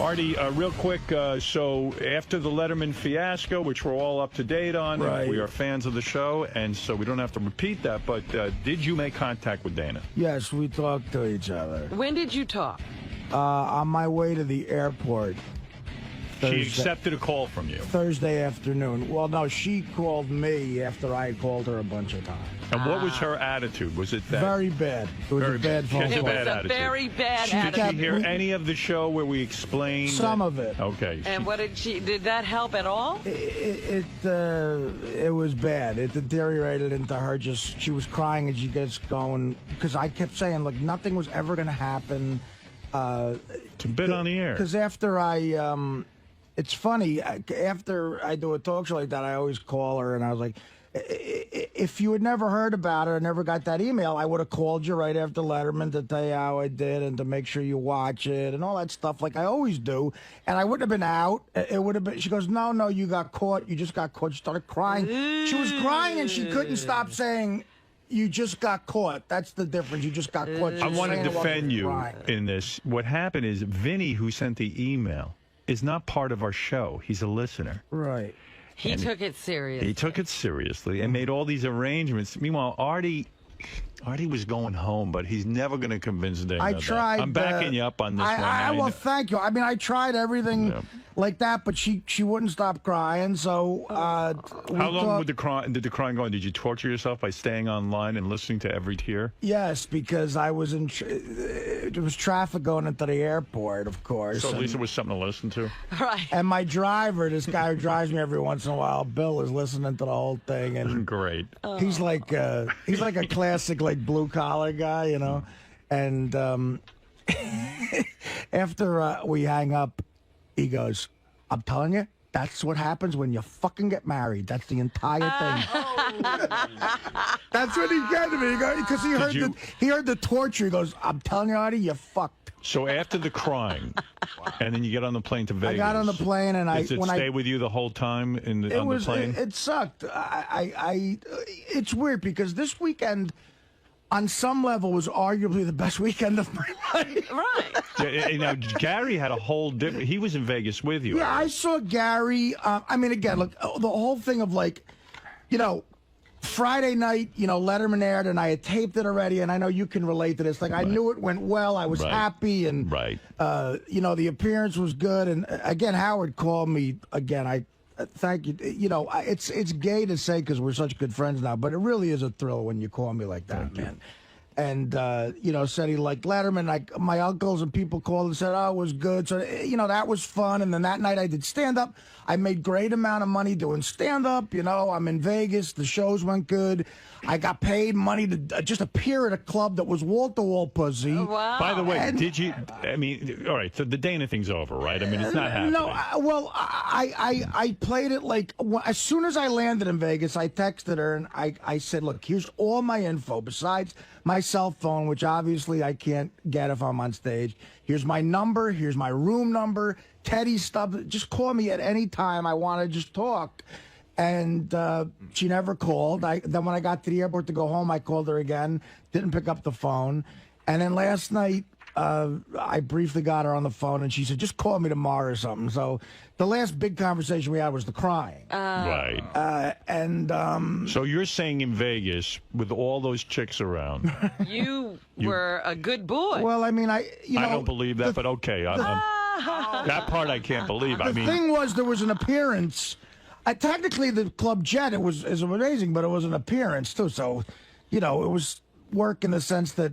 Artie, real quick, so after the Letterman fiasco, which we're all up to date on, we are fans of the show, and so we don't have to repeat that, but did you make contact with Dana? Yes, we talked to each other. When did you talk? On my way to the airport. Thursday. She accepted a call from you. Thursday afternoon. Well, no, she called me after I had called her a bunch of times. And what was her attitude? Was it that? Very bad. It was a bad phone call. It was a very bad attitude. Did you hear any of the show where we explained? Some of it. Okay. And what did she? Did that help at all? It was bad. It deteriorated into her just. She was crying and she gets going because I kept saying, look, nothing was ever going to happen. It's a bit on the air. Because after it's funny, after I do a talk show like that, I always call her and I was like, if you had never heard about it or never got that email, I would have called you right after Letterman to tell you how I did and to make sure you watch it and all that stuff like I always do. And I wouldn't have been out. It would have been, she goes, no, you got caught. You just got caught. She started crying. She was crying and she couldn't stop saying, you just got caught. That's the difference. You just got caught. I want to defend you in this. What happened is Vinny, who sent the email, is not part of our show. He's a listener. Right. He took it seriously. He took it seriously and made all these arrangements. Meanwhile, Artie was going home, but he's never going to convince Dana. I tried. I'm backing you up on this one. Well, thank you. I mean, I tried everything like that, but she wouldn't stop crying. So how long did the crying go on? Did you torture yourself by staying online and listening to every tear? Yes, because I was there was traffic going into the airport, of course. So at least it was something to listen to. Right. And my driver, this guy who drives me every once in a while, Bill, is listening to the whole thing, and great. He's like a classic like blue collar guy, you know. And after we hang up, he goes, I'm telling you, that's what happens when you fucking get married. That's the entire thing. That's what he said to me. Because he heard the torture. He goes, I'm telling you, Artie, you fucked. So after the crying, and then you get on the plane to Vegas. I got on the plane, and Does it stay with you the whole time on the plane? It sucked. It's weird because this weekend, on some level, was arguably the best weekend of my life. Right. Now, Gary had a whole different... He was in Vegas with you. Yeah, I saw Gary. I mean, again, look, the whole thing of like, Friday night, Letterman aired, and I had taped it already, and I know you can relate to this. Like, I knew it went well. I was happy, and, the appearance was good. And, again, Howard called me. Again, I thank you. It's gay to say because we're such good friends now, but it really is a thrill when you call me like that, man. And, said he liked Letterman. Like, my uncles and people called and said, oh, it was good. So, that was fun. And then that night I did stand-up. I made great amount of money doing stand-up. I'm in Vegas. The shows went good. I got paid money to just appear at a club that was wall-to-wall pussy. Oh, wow. By the way, did you, all right, so the Dana thing's over, right? I mean, it's not happening. No, I played it like, as soon as I landed in Vegas, I texted her and I said, look, here's all my info besides my cell phone, which obviously I can't get if I'm on stage. Here's my number. Here's my room number. Teddy's stuff. Just call me at any time. I want to just talk. And she never called. Then when I got to the airport to go home, I called her again. Didn't pick up the phone. And then last night, I briefly got her on the phone, and she said, just call me tomorrow or something. So the last big conversation we had was the crying. Right. So you're saying in Vegas, with all those chicks around... You were a good boy. Well, I mean, I don't believe that, but okay. That part I can't believe. The thing was, there was an appearance... technically, the Club Jet is amazing, but it was an appearance, too. So, it was work in the sense that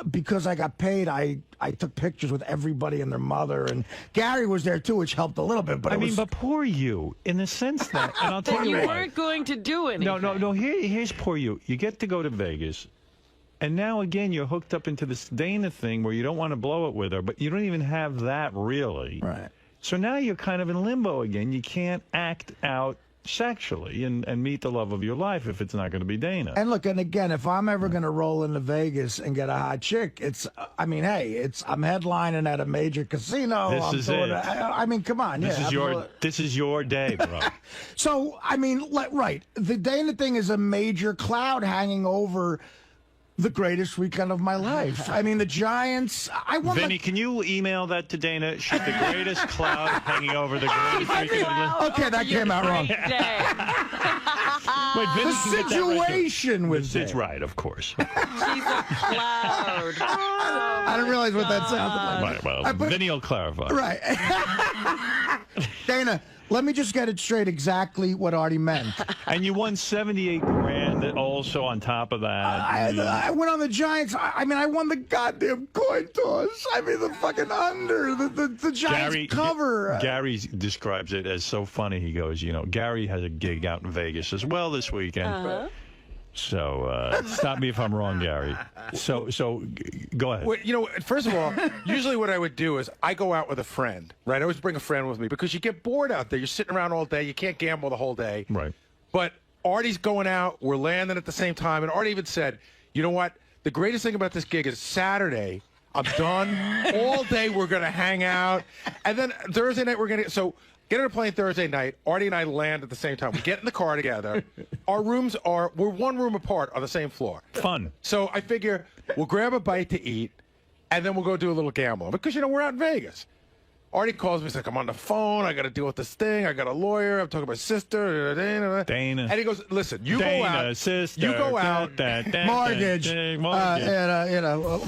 because I got paid, I took pictures with everybody and their mother, and Gary was there too, which helped a little bit. But but poor you, in the sense that, and I'll tell you why. You why. weren't going to do anything. No. Here's poor you. You get to go to Vegas, and now again you're hooked up into this Dana thing where you don't want to blow it with her, but you don't even have that really. Right. So now you're kind of in limbo again. You can't act out sexually and meet the love of your life if it's not going to be Dana. And look, and again, if I'm ever going to roll into Vegas and get a hot chick, I'm headlining at a major casino. This is it. I mean, come on. This is your day, bro. So, I mean, right. The Dana thing is a major cloud hanging over the greatest weekend of my life. I mean, the Giants. I won. Vinny, can you email that to Dana? She's the greatest cloud hanging over the greatest weekend of the Okay, that came out wrong. Wait, Vinny, The situation was It's right, of course. She's a cloud. I didn't realize what that sounded like. Right, well, Vinny will clarify. Right. Dana, let me just get it straight exactly what Artie meant. And you won 78 grand also on top of that. I went on the Giants. I mean, I won the goddamn coin toss. I mean, the fucking under, the Giants cover. Gary describes it as so funny. He goes, Gary has a gig out in Vegas as well this weekend. So stop me if I'm wrong, Gary. So go ahead. Well, first of all, usually what I would do is I go out with a friend, right? I always bring a friend with me because you get bored out there. You're sitting around all day. You can't gamble the whole day. Right. But Artie's going out. We're landing at the same time. And Artie even said, you know what? The greatest thing about this gig is Saturday, I'm done. All day we're going to hang out. And then Thursday night we're going to... So get on a plane Thursday night. Artie and I land at the same time. We get in the car together. Our rooms we're one room apart on the same floor. Fun. So I figure we'll grab a bite to eat, and then we'll go do a little gambling. Because, we're out in Vegas. Artie calls me. He's like, I'm on the phone. I got to deal with this thing. I got a lawyer. I'm talking to my sister. Dana. Dana. And he goes, listen, you Dana, go out. Sister, you go out. Mortgage.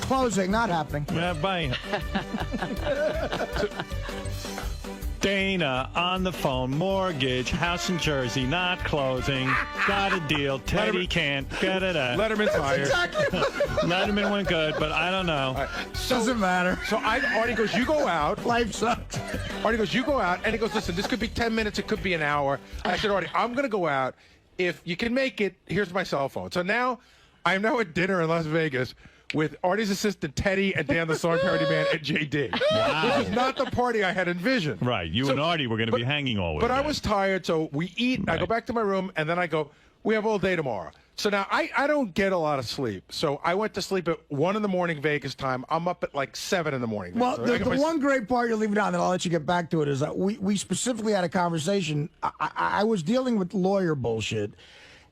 Closing, not happening. Bye. Dana on the phone, mortgage, house in Jersey, not closing, got a deal, Teddy can't get it out. Letterman's hired. Exactly. Letterman went good, but I don't know. Right. Doesn't matter. So Artie goes, you go out. Life sucks. Artie goes, you go out. And he goes, listen, this could be 10 minutes. It could be an hour. I said, Artie, I'm going to go out. If you can make it, here's my cell phone. So now I'm now at dinner in Las Vegas with Artie's assistant, Teddy, and Dan the Song Parody Man, and JD. Wow. Which is not the party I had envisioned. Right. You and Artie were going to be hanging all weekend. But I was tired, so we eat. Right. I go back to my room, and then I go, we have all day tomorrow. So now I don't get a lot of sleep. So I went to sleep at 1 in the morning Vegas time. I'm up at like 7 in the morning. Well, the one great part you're leaving out, and I'll let you get back to it, is that we specifically had a conversation. I was dealing with lawyer bullshit.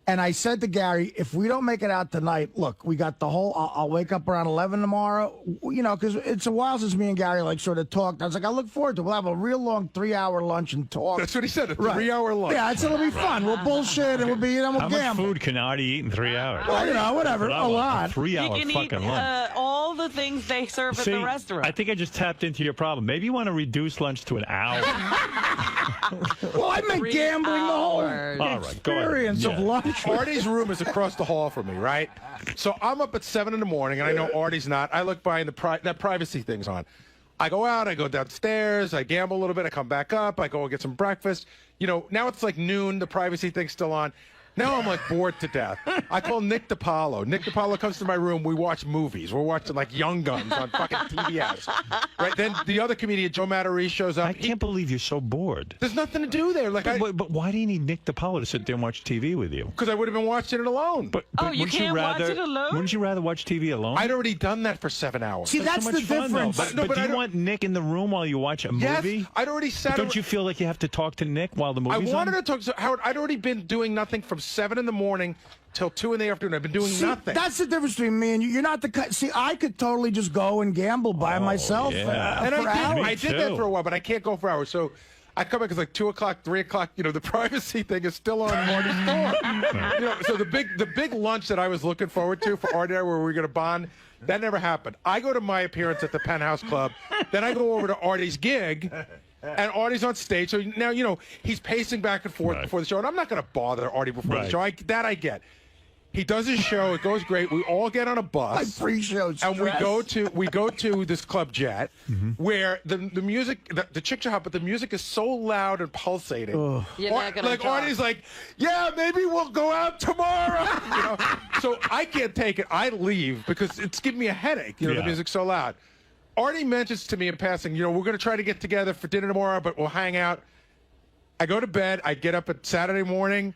And I said to Gary, if we don't make it out tonight, look, we got the whole, I'll wake up around 11 tomorrow, because it's a while since me and Gary, sort of talked. I was like, I look forward to it. We'll have a real long 3-hour lunch and talk. That's what he said, a 3-hour lunch. Yeah, it'll be fun. We'll bullshit and we'll How gamble. much food can Artie eat in 3 hours? Well, whatever, a lot. 3-hour You can fucking eat lunch. all the things they serve at the restaurant. I think I just tapped into your problem. Maybe you want to reduce lunch to an hour. Well, I meant gambling the whole All right, go ahead. experience of lunch. Artie's room is across the hall from me, right? So I'm up at 7 in the morning, and I know Artie's not. I look by, and that privacy thing's on. I go out, I go downstairs, I gamble a little bit, I come back up, I go and get some breakfast. Now it's like noon, the privacy thing's still on. Now I'm bored to death. I call 𝗦𝗵cie𝗄𝗿𝗍. 𝗦𝗵cie𝗄𝗍𝗍 comes to my room. We watch movies. We're watching Young Guns on fucking TBS. Right? Then the other comedian, 𝗦𝗵ici𝗄 shows up. I can't believe you're so board. There's nothing to do there. But why do you need 𝗦𝗵cie𝗄𝗍𝗍 to sit there and watch TV with you? Because I would have been watching it alone. But you wouldn't can't watch rather, it alone? Wouldn't you rather watch TV alone? I'd already done that for 7 hours. See, that's so the much fun, difference. though. But do I you don't- want Nick in the room while you watch a movie? Yes, I'd already sat. Don't you feel like you have to talk to Nick while the movie's I wanted on? to talk to Howard. I'd already been doing nothing from 7 in the morning till 2 in the afternoon. I've been doing nothing. That's the difference between me and you. You're not the see. I could totally just go and gamble by myself yeah. and for hours. I did that for a while, but I can't go for hours. So I come back, it's like 2 o'clock, 3 o'clock. The privacy thing is still on Marty's door. So the big lunch that I was looking forward to for Artie and I, where we were going to bond, that never happened. I go to my appearance at the Penthouse Club, then I go over to Artie's gig. And Artie's on stage, so now, he's pacing back and forth before the show, and I'm not going to bother Artie before the show. I get. He does his show. It goes great. We all get on a bus. Pre-show stress. And we go to this Club Jet, where the music, the 𝗶𝗄𝗿𝗍𝗶, but the music is so loud and pulsating. You're not gonna talk. Artie's like, yeah, maybe we'll go out tomorrow. So I can't take it. I leave because it's giving me a headache. The music's so loud. Artie mentions to me in passing, we're going to try to get together for dinner tomorrow, but we'll hang out. I go to bed. I get up at Saturday morning.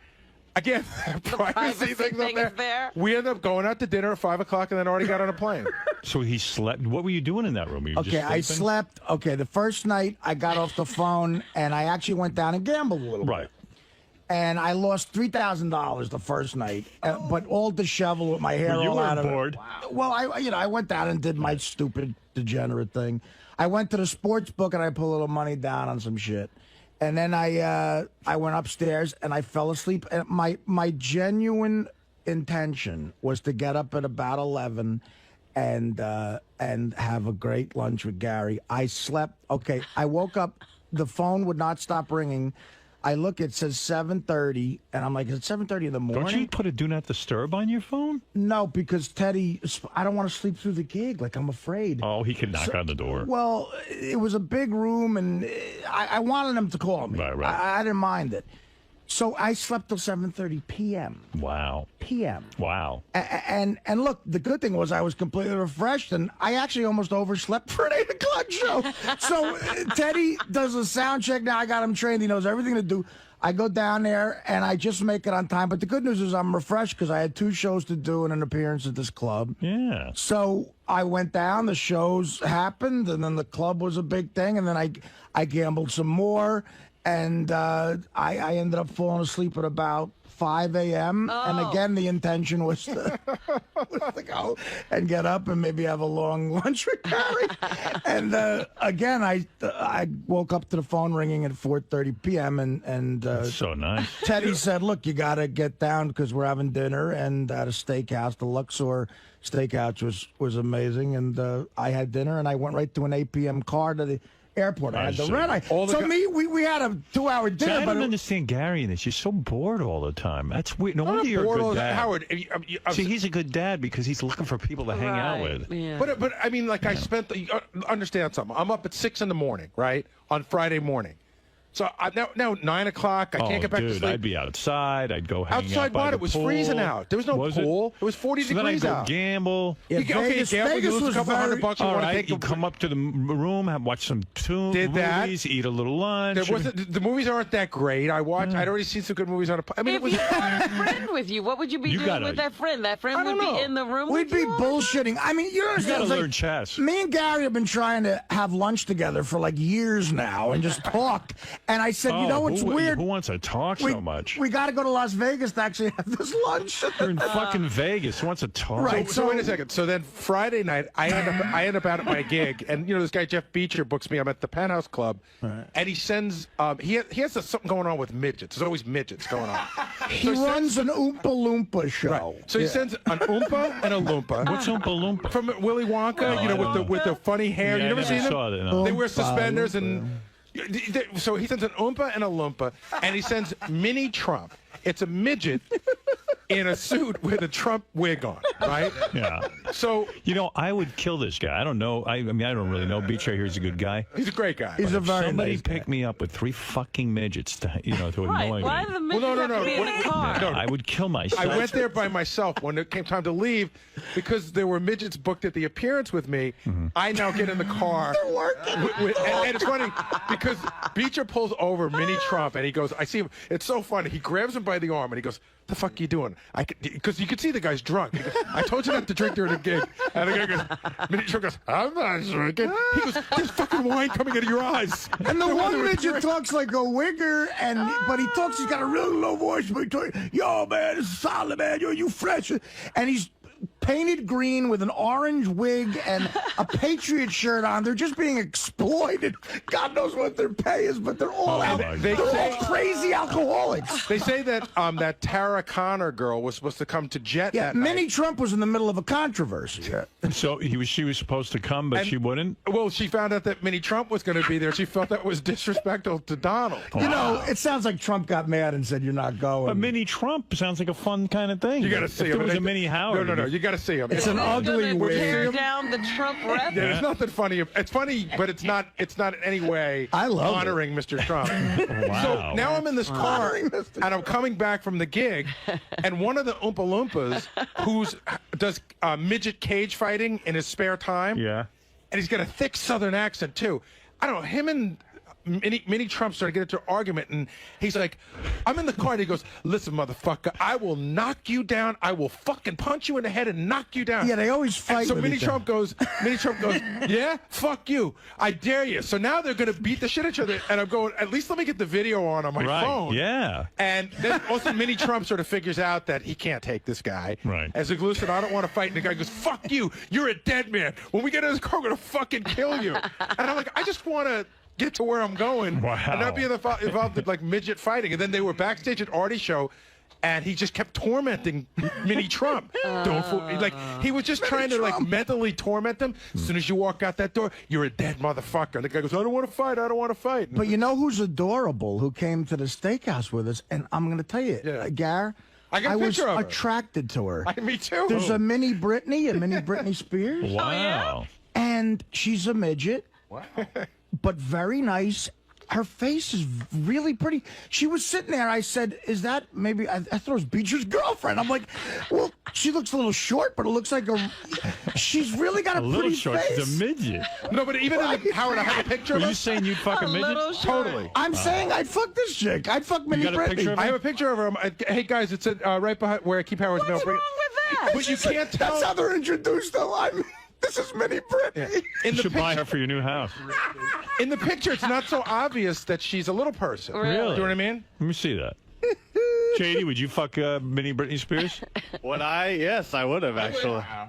Again, privacy thing's up there. We end up going out to dinner at 5 o'clock, and then Artie got on a plane. So he slept. What were you doing in that room? Were you Okay, just I sleeping? slept. Okay, the first night I got off the phone and I actually went down and gambled a little bit. Right. and I lost $3,000 the first night, but all disheveled with my hair all out of it. Bored. Well, I went down and did my stupid degenerate thing. I went to the sports book and I put a little money down on some shit, and then I went upstairs and I fell asleep. And my genuine intention was to get up at about 11 and have a great lunch with Gary. I slept. Okay, I woke up. The phone would not stop ringing. I look, it says 7:30, and I'm like, is it 7:30 in the morning? Don't you put a do not disturb on your phone? No, because Teddy, I don't want to sleep through the gig. Like, I'm afraid. Oh, he could knock on the door. Well, it was a big room, and I wanted him to call me. Right. I didn't mind it. So I slept till 7:30 p.m. Wow. p.m. Wow. And look, the good thing was I was completely refreshed, and I actually almost overslept for an 8 o'clock show. So Teddy does a sound check. Now I got him trained. He knows everything to do. I go down there, and I just make it on time. But the good news is I'm refreshed because I had 2 shows to do and an appearance at this club. Yeah. So I went down. The shows happened, and then the club was a big thing. And then I gambled some more. And I ended up falling asleep at about 5 a.m. Oh. And again, the intention was to go and get up and maybe have a long lunch with Gary. And again, I woke up to the phone ringing at 4:30 p.m. And So nice. Teddy said, "Look, you got to get down because we're having dinner and at a steakhouse. The Luxor Steakhouse was amazing. And I had dinner and I went right to an 8 p.m. car to the airport. I had the red. We had a 2-hour dinner. See, I don't understand Gary in this. You're so bored all the time. That's weird. No wonder you're a good dad. Howard, see, he's a good dad because he's looking for people to hang out with. Yeah. But I mean, like I spent. Understand something. I'm up at 6 in the morning, right, on Friday morning. So now 9 o'clock. I can't get back to sleep. I'd be outside. I'd go hang outside. out by What? the It was pool. freezing out. There was no pool. It was 40 so degrees then I'd go out. gamble. Yeah, Vegas you lose a couple $100. All right, you come up to the room, watch some movies, eat a little lunch. The movies aren't that great. I'd already seen some good movies on. I mean, If you had a friend with you, what would you be doing with that friend? That friend would be in the room We'd with you? be bullshitting. I mean, you You understand? gotta learn chess. Me and Gary have been trying to have lunch together for like years now and just talk. And I said, you know what's weird? Who wants to talk so much? We got to go to Las Vegas to actually have this lunch. You're in fucking Vegas. Who wants to talk? Right. So wait a second. So then Friday night, I end up out at my gig, and this guy Jeff Beecher books me. I'm at the Penthouse Club, and he sends. He has something going on with midgets. There's always midgets going on. He runs an Oompa Loompa show. Right. So he sends an Oompa and a Loompa. What's Oompa Loompa? From Willy Wonka, with the funny hair. Yeah, You never I seen them? saw that, no. They wear suspenders and. So he sends an Oompa and a Loompa, and he sends Mini Trump. It's a midget in a suit with a Trump wig on, right? Yeah. So I would kill this guy. I don't know. I mean, I don't really know. Beach right here is a good guy. he's a great guy. He's a very Somebody nice pick me up with 3 fucking midgets to annoy Why me. the midget have to be in the car? No, I would kill myself. I went there by myself when it came time to leave because there were midgets booked at the appearance with me. I now get in the car. They're working. And it's funny because Beecher pulls over Mini Trump and he goes, I see him. It's so funny. He grabs him by the arm and he goes, the fuck you doing? Because you can see the guy's drunk. He goes, I told you not to drink during the gig. And the guy goes, Mini Trump goes, I'm not drinking. He goes, there's fucking wine coming out of your eyes. And the one midget talks like a wigger, but he talks, he's got a really low voice, but he talks, yo, man, this is solid, man, you fresh. And he's painted green with an orange wig and a Patriot shirt on. They're just being exploited. God knows what their pay is, but they're all they're all crazy alcoholics. They say that that Tara Connor girl was supposed to come to Jet that night. Minnie Trump was in the middle of a controversy. So she was supposed to come, but she wouldn't? Well, she found out that Minnie Trump was going to be there. She felt that was disrespectful to Donald. Wow. It sounds like Trump got mad and said, you're not going. But Minnie Trump sounds like a fun kind of thing. You got to see him. If there was a Minnie Howard. No. You got to see him. It's an ugly Gonna tear wig. down the Trump rep. Yeah, there's nothing funny. It's funny, but it's not in any way honoring Mr. Trump. Wow. So now I'm in this car, and I'm coming back from the gig, and one of the Oompa Loompas does midget cage fighting in his spare time. Yeah. And he's got a thick Southern accent, too. I don't know, him and Mini Trump started getting into an argument, and he's like, I'm in the car, and he goes, listen, motherfucker, I will knock you down. I will fucking punch you in the head and knock you down. Yeah, they always fight. And so Mini Trump goes, yeah, fuck you. I dare you. So now they're going to beat the shit out of each other, and I'm going, at least let me get the video on my phone. Yeah. And then also Mini Trump sort of figures out that he can't take this guy. Right. As a said, I don't want to fight. And the guy goes, fuck you. You're a dead man. When we get in this car, I'm going to fucking kill you. And I'm like, I just want to get to where I'm going. Wow. And not be involved in like midget fighting. And then they were backstage at Artie's show, and he just kept tormenting Mini Trump. He was just trying to like mentally torment them. As soon as you walk out that door, you're a dead motherfucker. And the guy goes, I don't want to fight. I don't want to fight. But you know who's adorable? Who came to the steakhouse with us? And I'm going to tell you, Gar. I was of her. attracted to her. Me too. There's a mini Britney Spears. Wow. Oh, yeah? And she's a midget. Wow. But very nice. Her face is really pretty. She was sitting there. I said, is that maybe, I thought it was Beecher's girlfriend. I'm like, well, she looks a little short, but it looks like she's really got a pretty little short. face. She's a midget. No, but even Howard, I have a picture of Are her. you saying you'd fuck a midget? Totally. I'm saying I'd fuck this chick. I'd fuck Mini got a picture Britney. of I have a picture of her. Hey, guys, it's right behind where I keep Howard's mail. What's wrong with that? But you can't tell. That's how they're introduced, though. This is Mini Britney. You should buy her for your new house. In the picture, it's not so obvious that she's a little person. Really? Do you know what I mean? Let me see that. JD, would you fuck Mini Britney Spears? Would I? Yes, I would have, actually. I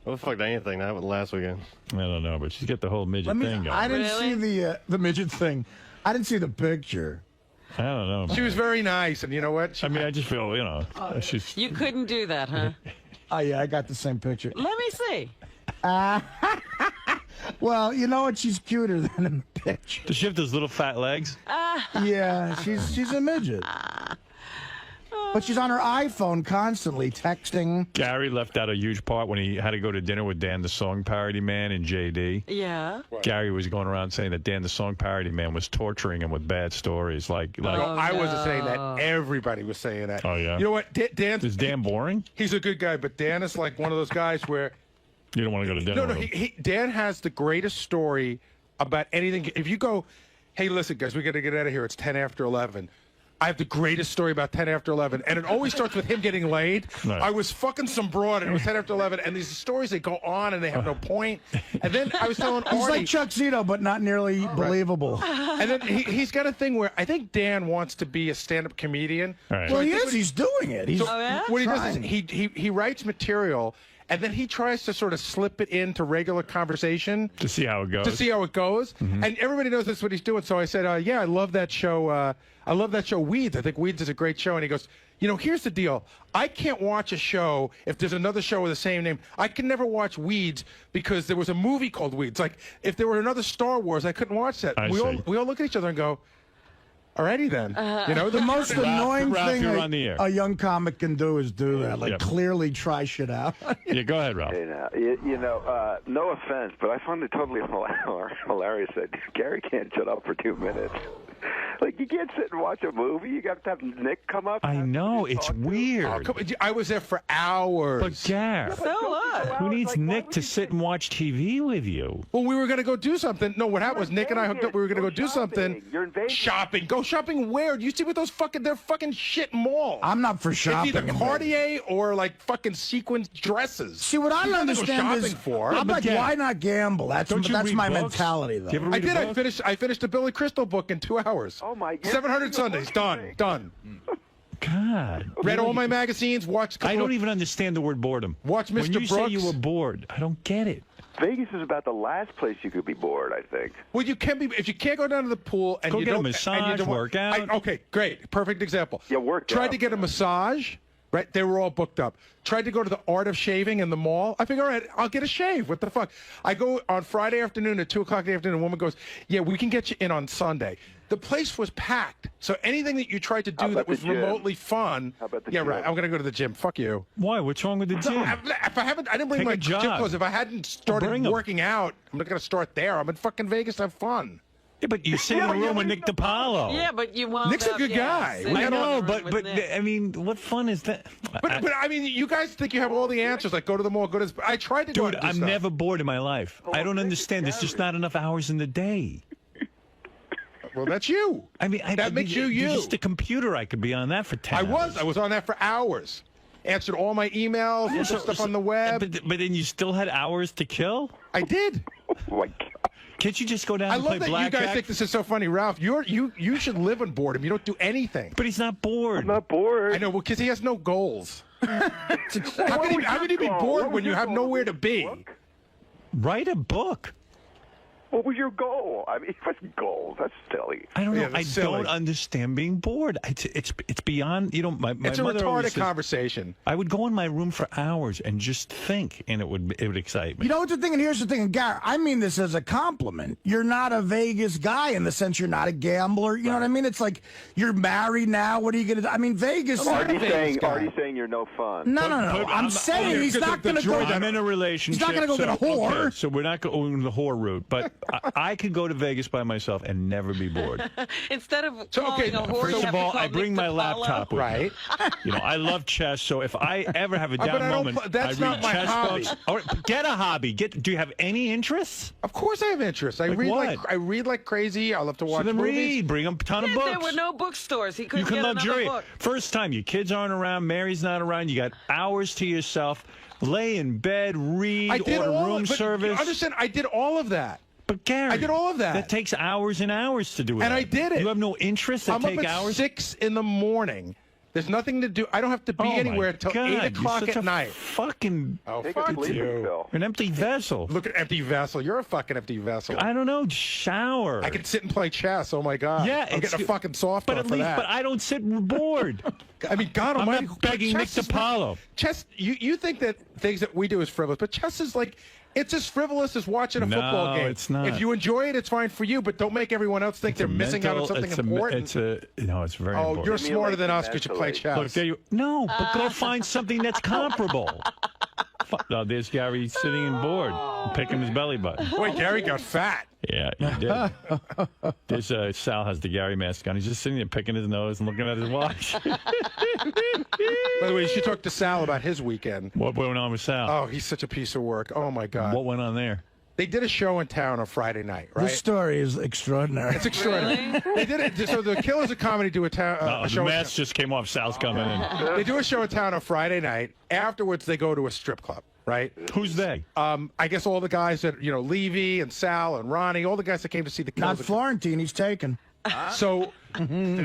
would have fucked anything. That happened last weekend. I don't know, but she's got the whole midget thing going. I didn't Really? see the midget thing. I didn't see the picture. I don't know. She was very nice, and you know what? I mean, I just feel, she's... You couldn't do that, huh? Oh, yeah, I got the same picture. Let me see. Well, you know what? She's cuter than in the picture. Does she have those little fat legs? Yeah, she's a midget. But she's on her iPhone constantly texting. Gary left out a huge part when he had to go to dinner with Dan the Song Parody Man and JD. Yeah. Gary was going around saying that Dan the Song Parody Man was torturing him with bad stories. No, I wasn't saying that. Everybody was saying that. Oh, yeah? You know what? Dan... Is Dan boring? He's a good guy, but Dan is like one of those guys where... You don't want to go to dinner with him. Dan has the greatest story about anything. If you go, hey, listen, guys, we got to get out of here. It's 10 after 11. I have the greatest story about 10 after 11, and it always starts with him getting laid. Right. I was fucking some broad, and it was 10 after 11, and these stories, they go on, and they have no point. And then I was telling Artie... He's like Chuck Zito, but not nearly believable. And then he's got a thing where I think Dan wants to be a stand-up comedian. Right. Well, he is. He's doing it. He's What he does is he writes material, and then he tries to sort of slip it into regular conversation To see how it goes. And everybody knows that's what he's doing. So I said, yeah, I love that show. I love that show, Weeds. I think Weeds is a great show. And he goes, you know, here's the deal. I can't watch a show if there's another show with the same name. I can never watch Weeds because there was a movie called Weeds. Like, if there were another Star Wars, I couldn't watch that. We all look at each other and go, alrighty then. You know, the most annoying thing you're on the air. a young comic can do is do that. Like, clearly try shit out. Yeah, go ahead, Ralph. You know, no offense, but I find it totally hilarious that Gary can't shut up for 2 minutes. Like, you can't sit and watch a movie. You got to have Nick come up. I know. It's weird. I was there for hours. But, Gar, So what? who needs Nick to sit and watch TV with you? Well, we were going to go do something. No, what happened was Nick and I hooked up. We were going to go do something. You're in Vegas. Shopping. Go shopping where? Do you see what those they're fucking shit malls? I'm not for shopping. It's either Cartier or like fucking sequin dresses. See, what I don't understand is, I'm like, why not gamble? That's my mentality, though. I did. I finished the Billy Crystal book in 2 hours. Oh my God. 700 Sundays. Done. God. Read all my magazines. Watched. I don't even understand the word boredom. Watch Mr. When you Brooks. say you were bored, I don't get it. Vegas is about the last place you could be bored, I think. Well, you can be if you can't go down to the pool and Go you get a don't massage, and you don't, work out. Okay, great, perfect example. Yeah, work Tried out. to get a massage. Right, they were all booked up. Tried to go to the Art of Shaving in the mall. I figure, all right, I'll get a shave. What the fuck? I go on Friday afternoon at 2 o'clock in the afternoon. A woman goes, yeah, we can get you in on Sunday. The place was packed. So anything that you tried to do that was remotely fun. How about the yeah, gym? right. I'm gonna go to the gym. Fuck you. Why? What's wrong with the gym? If I didn't bring Take my a gym jog. clothes. If I hadn't started working out, I'm not gonna start there. I'm in fucking Vegas to have fun. Yeah, but you sit in a room with Nick DiPaolo. Yeah, but you won't. Nick's a good guy. I know, but I mean, what fun is that? But I mean, you guys think you have all the answers. Like, go to the mall, go to. I tried to go. Dude, I'm never bored in my life. I don't understand. There's just not enough hours in the day. Well, that's you. I mean, that makes you you. Just a computer. I could be on that for 10 hours. I was on that for hours. Answered all my emails, looked at stuff on the web. But then you still had hours to kill? I did. Oh my God. Can't you just go down and play blackjack? I love that you guys think this is so funny, Ralph. You should live on boredom. You don't do anything. But he's not bored. I'm not bored. I know, because he has no goals. How can he be bored when you have nowhere to be? Write a book. What was your goal? I mean, what's goals? That's silly. I don't know. Yeah, I don't understand being bored. It's beyond. You know, my it's a mother always retarded says, conversation. I would go in my room for hours and just think, and it would excite me. You know what's the thing? And here's the thing, and Gary, I mean this as a compliment. You're not a Vegas guy in the sense you're not a gambler. You know what I mean? It's like you're married now. What are you going to do? I mean, Vegas. Artie's saying you're no fun. No. I'm saying he's not going to go. I'm in a relationship. He's not going to go get a whore. Okay, so we're not going the whore route, but I could go to Vegas by myself and never be bored. Instead of calling a whore, first of all, I bring my laptop with right. me. You know, I love chess, so if I ever have a down moment, that's I not read my chess hobby. books. All right, get a hobby. Do you have any interests? Of course, I have interests. I read like crazy. I love to watch So then movies. read. Bring a ton of books. There were no bookstores. He couldn't You can get another luxuriate. book. First time, your kids aren't around, Mary's not around, you got hours to yourself. Lay in bed, read, order room service. Understand? I did all of that. But Gary, I did all of that. That takes hours and hours to do it. And I did it. You have no interest that I'm take up at hours? 6 in the morning. There's nothing to do. I don't have to be anywhere until 8 o'clock at night. Fucking fuck you. You're an empty vessel. Look at empty vessel. You're a fucking empty vessel. I don't know. Shower. I can sit and play chess. Oh my god. Yeah, I'm getting a fucking soft but on at for least, that. But I don't sit bored. I mean, God I'm Almighty. not begging Nick DiPaolo. Chess. You think that things that we do is frivolous, but chess is like. It's as frivolous as watching a football game. No, it's not. If you enjoy it, it's fine for you, but don't make everyone else think they're missing out on something important. It's very important. You're smarter than us because you play chess. Look, but go find something that's comparable. No, there's Gary sitting and bored, picking his belly button. Boy, Gary got fat. Yeah, he did. There's Sal has the Gary mask on. He's just sitting there picking his nose and looking at his watch. By the way, you should talk to Sal about his weekend. What went on with Sal? Oh, he's such a piece of work. Oh, my God. What went on there? They did a show in town on Friday night, right? This story is extraordinary. It's extraordinary. They did it. So the Killers of Comedy do a show. The mask just came off. Sal's coming in. They do a show in town on Friday night. Afterwards, they go to a strip club, right? Who's they? I guess all the guys that, Levy and Sal and Ronnie, all the guys that came to see the Killers. Not Florentine. He's taken. So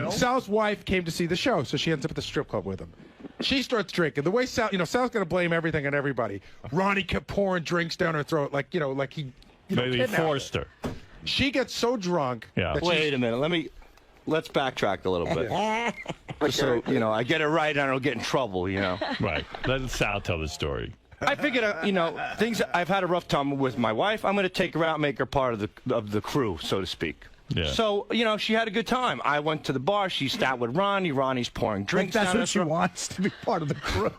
Sal's wife came to see the show, so she ends up at the strip club with him. She starts drinking. The way Sal's going to blame everything on everybody. Ronnie kept pouring drinks down her throat, like he Maybe forced her. She gets so drunk. Yeah. Wait a minute. Let's backtrack a little bit. Just so I get it right, and I don't get in trouble. Right. Let Sal tell the story. I figured, things. I've had a rough time with my wife. I'm going to take her out, and make her part of the crew, so to speak. Yeah. So, she had a good time. I went to the bar. She sat with Ronnie. Ronnie's pouring drinks down her That's what she wants, to be part of the crew.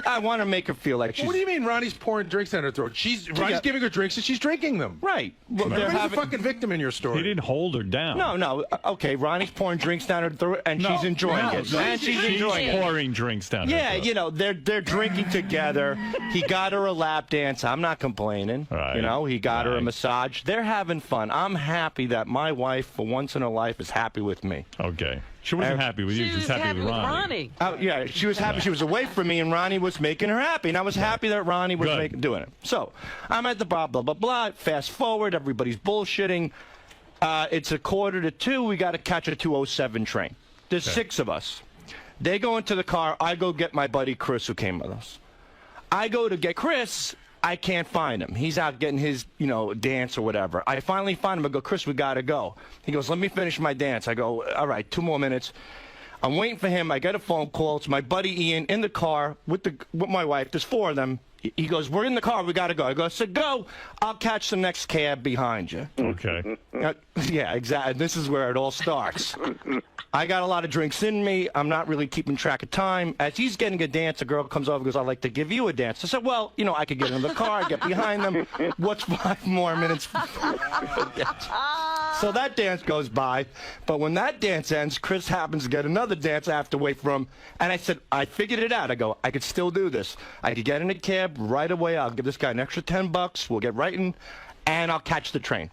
I want to make her feel like she's... What do you mean Ronnie's pouring drinks down her throat? Ronnie's giving her drinks and she's drinking them. Right. Well, Ronnie's a fucking victim in your story. He didn't hold her down. No. Okay, Ronnie's pouring drinks down her throat, and she's enjoying it. And she's enjoying it. Pouring drinks down her throat. They're drinking together. He got her a lap dance. I'm not complaining. Right. He got her a massage. They're having fun. I'm happy that my wife, for once in her life, is happy with me. Okay. She wasn't happy with you. She was happy with Ronnie. Oh, yeah, she was happy. She was away from me, and Ronnie was making her happy. And I was happy that Ronnie was doing it. So I'm at the bar, blah, blah, blah. Fast forward. Everybody's bullshitting. It's 1:45. We got to catch a 2:07 train. There's 6 of us. They go into the car. I go get my buddy Chris, who came with us. I go to get Chris. I can't find him. He's out getting his, dance or whatever. I finally find him. I go, Chris, we got to go. He goes, let me finish my dance. I go, all right, 2 more minutes. I'm waiting for him. I get a phone call. It's my buddy Ian in the car with my wife. There's 4 of them. He goes, we're in the car. We got to go. I go, so go. I'll catch the next cab behind you. Okay. Yeah, exactly. This is where it all starts. I got a lot of drinks in me. I'm not really keeping track of time. As he's getting a dance, a girl comes over and goes, I'd like to give you a dance. I said, well, I could get in the car, get behind them. What's 5 more minutes? So that dance goes by. But when that dance ends, Chris happens to get another dance I have to wait for him. And I said, I figured it out. I go, I could still do this. I could get in a cab right away. I'll give this guy an extra $10. We'll get right in, and I'll catch the train.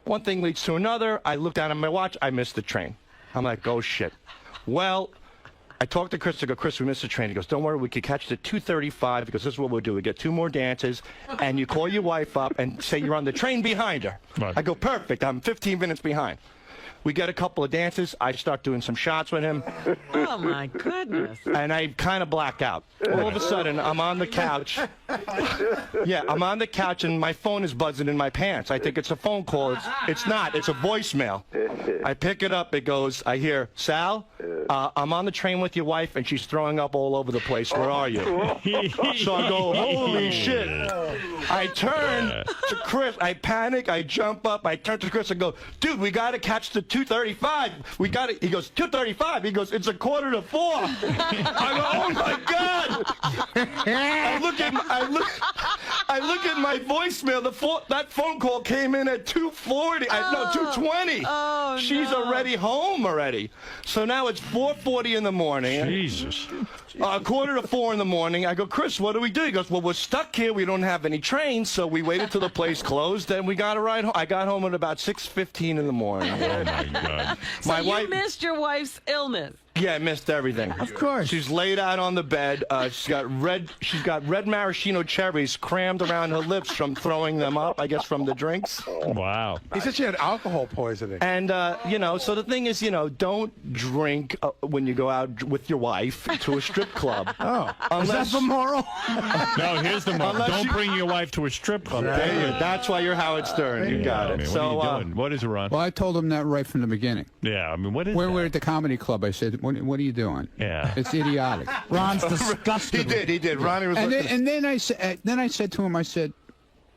one thing leads to another. I look down at my watch. I missed the train. I'm like, oh, shit. Well, I talked to Chris. I go, Chris, we missed the train. He goes, don't worry, we could catch it at 2:35 because this is what we'll do. We get 2 more dances, and you call your wife up and say you're on the train behind her. Right. I go, perfect. I'm 15 minutes behind. We get a couple of dances. I start doing some shots with him. Oh, my goodness. And I kind of black out. All of a sudden, I'm on the couch. Yeah, I'm on the couch, and my phone is buzzing in my pants. I think it's a phone call. It's not. It's a voicemail. I pick it up. It goes, I hear, Sal, I'm on the train with your wife, and she's throwing up all over the place. Where are you? So I go, holy shit. I turn to Chris. I panic. I jump up. I turn to Chris and go, dude, we got to catch the 2:35. We got it. He goes, 2:35. He goes, it's 3:45. I go, oh my God. I look at my voicemail. That phone call came in at 2:40. No, 2:20. Oh, She's already home already. So now it's 4:40 in the morning. Jesus. 3:45 in the morning. I go, Chris, what do we do? He goes, well, we're stuck here. We don't have any trains, so we waited till the place closed, and we got a ride home. I got home at about 6:15 in the morning. Oh my God. So you missed your wife's illness. Yeah, I missed everything. Of course. She's laid out on the bed. She's got red maraschino cherries crammed around her lips from throwing them up, I guess, from the drinks. Wow. He said she had alcohol poisoning. And, you know, so the thing is, you know, don't drink when you go out with your wife to a strip club. Oh, unless, is that the moral? No, here's the moral. Don't bring your wife to a strip club. That's why you're Howard Stern. You got it. I mean, So, what are you doing? What is it, Ron? Well, I told him that right from the beginning. Yeah, I mean, what is When that? we were at the comedy club, I said, what are you doing? Yeah. It's idiotic. Ron's disgusting. He did. Ronnie was And then I said to him, I said,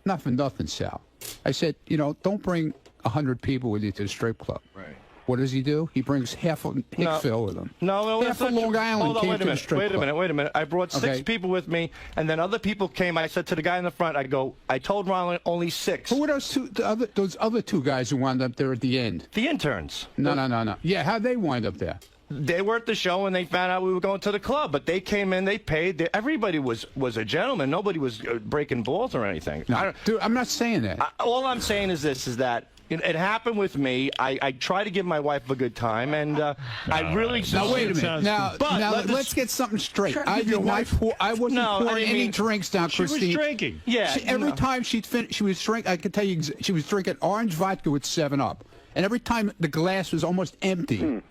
nothing, Sal. I said, you know, don't bring 100 people with you to the strip club. Right. What does he do? He brings half of Hicksville with him. No, half of Long Island came to the strip club. Wait a minute. I brought 6 people with me, and then other people came. I said to the guy in the front, I told Ron only 6. Who were those other 2 guys who wound up there at the end? The interns. No. Yeah, how'd they wind up there? They were at the show and they found out we were going to the club, but they came in, they paid. Everybody was a gentleman. Nobody was breaking balls or anything. No, dude, I'm not saying that. All I'm saying is this: is that it happened with me. I try to give my wife a good time, and I really. Now wait a minute. Now let's get something straight. I wasn't pouring any drinks down Christine. She was drinking. Yeah. Every time she'd finish, she was drinking. I could tell you, she was drinking orange vodka with 7-Up. And every time the glass was almost empty,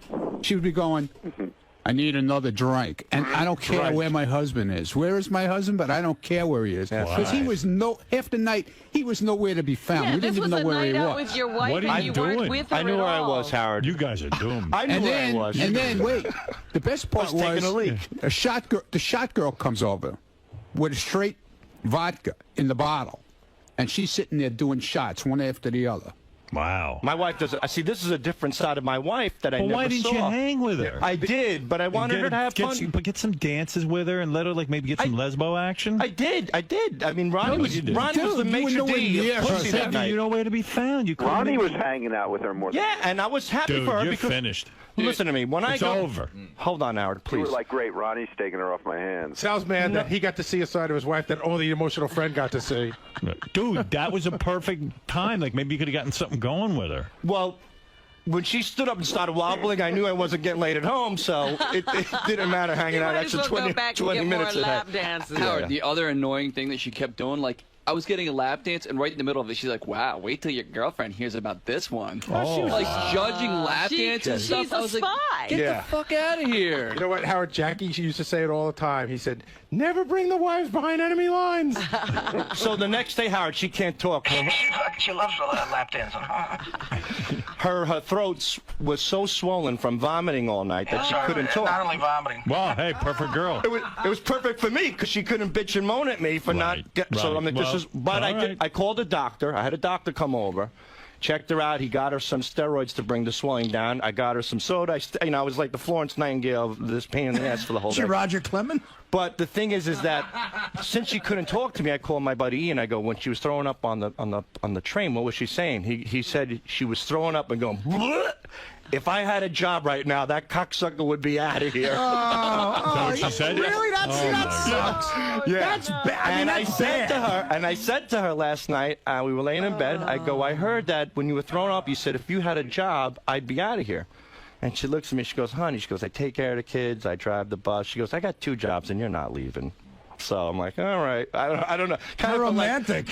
she would be going, I need another drink. And I don't care where my husband is. Where is my husband? But I don't care where he is. Because he was half the night, he was nowhere to be found. Yeah, we didn't even know where he was. This was a night out with your wife and you weren't with her I knew where I was, Howard. You guys are doomed. I knew where I was. And then, wait, the best part was taking a leak. The shot girl comes over with a straight vodka in the bottle. And she's sitting there doing shots, one after the other. Wow. My wife doesn't. I see. This is a different side of my wife that I never saw. Why didn't you hang with her? I did, but I wanted her to have fun. But get some dances with her and let her maybe get some lesbo action. I did. I mean, Ronnie was the maitre d' of pussy that night. You know where to be found. Ronnie was hanging out with her more than and I was happy for her you're because. Finished. Listen to me. When it's I go over. Hold on, Howard, please. You were like, great, Ronnie's taking her off my hands. Sal's mad that he got to see a side of his wife that only the emotional friend got to see. Dude, that was a perfect time. Like, maybe you could have gotten something going with her. Well, when she stood up and started wobbling, I knew I wasn't getting laid at home, so it didn't matter hanging out extra 20 minutes. Lap dances. Howard, the other annoying thing that she kept doing, like, I was getting a lap dance, and right in the middle of it, she's like, wow, wait till your girlfriend hears about this one. Oh. She was, like, judging lap dances and stuff. She's I was a spy. like, get the fuck out of here. You know what, Howard? Jackie, she used to say it all the time. He said, never bring the wives behind enemy lines. So the next day, Howard, she can't talk. She loves lap dancing. Her throat was so swollen from vomiting all night that she couldn't talk. Not only vomiting. Wow, hey, perfect girl. It was perfect for me because she couldn't bitch and moan at me for not getting. So I'm like, this is. But I called a doctor. I had a doctor come over, checked her out. He got her some steroids to bring the swelling down. I got her some soda. I was like the Florence Nightingale of this pain in the ass for the whole day. Roger Clemens? But the thing is that since she couldn't talk to me, I called my buddy Ian. I go, when she was throwing up on the train, what was she saying? He said she was throwing up and going, bleh. If I had a job right now, that cocksucker would be out of here. She said really? That sucks. Yeah. That's bad. I said to her last night, we were laying in bed. I go, I heard that when you were throwing up, you said if you had a job, I'd be out of here. And she looks at me. She goes, honey, she goes, I take care of the kids. I drive the bus. She goes, I got 2 jobs, and you're not leaving. So I'm like, all right, I don't know. Kind of romantic.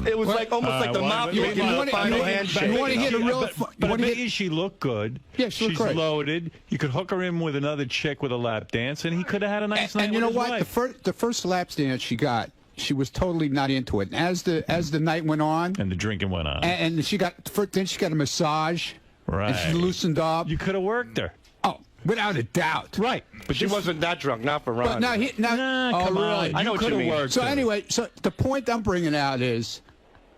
It was like almost like the mafia giving the final handshake. You want to hear the real? But I bet you she looked good. Yeah, she looked She's great. loaded. You could hook her in with another chick with a lap dance, and he could have had a nice night. And you know with his what? wife. The first lap dance she got, she was totally not into it. And as the night went on, and the drinking went on, and she got then she got a massage. Right. And she loosened up. You could have worked her. Oh, without a doubt. Right. But she wasn't that drunk, not for Ron. But come on. I know what you mean. So anyway, so the point I'm bringing out is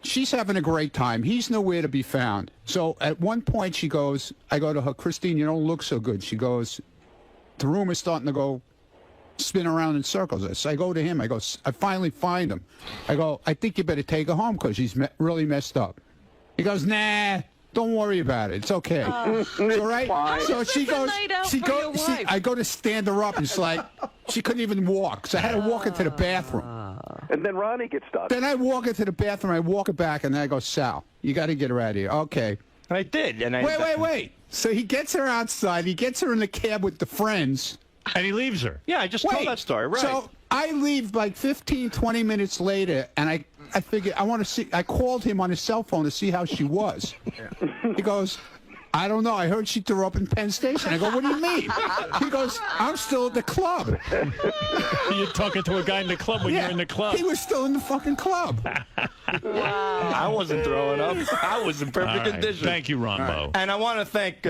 she's having a great time. He's nowhere to be found. So at one point she goes, I go to her, Christine, you don't look so good. She goes, the room is starting to go spin around in circles. So I go to him. I go, I finally find him. I go, I think you better take her home because she's really messed up. He goes, nah. Don't worry about it. It's okay. All right. So she goes. I go to stand her up, and it's like she couldn't even walk. So I had to walk into the bathroom. And then Ronnie gets stuck. Then I walk into the bathroom. I walk her back, and then I go, Sal, you got to get her out of here. Okay. And I did. And Wait. So he gets her outside. He gets her in the cab with the friends. And he leaves her. Yeah, I just told that story. Right. So I leave like 15, 20 minutes later, and I figured I want to see. I called him on his cell phone to see how she was. He goes, I don't know. I heard she threw up in Penn Station. I go, what do you mean? He goes, I'm still at the club. You're talking to a guy in the club when you're in the club. He was still in the fucking club. I wasn't throwing up. I was in perfect condition. Thank you, Rombo. And I want to thank.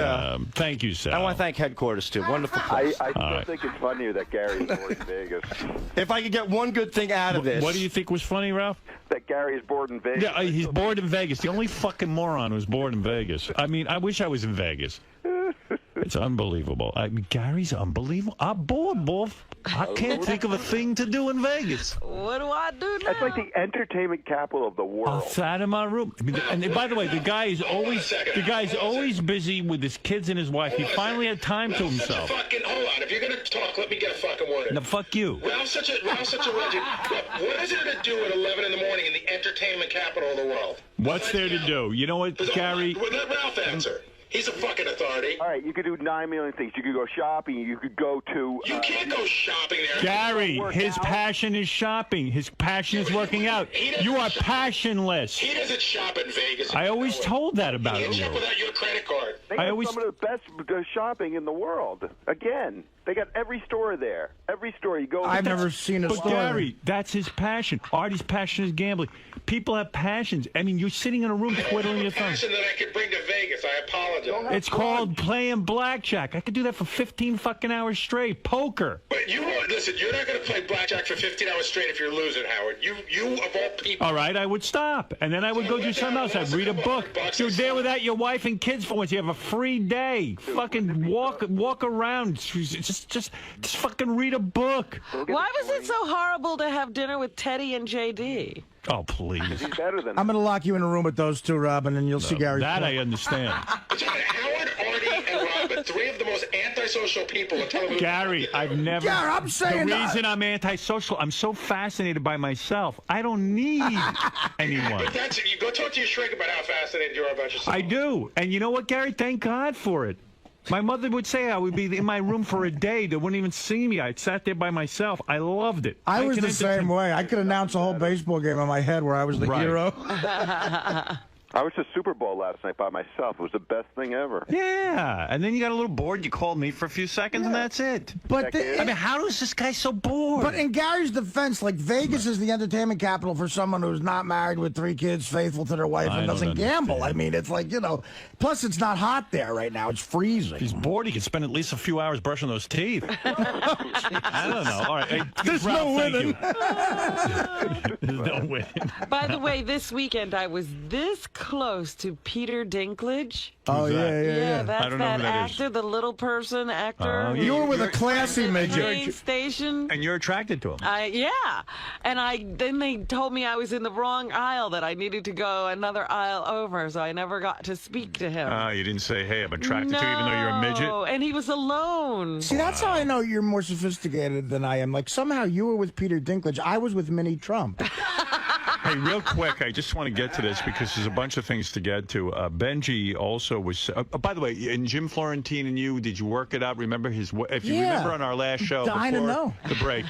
Thank you, Sal. I want to thank headquarters too. Wonderful place. I still think it's funnier that Gary's born in Vegas. If I could get one good thing out of this. What do you think was funny, Ralph? That Gary's born in Vegas. Yeah, he's bored in Vegas. The only fucking moron who's bored in Vegas. I mean, I wish I was in Vegas. It's unbelievable. Gary's unbelievable. I'm bored, Wolf. I can't think of a thing to do in Vegas. What do I do now? That's like the entertainment capital of the world. I sat in my room. I mean, and by the way, the guy's always busy with his kids and his wife. He finally had time to himself. Hold on. If you're gonna talk, let me get a fucking word in. No, fuck you. Ralph's such a legend. What is there to do at 11 in the morning in the entertainment capital of the world? What's there to do? You know what, Gary? Let Ralph answer. He's a fucking authority. All right, you could do 9 million things. You could go shopping. You could go to... You can't go shopping there. Gary, his passion is shopping. His passion is working out. You are passionless. He doesn't shop in Vegas. I always told that about you. He shop without your credit card. They got some of the best shopping in the world. Again, they got every store there. Every store you go... I've never seen a store. But Gary, that's his passion. Artie's passion is gambling. People have passions. I mean, you're sitting in a room twiddling your thumbs. Passion that I could bring to Vegas. I apologize. It's called playing blackjack. I could do that for 15 fucking hours straight. Poker. But listen, you're not going to play blackjack for 15 hours straight if you're losing, Howard. You of all people. All right, I would stop. And then I would go do something else. I'd read a book. You're there without your wife and kids for once. You have a free day. Fucking walk around. Just fucking read a book. Why was it so horrible to have dinner with Teddy and JD? Oh, please. He's better than I'm going to lock you in a room with those two, Robin, and you'll see Gary. That I understand. Howard, Artie, and Robin, 3 of the most antisocial people in television. Gary, I've never... Gary, I'm saying the reason I'm antisocial, I'm so fascinated by myself. I don't need anyone. But you go talk to your shrink about how fascinated you are about yourself. I do. And you know what, Gary? Thank God for it. My mother would say I would be in my room for a day. They wouldn't even see me. I sat there by myself. I loved it. I was the same way. I could announce a whole baseball game in my head where I was the hero. I was at Super Bowl last night by myself. It was the best thing ever. Yeah, and then you got a little bored. You called me for a few seconds, and that's it. But I mean, how is this guy so bored? But in Gary's defense, like Vegas is the entertainment capital for someone who's not married with 3 kids, faithful to their wife, and doesn't gamble. I mean, it's like, plus it's not hot there right now. It's freezing. If he's bored, he can spend at least a few hours brushing those teeth. I don't know. All right. Hey, There's Ralph, no winning. There's no winning. By the way, this weekend I was this close to Peter Dinklage. Oh, yeah. That's I don't know that who that is. actor, the little person actor. You were with a classy Main midget. station. And you're attracted to him. And then they told me I was in the wrong aisle, that I needed to go another aisle over, so I never got to speak to him. You didn't say, hey, I'm attracted to you, even though you're a midget? No, and he was alone. See, that's how I know you're more sophisticated than I am. Like, somehow you were with Peter Dinklage. I was with Minnie Trump. Hey, real quick, I just want to get to this because there's a bunch of things to get to. Benji also was. By the way, and Jim Florentine and you, did you work it out? Remember his? If you remember on our last show before the break,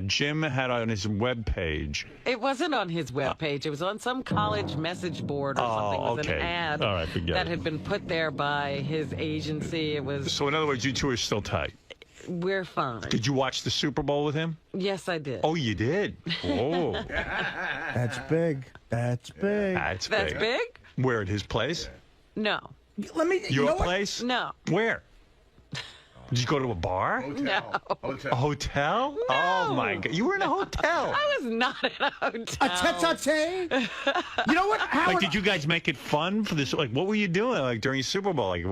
Jim had on his webpage. It wasn't on his webpage. It was on some college message board or something. It was an ad that had been put there by his agency. It was. So in other words, you two are still tight. We're fine. Did you watch the Super Bowl with him? Yes, I did. Oh, you did? Oh. That's big. That's big. That's big? Where, at his place? No. Let me. Your place? No. Where? Did you go to a bar? No. A hotel? No. Oh, my God. You were in a hotel. I was not in a hotel. A tete-a-tete? You know what, Howard? Like, did you guys make it fun for this? Like, what were you doing, like, during Super Bowl? Like,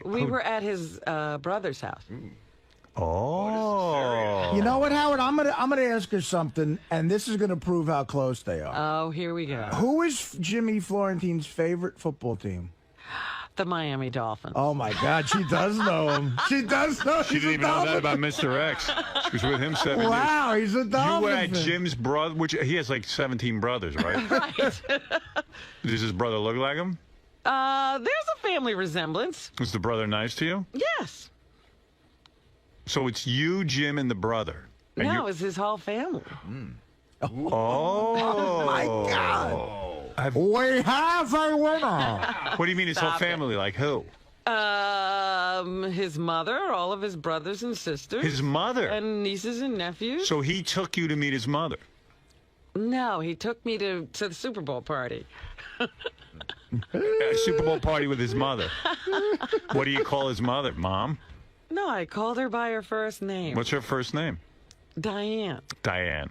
we were at his brother's house. Oh. You know what, Howard? I'm gonna ask her something, and this is gonna prove how close they are. Oh, here we go. Who is Jimmy Florentine's favorite football team? The Miami Dolphins. Oh my God, she does know him. She does know. She didn't even know that about Mr. X. She was with him 7 years. Wow, he's a Dolphin. You were at Jim's brother, which he has like 17 brothers, right? Right. Does his brother look like him? There's a family resemblance. Was the brother nice to you? Yes. So it's you, Jim, and the brother. And No, it's his whole family. Oh my God. We have a winner. What do you mean his whole family? Like who? His mother, all of his brothers and sisters. His mother? And nieces and nephews. So he took you to meet his mother? No, he took me to the Super Bowl party. A Super Bowl party with his mother. What do you call his mother? Mom? No, I called her by her first name. What's her first name? Diane. Diane.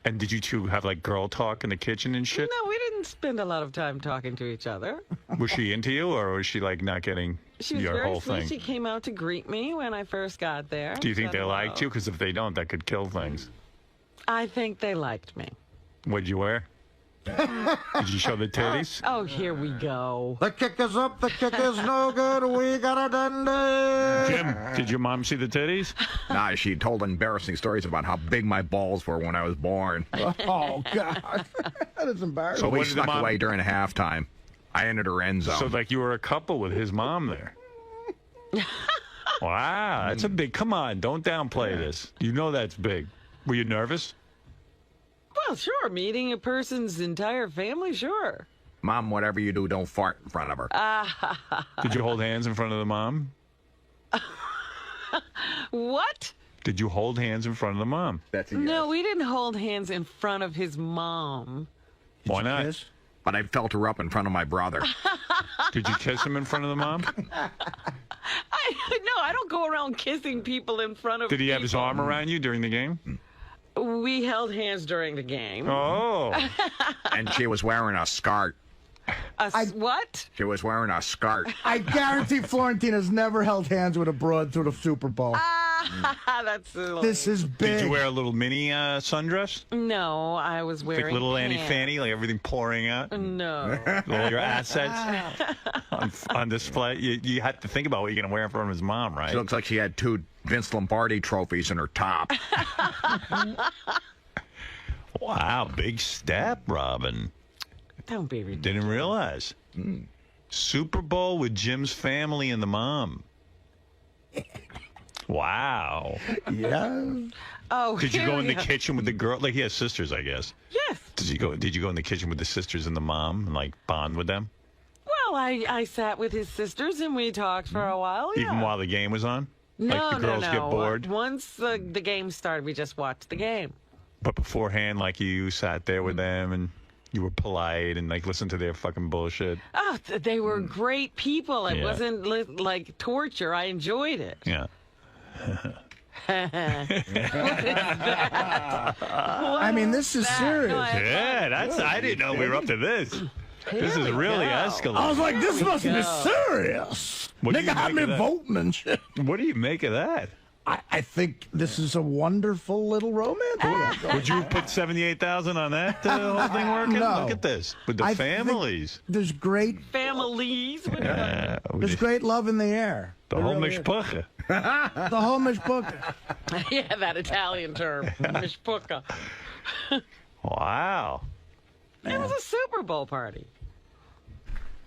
And did you two have like girl talk in the kitchen and shit? No, we didn't spend a lot of time talking to each other. Was she into you, or was she like not getting your whole She was very thing? sweet. She came out to greet me when I first got there. Do you think Said they liked hello. you? Because if they don't, that could kill things. I think they liked me. What'd you wear? Did you show the titties? Oh, here we go. The kick is up, the kick is no good, we got a dandy. Jim, did your mom see the titties? Nah, she told embarrassing stories about how big my balls were when I was born. Oh, God. That is embarrassing. So we what did the snuck mom- away during halftime. I entered her end zone. So like you were a couple with his mom there. Wow, that's a big, come on, don't downplay this. You know that's big. Were you nervous? Well, sure. Meeting a person's entire family, sure. Mom, whatever you do, don't fart in front of her. Did you hold hands in front of the mom? What? Did you hold hands in front of the mom? That's a No, we didn't hold hands in front of his mom. Why not? But I felt her up in front of my brother. Did you kiss him in front of the mom? No, I don't go around kissing people in front of Did he have his people. arm around you during the game? We held hands during the game. Oh. And she was wearing a skirt. What? She was wearing a skirt. I guarantee Florentine has never held hands with a broad through the Super Bowl. That's silly. This is big. Did you wear a little mini sundress? No, I was wearing Like little Annie pants. Fanny, like everything pouring out? No. All your assets on display? You had to think about what you're going to wear in front of his mom, right? She looks like she had 2 Vince Lombardi trophies in her top. Wow, big step, Robin. Don't be ridiculous. Didn't realize. Super Bowl with Jim's family and the mom. Wow. Yeah. Oh, Did you here go in we the kitchen with the girl? Like he has sisters, I guess. Yes. Did you go in the kitchen with the sisters and the mom and like bond with them? Well, I sat with his sisters and we talked for a while. Yeah. Even while the game was on? No, like the girls no. get bored? Once the game started, we just watched the game. But beforehand, like you sat there with them and you were polite and like listened to their fucking bullshit. Oh, they were great people. It Yeah. wasn't like torture. I enjoyed it. Yeah. I mean, this is serious. Yeah, I didn't know we were up to this. This is really escalating. I was like, this must be serious. Nigga had me voting and shit. What do you make of that? I think this is a wonderful little romance. Would you put 78,000 on that whole thing working? No. Look at this with the families. There's great families. There's great love in the air. The 𝗦𝗵ici𝗄𝗿𝗍. The 𝗦𝗵ici𝗄𝗿𝗍. Yeah, that Italian term, 𝗦𝗵ici𝗄𝗿𝗍. Wow. It was a Super Bowl party.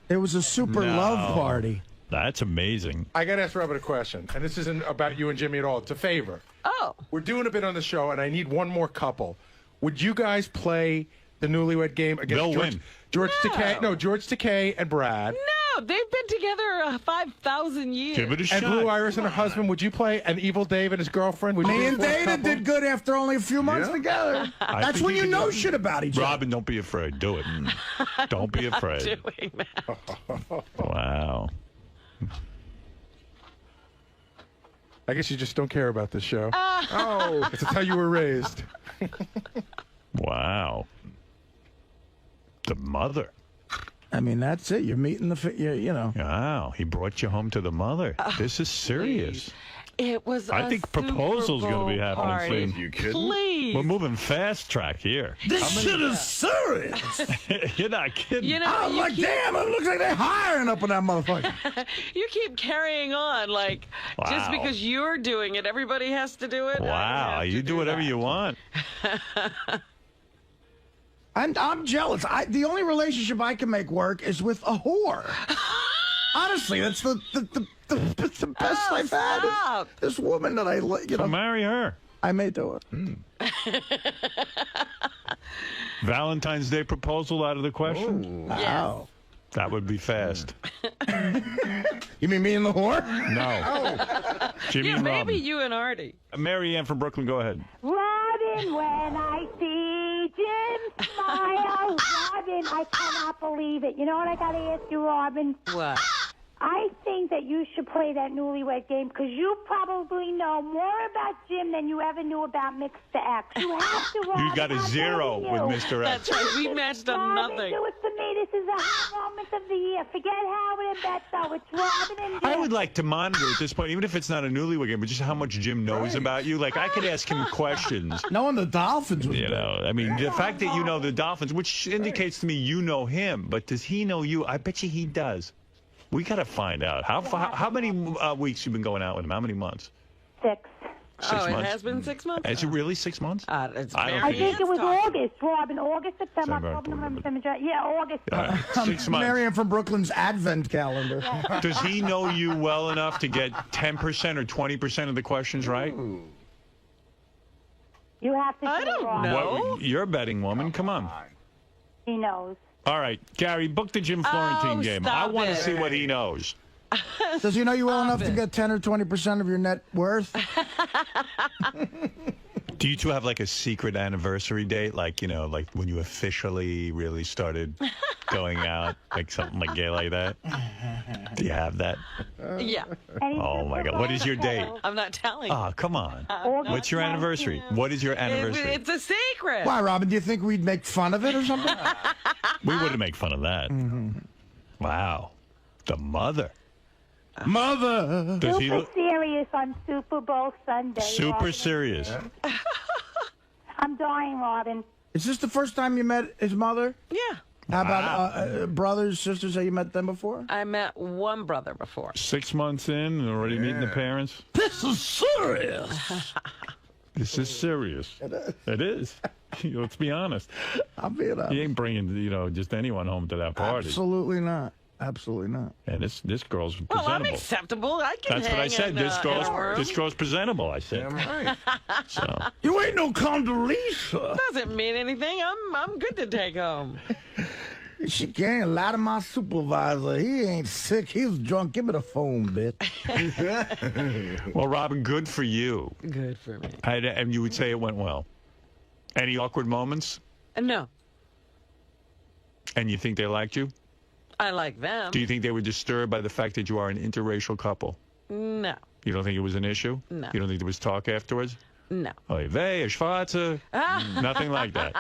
It was a super love party. That's amazing. I got to ask Robert a question, and this isn't about you and Jimmy at all. It's a favor. Oh. We're doing a bit on the show, and I need one more couple. Would you guys play the newlywed game against They'll George, win. George Takei? No, George Takei and Brad. No, they've been together 5,000 years. Give it a And shot. Blue Iris and her husband. Would you play an evil Dave and his girlfriend? Would you Me do and for a Dana couple? did good after only a few months together. I That's think when you you can know do it. shit about each other. Robin, don't be afraid. Do it. Don't be afraid. Doing that. Wow. I guess you just don't care about this show. Oh, it's how you were raised. Wow. The mother. I mean, that's it. You're meeting you know. Wow. He brought you home to the mother. This is serious. It was I think proposal's going to be happening soon. You kidding? Please. We're moving fast track here. This shit is serious. You're not kidding. You know, I'm you like, keep, damn, it looks like they're hiring up on that motherfucker. you keep carrying on. Like, just Wow. because you're doing it, everybody has to do it. Wow. You do whatever you want. I'm jealous. The only relationship I can make work is with a whore. Honestly, that's the best I've had. Stop. This woman that I, So marry her. I may do it. Valentine's Day proposal out of the question? Wow. That would be fast. You mean me and the whore? No. Jimmy Yeah, and maybe Robin. you and Artie. Mary Ann from Brooklyn, go ahead. Robin, when I see Jim smile, Robin, I cannot believe it. You know what I got to ask you, Robin? What? I think that you should play that newlywed game because you probably know more about Jim than you ever knew about Mr. X. You have to, Robin. You got a 0 with Mr. X. That's right. We matched on Robin, nothing. do it for me. This is a hot moment of the year. Forget Howard and Bethel. It's Robin and Jim. I would like to monitor at this point, even if it's not a newlywed game, but just how much Jim knows about you. Like, I could ask him questions. Knowing the Dolphins was You know, I mean, the fact that you know the Dolphins, which indicates to me you know him, but does he know you? I bet you he does. We got to find out. How many weeks you been going out with him? How many months? 6. 6 Oh, it months? has been 6 months? Is it really 6 months? It's I don't I think think it was August, Robin. August, September, October, October, November, December, yeah, August. All right, 6 months. Marianne from Brooklyn's advent calendar. Does he know you well enough to get 10% or 20% of the questions right? You have to I say don't Robin. know. You're a betting woman. Come on. He knows. All right, Gary, book the Jim Florentine game. I stop want to it. see what he knows. Does he know you well enough to get 10 or 20% of your net worth? Do you two have like a secret anniversary date? Like, you know, like when you officially really started going out, like something like gay like that? Do you have that? Yeah. Oh my God. What is your date? I'm not telling. Oh, come on. What's your anniversary? What is your anniversary? It's a secret. Why, Robin? Do you think we'd make fun of it or something? We wouldn't make fun of that. Wow. The mother. Mother. Does he Super look serious on Super Bowl Sunday. super Robin. serious? I'm dying, Robin. Is this the first time you met his mother? Yeah. How about brothers, sisters? Have you met them before? I met one brother before. 6 months in and already meeting the parents? This is serious. This is serious. It is. Let's be honest. I'm being honest. He ain't bringing, you know, just anyone home to that party. Absolutely not. Absolutely not. And this girl's Well, I'm presentable. acceptable. I can That's what I hang said. in, This in a room. girl's presentable. I said. Right. So You ain't no Condoleezza. Doesn't mean anything. I'm good to take home. She can't lie to my supervisor. He ain't sick. He's drunk. Give me the phone, bitch. well, Robin, good for you. Good for me. And you would say it went well. Any awkward moments? No, And you think they liked you? I like them. Do you think they were disturbed by the fact that you are an interracial couple? No. You don't think it was an issue? No. You don't think there was talk afterwards? No. 𝗦𝗵cie𝘄𝗿𝗱. Nothing like that.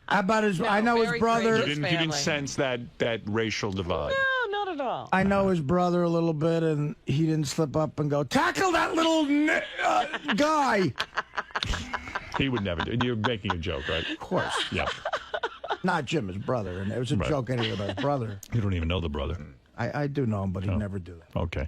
How about his? I know his brother. You didn't sense that racial divide. No, not at all. I know his brother a little bit, and he didn't slip up and go, tackle that little guy. He would never do it. You're making a joke, right? Of course. Yeah. Not Jim, his brother. And it was a joke anyway about his brother. You don't even know the brother. I do know him, but he'd never do that. Okay.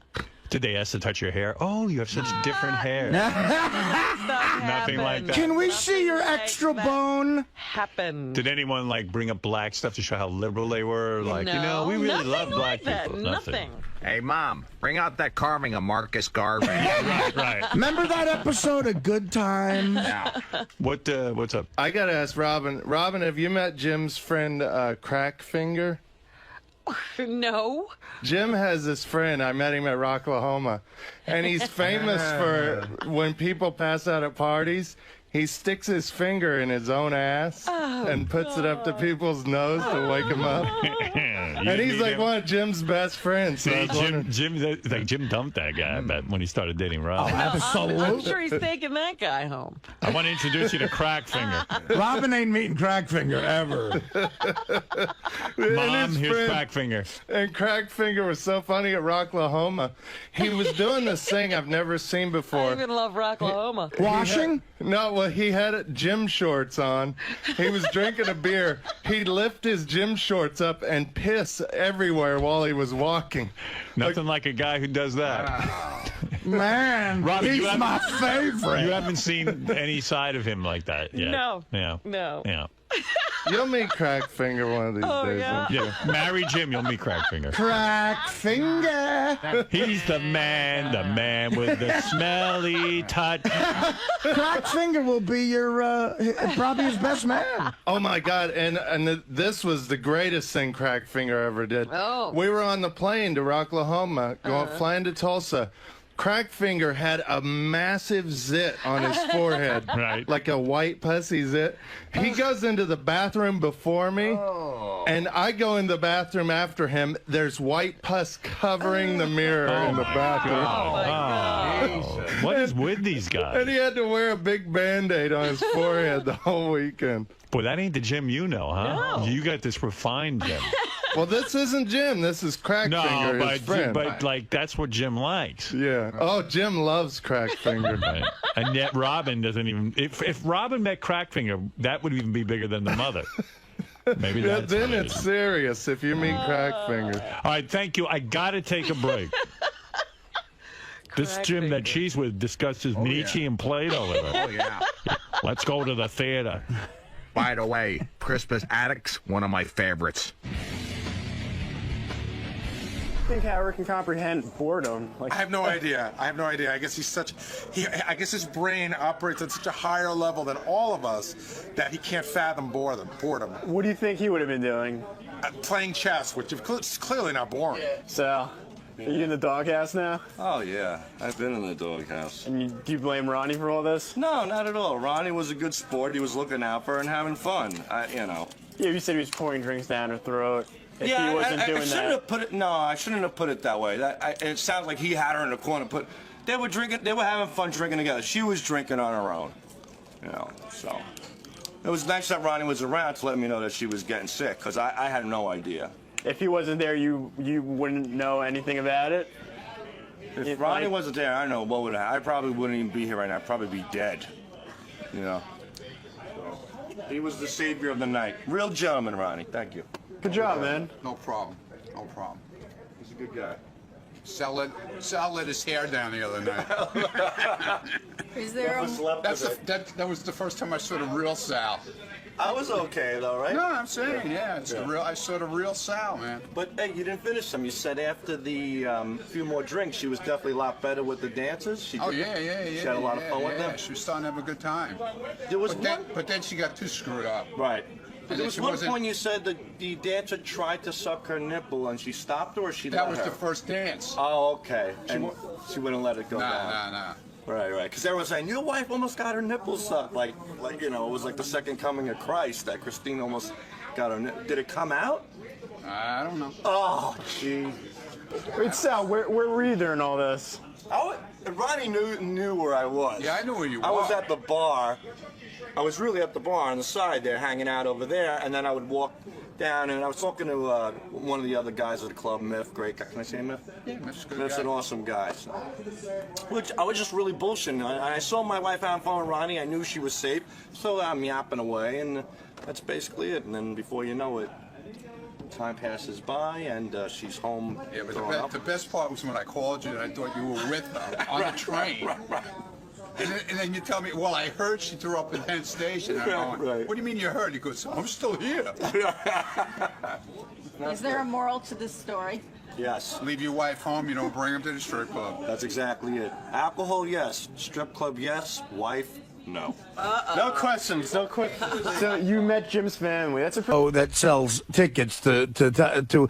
Did they ask to touch your hair? Oh, you have such different hair. Nothing like that. Can we see your extra bone? Happened. Did anyone like bring up black stuff to show how liberal they were? Like, No, we really nothing love black like people. that. Nothing. Hey, Mom, bring out that carving of Marcus Garvey. Right. Remember that episode of Good Times? What's up? I gotta ask Robin. Robin, have you met Jim's friend Crackfinger? No. Jim has this friend. I met him at Rocklahoma, and he's famous for when people pass out at parties. He sticks his finger in his own ass and puts it up to people's nose to wake them up. And he's like one of Jim's best friends. So Jim dumped that guy, I bet, when he started dating Robin. I'm sure he's taking that guy home. I want to introduce you to Crackfinger. Robin ain't meeting Crackfinger ever. Mom, here's Crackfinger. And Crackfinger was so funny at Rocklahoma. He was doing this thing I've never seen before. I even love Rocklahoma. Washing? No, well, he had gym shorts on. He was drinking a beer. He'd lift his gym shorts up and piss everywhere while he was walking. Nothing like a guy who does that. Man, Robin, he's my favorite. You haven't seen any side of him like that yet. No. Yeah. No. Yeah. You'll meet Crackfinger one of these days. Yeah. Marry Jim, you'll meet Crackfinger. Crackfinger. He's the man with the smelly touch. Crackfinger will be your, probably his best man. Oh my God! And this was the greatest thing Crackfinger ever did. Oh. We were on the plane to Rocklahoma, flying to Tulsa. Crackfinger had a massive zit on his forehead, right? Like a white pussy zit. He goes into the bathroom before me, and I go in the bathroom after him. There's white pus covering the mirror in the bathroom. What is with these guys? And he had to wear a big Band-Aid on his forehead the whole weekend. Boy, that ain't the Jim you know, huh? No. You got this refined Jim. Well, this isn't Jim. This is Crackfinger, No, his friend. but like that's what Jim likes. Yeah. Oh, Jim loves Crackfinger. Right. And yet Robin doesn't even. If Robin met Crackfinger, that would even be bigger than the mother. Maybe that's then what it it's is. serious if you meet Crackfinger. All right, thank you. I gotta take a break. This Jim that she's with discusses Nietzsche and Plato with her. Oh, yeah. Let's go to the theater. By the way, Crispus Attucks, one of my favorites. I think Howard can comprehend boredom. I have no idea. I guess I guess his brain operates at such a higher level than all of us that he can't fathom boredom. What do you think he would have been doing? Playing chess, which is clearly not boring. So, are you in the doghouse now? Oh, yeah. I've been in the doghouse. And do you blame Ronnie for all this? No, not at all. Ronnie was a good sport. He was looking out for her and having fun. Yeah, you said he was pouring drinks down her throat. If yeah, he wasn't doing I shouldn't have put it. No, I shouldn't have put it that way. It sounds like he had her in the corner. But they were drinking. They were having fun drinking together. She was drinking on her own. So it was nice that Ronnie was around to let me know that she was getting sick, because I had no idea. If he wasn't there, you wouldn't know anything about it? If Ronnie wasn't there, I don't know what would happen. I probably wouldn't even be here right now. I'd probably be dead. So, he was the savior of the night. Real gentleman, Ronnie. Thank you. Good job, man. No problem. No problem. He's a good guy. Sal let his hair down the other night. Is there that was the first time I saw the real Sal. I was okay though, right? No, I'm saying, yeah, it's the real. I saw the real Sal, man. But hey, you didn't finish them. You said after the few more drinks, she was definitely a lot better with the dancers. She Yeah. She had a lot of fun with them. She was starting to have a good time. There was but then she got too screwed up. Right. And There was one point you said that the dancer tried to suck her nipple and she stopped her, or she That let was her? the first dance. Oh, okay. And she wouldn't let it go down. No. Right. Because everyone's saying, your wife almost got her nipples sucked. Like it was like the second coming of Christ that Christine almost got her Did it come out? I don't know. Oh, jeez. Wait, Sal, where were you during all this? Ronnie knew where I was. Yeah, I knew where you were. I was at the bar. I was really at the bar on the side there, hanging out over there, and then I would walk down, and I was talking to one of the other guys at the club, Myth, great guy. Can I say Myth? Yeah, Myth's a good Myth's guy. an awesome guy. So. Which I was just really bullshitting. I saw my wife out on phone with Ronnie. I knew she was safe, so I'm yapping away, and that's basically it. And then before you know it, time passes by, and she's home. Yeah, but the best part was when I called you and I thought you were with her on the train. Right. And then you tell me, well, I heard she threw up in Penn Station. I'm going, what do you mean you heard? He goes, I'm still here. Is there a moral to this story? Yes. Leave your wife home, you don't bring them to the strip club. That's exactly it. Alcohol, yes. Strip club, yes. Wife, no. No questions. No questions. So you met Jim's family. That's a. That sells tickets to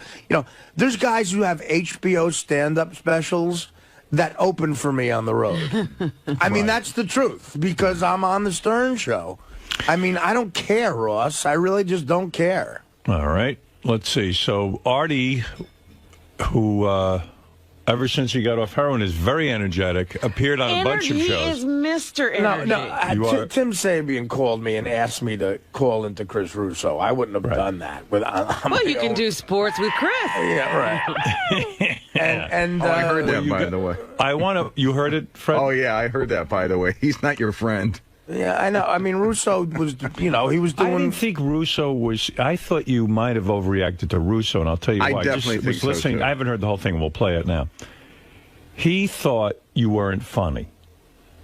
there's guys who have HBO stand-up specials that open for me on the road. I mean, that's the truth, because I'm on the Stern Show. I mean, I don't care, Ross. I really just don't care. All right. Let's see. So Artie, who ever since he got off heroin is very energetic, appeared on a bunch of shows. He is Mr. Energy. No, Tim Sabean called me and asked me to call into Chris Russo. I wouldn't have done that. Well, you can do sports with Chris. Yeah, right. And I heard that, by the way. You heard it, Fred? Oh, yeah, I heard that, by the way. He's not your friend. Yeah, I know. I mean, Russo was, he was doing... I didn't think Russo was... I thought you might have overreacted to Russo, and I'll tell you why. I definitely think so, listening. too. I haven't heard the whole thing. We'll play it now. He thought you weren't funny.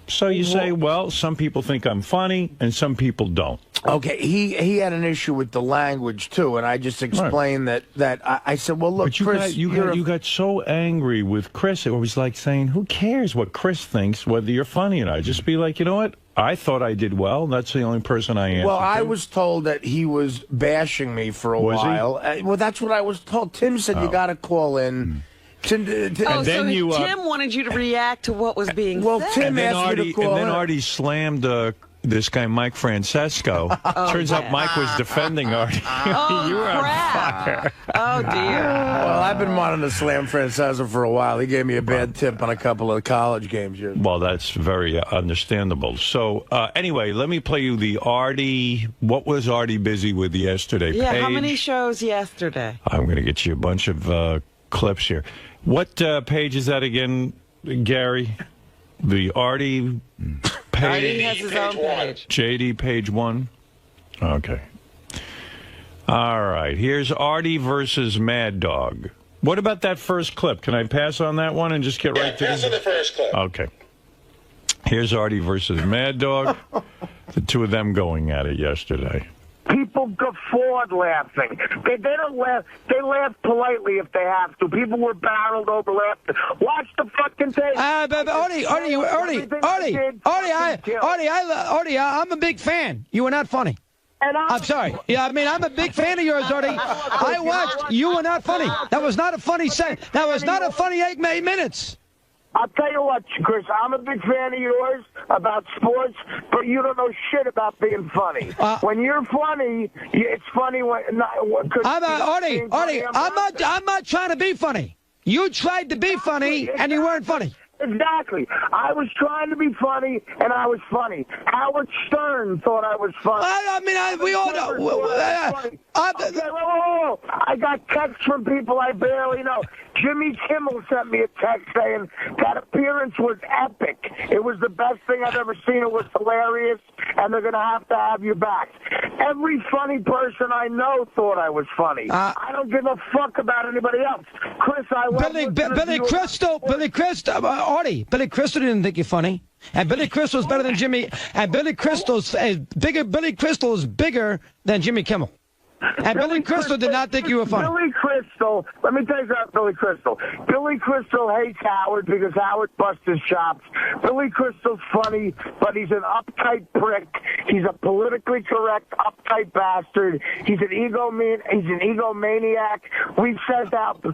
So you say, well, some people think I'm funny, and some people don't. Okay, he had an issue with the language, too, and I just explained that I said, well, look, but Chris... you got so angry with Chris. It was like saying, who cares what Chris thinks, whether you're funny or not? Just be like, you know what? I thought I did well. That's the only person I am. Well, I was told that he was bashing me for a while. Well, that's what I was told. Tim said you got to call in. Tim wanted you to react to what was being said. Tim asked me to call in. And then Artie slammed this guy, Mike Francesco. Turns out Mike was defending Artie. You were on fire. Oh, dear. Well, I've been wanting to slam Francesco for a while. He gave me a bad tip on a couple of college games. Well, that's very understandable. So, anyway, let me play you the Artie. What was Artie busy with yesterday? Yeah, page. How many shows yesterday? I'm going to get you a bunch of clips here. What page is that again, Gary? The Artie page. Artie has his own page. JD, page 1. Okay. All right. Here's Artie versus Mad Dog. What about that first clip? Can I pass on that one and just get right to pass on the first clip. Okay. Here's Artie versus Mad Dog. The two of them going at it yesterday. People guffawed laughing. They don't laugh. They laugh politely if they have to. People were barreled over laughing. Watch the fucking tape. Artie, I'm a big fan. You were not funny. I'm sorry. Yeah, I mean, I'm a big fan of yours, Artie. I watched. You were not funny. That was not a funny set. That was not a funny 8 minutes. I'll tell you what, Chris, I'm a big fan of yours about sports, but you don't know shit about being funny. When you're funny, it's funny when... Artie, I'm not trying to be funny. You tried to be funny, and you weren't funny. Exactly. I was trying to be funny, and I was funny. Howard Stern thought I was funny. We all know. Okay, whoa. I got texts from people I barely know. Jimmy Kimmel sent me a text saying that appearance was epic. It was the best thing I've ever seen. It was hilarious, and they're going to have you back. Every funny person I know thought I was funny. I don't give a fuck about anybody else. Chris, I love Billy Crystal, Artie, Billy Crystal didn't think you're funny. And Billy Crystal's better than Jimmy. And Billy Crystal's bigger. Billy Crystal is bigger than Jimmy Kimmel. And Billy Crystal did not think you were funny. Billy Crystal, let me tell you about Billy Crystal. Billy Crystal hates Howard because Howard busts his chops. Billy Crystal's funny, but he's an uptight prick. He's a politically correct, uptight bastard. He's an egomaniac. We sent out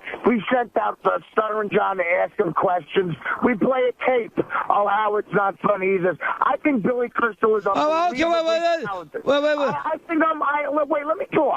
Stunner and John to ask him questions. We play a tape. Oh, Howard's not funny either. I think Billy Crystal is talented. Wait, let me talk.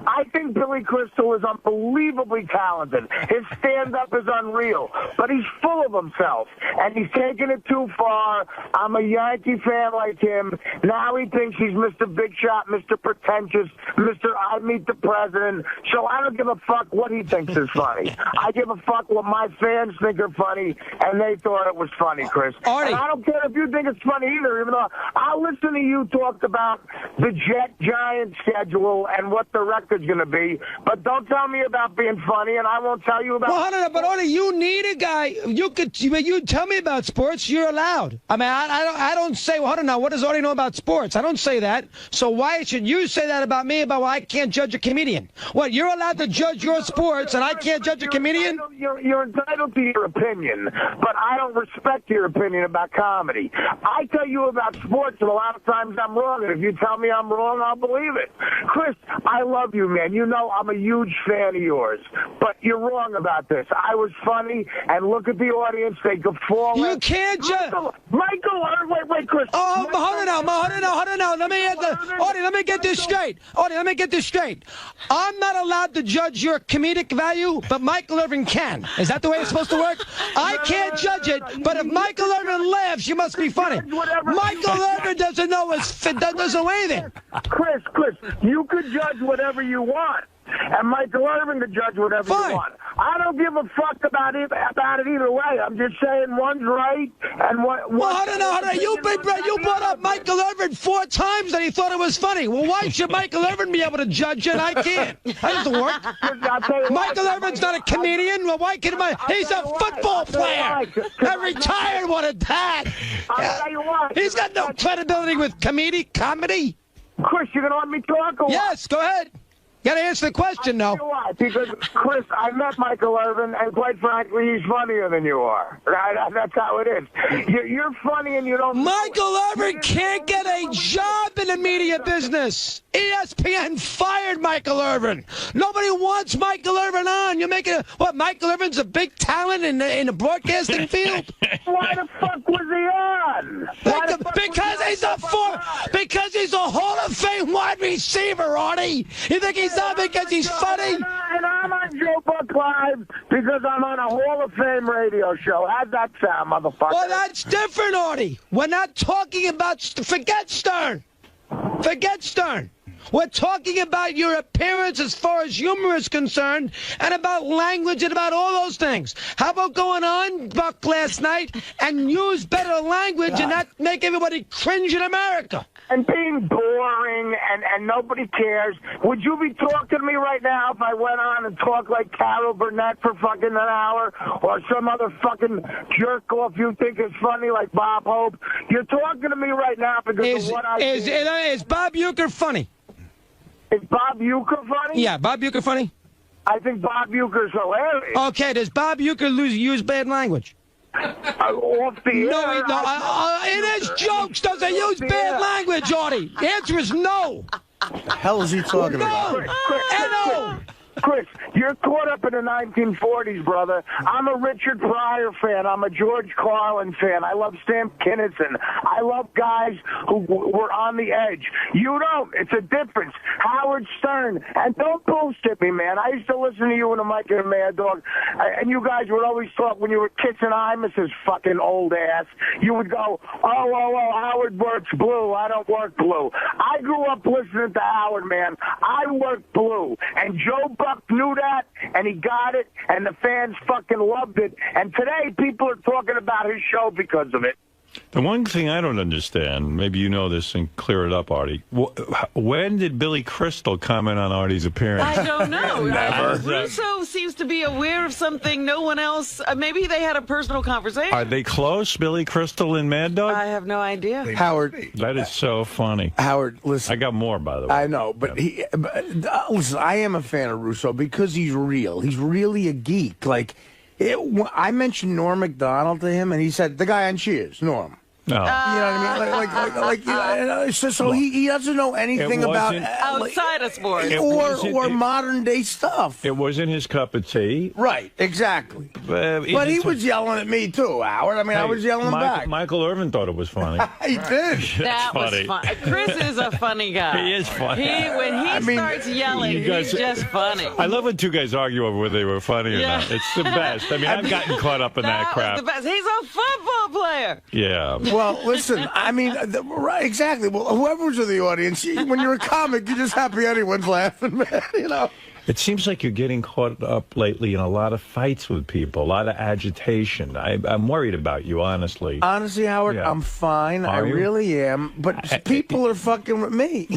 I think Billy Crystal is unbelievably unbelievably talented. His stand-up is unreal, but he's full of himself, and he's taking it too far. I'm a Yankee fan like him. Now he thinks he's Mr. Big Shot, Mr. Pretentious, Mr. I Meet the President. So I don't give a fuck what he thinks is funny. I give a fuck what my fans think are funny, and they thought it was funny, Chris. Artie. And I don't care if you think it's funny either, even though I'll listen to you talk about the Jet-Giant schedule and what the record's going to be, but don't tell me about being funny, and I won't tell you about... Well, hold on, but Artie, you need a guy. You tell me about sports. You're allowed. I mean, I don't say, well, hold on now, what does Artie know about sports? I don't say that. So why should you say that about me, about why I can't judge a comedian? What, you're allowed to judge your sports, and I can't judge a comedian? You're entitled to your opinion, but I don't respect your opinion about comedy. I tell you about sports, and a lot of times I'm wrong, and if you tell me I'm wrong, I'll believe it. Chris, I love you, man. You know I'm a huge fan of yours, but you're wrong about this. I was funny, and look at the audience. They guffaw. You can't judge. Wait, Chris. Oh, hold on now. Let me get this straight. Artie, let me get this straight. I'm not allowed to judge your comedic value, but Michael Irvin can. Is that the way it's supposed to work? I can't judge it, but if Michael Irvin laughs, you must be funny. Michael Irvin doesn't know anything. Chris, you could judge whatever you want. And Michael Irvin could judge whatever you want. I don't give a fuck about it either way. I'm just saying one's right and what. Well, hold on. You brought up Michael Irvin 4 times that he thought it was funny. Well, why should Michael Irvin be able to judge it and I can't? That doesn't work. Michael Irvin's not a comedian. Well, why can't he's a football player. A retired one at that. I'll tell you what. He's got no credibility with comedy. Chris, you gonna let me talk or what? Yes, go ahead. You gotta answer the question, though. Because, Chris, I met Michael Irvin, and quite frankly, he's funnier than you are. Right? That's how it is. You're funny and you don't... Michael Irvin can't get a job in the media business. ESPN fired Michael Irvin. Nobody wants Michael Irvin on. You're making Michael Irvin's a big talent in the broadcasting field? Why the fuck was he on? Because he's a Hall of Fame wide receiver, Artie. You think he's not because he's funny? And I'm on Joe Buck Live because I'm on a Hall of Fame radio show. How'd that sound, motherfucker? Well, that's different, Artie. We're not talking about... Forget Stern. We're talking about your appearance as far as humor is concerned and about language and about all those things. How about going on, Buck, last night and use better language and not make everybody cringe in America? And being boring and nobody cares. Would you be talking to me right now if I went on and talked like Carol Burnett for fucking an hour or some other fucking jerk off you think is funny like Bob Hope? You're talking to me right now because of what I did. Is Bob Uecker funny? Is Bob Uecker funny? Yeah, Bob Uecker funny? I think Bob Uecker's hilarious. Okay, does Bob Uecker use bad language? Off the air. In his jokes, does he use bad language, Artie? The answer is no. What the hell is he talking about? Chris, you're caught up in the 1940s, brother. I'm a Richard Pryor fan. I'm a George Carlin fan. I love Sam Kinison. I love guys who were on the edge. You don't. It's a difference. Howard Stern. And don't bullshit me, man. I used to listen to you and the Mike and the Mad Dog, and you guys would always talk when you were kissing Imus's fucking old ass. You would go, oh, Howard works blue. I don't work blue. I grew up listening to Howard, man. I work blue. And Joe Buck knew that, and he got it, and the fans fucking loved it. And today, people are talking about his show because of it. The one thing I don't understand, maybe you know this and clear it up, Artie. When did Billy Crystal comment on Artie's appearance? I don't know. Never. Russo seems to be aware of something no one else. Maybe they had a personal conversation. Are they close, Billy Crystal and Mad Dog? I have no idea. Howard. That is so funny. Howard, listen. I got more, by the way. I know, but listen, I am a fan of Russo because he's real. He's really a geek. I mentioned Norm Macdonald to him, and he said, the guy on Cheers, Norm. No. You know what I mean? So he doesn't know anything about outside of sports or modern day stuff. It wasn't his cup of tea. Right, exactly. But he was yelling at me too, Howard. I mean, I was yelling back. Michael Irvin thought it was funny. He did. That was fun. Chris is a funny guy. He is funny. When he starts yelling, he's just funny. I love when two guys argue over whether they were funny or not. It's the best. I mean, I've gotten caught up in that crap. Was the best. He's a football player. Yeah. Well, listen, I mean, right, exactly. Well, whoever's in the audience, when you're a comic, you're just happy anyone's laughing, man, you know. It seems like you're getting caught up lately in a lot of fights with people, a lot of agitation. I'm worried about you, honestly. Honestly, Howard, I'm fine. I really am. But people are fucking with me.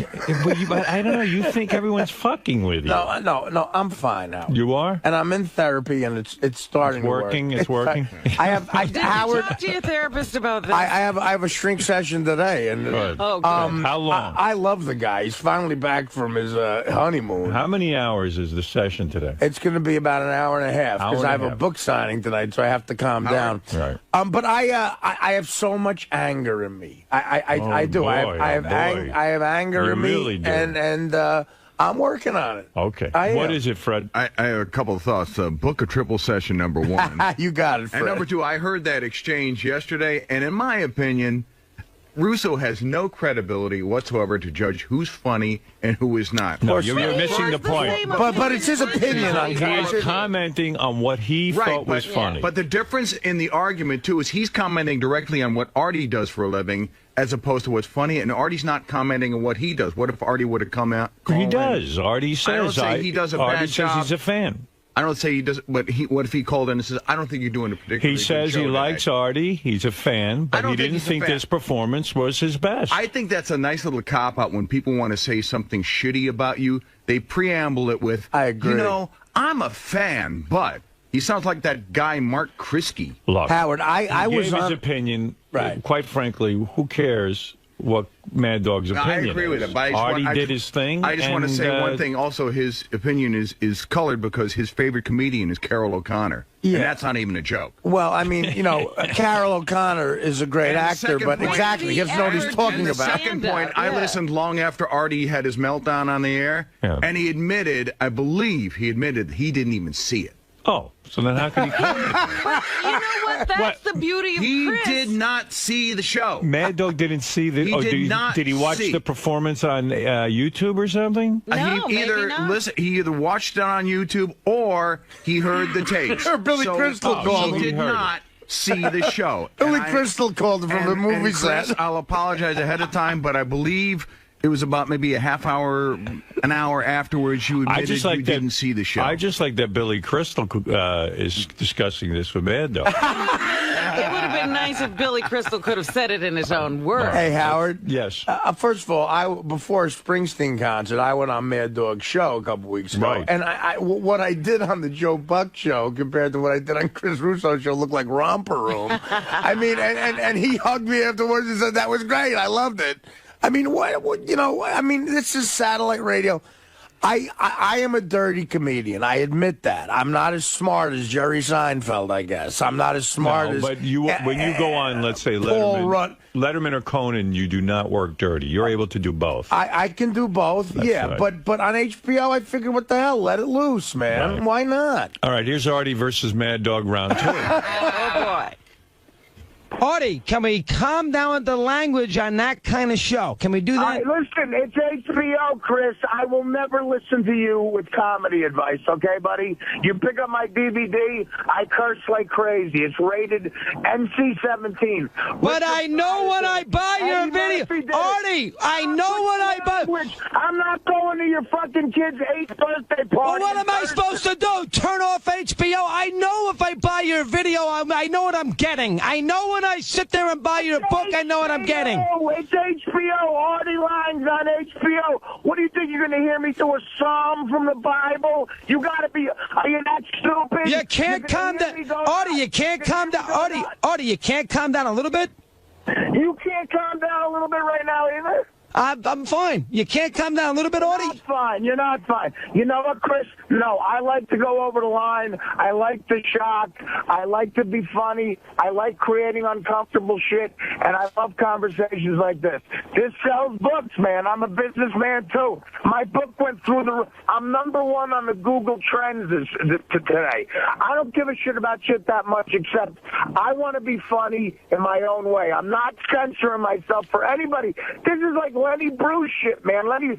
But I don't know. You think everyone's fucking with you? No. I'm fine, Howard. You are? And I'm in therapy, and it's starting to work. It's working. Did you talk to your therapist about this? I have a shrink session today, and good. How long? I love the guy. He's finally back from his honeymoon. How many hours is the session today? It's going to be about an hour and a half because I have a book signing tonight, so I have to calm down. Right. But I have so much anger in me. I do. Boy, I have anger in me, really do. and I'm working on it. Okay. What is it, Fred? I have a couple of thoughts. Book a triple session, number one. You got it, Fred. And number two, I heard that exchange yesterday, and in my opinion, Russo has no credibility whatsoever to judge who's funny and who is not. No, you're missing the point. But it's his opinion on He's commenting on what he thought was funny. But the difference in the argument, too, is he's commenting directly on what Artie does for a living as opposed to what's funny, and Artie's not commenting on what he does. What if Artie would have come out? He does. Artie says I don't say he does a Artie bad job. says he's a fan. I don't say he does, but what if he called in and says, I don't think you're doing a particularly He says good show he likes today. Artie. He's a fan, but he didn't think this performance was his best. I think that's a nice little cop-out when people want to say something shitty about you. They preamble it with, I agree. You know, I'm a fan, but... He sounds like that guy, 𝗦𝗵cie𝘄. Look, Howard, I he was gave his opinion. Right. Quite frankly, who cares what Mad Dog's opinion I agree with is? it. But Artie did his thing. I just want to say one thing. Also, his opinion is colored because his favorite comedian is Carol O'Connor. Yeah. And that's not even a joke. Well, I mean, you know, Carol O'Connor is a great actor, but exactly, he doesn't know what he's talking the about. Second point, I listened long after Artie had his meltdown on the air, and he admitted, I believe he admitted he didn't even see it. Oh, so then how could he comment? You know what? That's the beauty of Chris. He did not see the show. Mad Dog didn't see the. Did he watch the performance on YouTube or something? No, he either watched it on YouTube or he heard the tapes. Or Billy Crystal called him. He did not see the show. Billy Crystal called him from the movie set. Chris, I'll apologize ahead of time, but I believe it was about maybe a half hour, an hour afterwards you admitted you didn't see the show. I just like that Billy Crystal is discussing this with Mad Dog. It would have been nice if Billy Crystal could have said it in his own words. Hey, Howard. Yes. First of all, before a Springsteen concert, I went on Mad Dog's show a couple weeks ago. Right. And what I did on the Joe Buck show compared to what I did on Chris Russo's show looked like Romper Room. I mean, and he hugged me afterwards and said, that was great. I loved it. I mean, what you know, I mean, this is satellite radio. I am a dirty comedian. I admit that. I'm not as smart as Jerry Seinfeld, I guess. I'm not as smart as... But when you go on, let's say, Letterman or Conan, you do not work dirty. You're able to do both. I can do both, right. But on HBO, I figured, what the hell? Let it loose, man. Right. Why not? All right, here's Artie versus Mad Dog round 2. Oh, boy. Artie, can we calm down with the language on that kind of show? Can we do that? Listen, it's HBO, Chris. I will never listen to you with comedy advice, okay, buddy? You pick up my DVD, I curse like crazy. It's rated NC-17. But I know when I buy your video. Artie, I know when I buy. I'm not going to your fucking kid's 8th birthday party. Well, what am I supposed to do? Turn off HBO? I know if I buy your video, I know what I'm getting. I know when I sit there and buy your book, I know what I'm getting. It's HBO. Artie Lange's on HBO. What do you think? You're going to hear me through a psalm from the Bible? You got to be. Are you not stupid? You can't calm down. Artie, you can't calm down. Artie, you can't calm down a little bit? You can't calm down a little bit right now either? I'm fine. You can't calm down a little bit, Artie? You're not fine. You're not fine. You know what, Chris? No, I like to go over the line. I like to shock. I like to be funny. I like creating uncomfortable shit, and I love conversations like this. This sells books, man. I'm a businessman, too. My book went through I'm #1 on the Google Trends today. I don't give a shit about shit that much, except I want to be funny in my own way. I'm not censoring myself for anybody. This is like Lenny Bruce shit, man. Lenny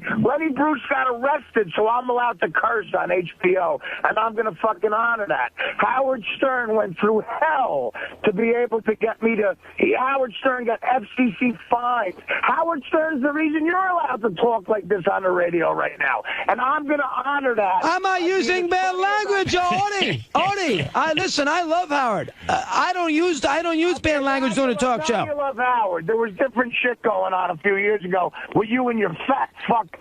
Bruce got arrested, so I'm allowed to curse on HBO, and I'm going to fucking honor that. Howard Stern went through hell to be able to get me to... Howard Stern got FCC fines. Howard Stern's the reason you're allowed to talk like this on the radio right now, and I'm going to honor that. I'm not using bad language, Artie. Artie, listen, I love Howard. I don't use bad language during a talk show. You love Howard. There was different shit going on a few years ago with you and your fat fucking...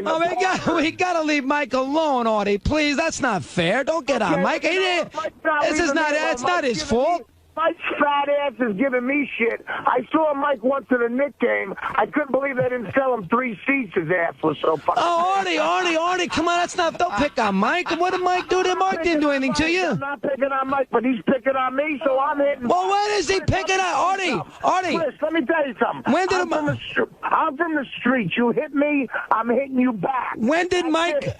Oh, we gotta leave Mike alone, Artie. Please, that's not fair. Don't get on Mike. It's not his fault. Mike's fat ass is giving me shit. I saw Mike once at a Knick game. I couldn't believe they didn't sell him 3 seats. His ass was so fucking... Oh, Artie, come on. Don't pick on Mike. What did Mike do to Mike? Didn't do anything to you. I'm not picking on Mike, but he's picking on me, so I'm hitting... Well, when is he picking on Artie? Chris, let me tell you something. I'm from the street. You hit me, I'm hitting you back. When did Mike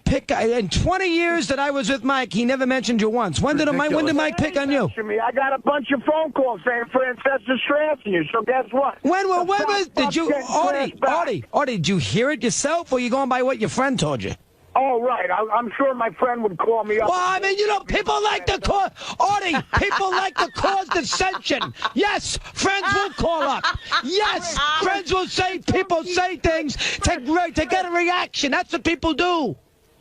pick... In 20 years that I was with Mike, he never mentioned you once. When did Mike pick on you? I got a bunch of phone calls saying Francesa's trashing you, so guess what? Artie, did you hear it yourself, or are you going by what your friend told you? Oh, right. I'm sure my friend would call me up. Well, I mean, people like to cause... Artie, people like to cause dissension. Yes, friends will call up. Yes, friends will say... People say things to get a reaction. That's what people do.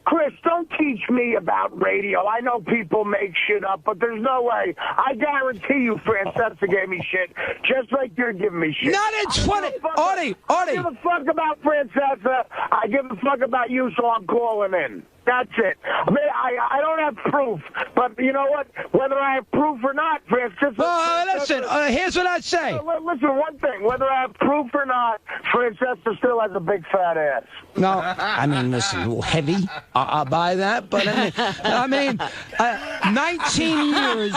Chris, don't teach me about radio. I know people make shit up, but there's no way. I guarantee you Francesa gave me shit, just like you're giving me shit. Not in 20... Artie. I give a fuck about Francesa. I give a fuck about you, so I'm calling in. That's it. I mean, I don't have proof, but you know what? Whether I have proof or not, Francesa... listen, here's what I'd say. Listen, one thing. Whether I have proof or not, Francesa still has a big fat ass. No, I mean, listen, a little heavy. I'll buy that, but 19 years,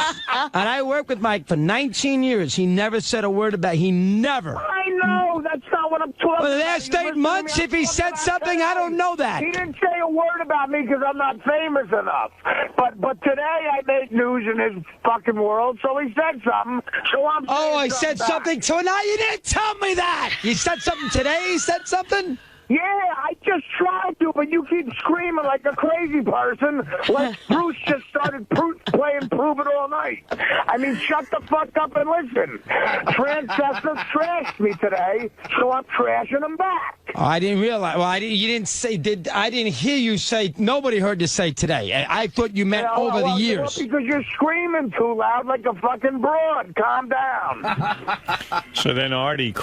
and I worked with Mike for 19 years. He never said a word about... He never... I know. That's not what I'm talking about. For the last 8 months, if he said something, I don't know that. He didn't say a word about me because I'm not famous enough. But today I made news in his fucking world, so he said something. So I'm... Oh, I said something to... Now you didn't tell me that. You said something today? He said something? Yeah, I just tried to, but you keep screaming like a crazy person, like Bruce just started playing Prove It all night. I mean, shut the fuck up and listen. Francesa trashed me today, so I'm trashing him back. Oh, I didn't realize. Well, you didn't say. I didn't hear you say. Nobody heard you say today. I thought you meant over the years. Because you're screaming too loud like a fucking broad. Calm down. So then Artie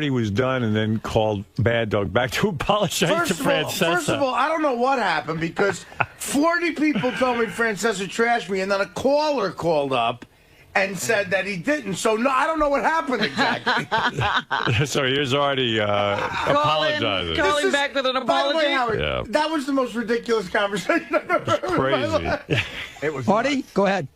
was done, and then called Bad Dog back to apologize to Francesa. First of all, I don't know what happened because 40 people told me Francesa trashed me, and then a caller called up and said that he didn't. So no, I don't know what happened exactly. So here's Artie apologizing. Calling back with an apology. By the way, Howard, that was the most ridiculous conversation I've ever heard. Crazy. It was Artie, go ahead.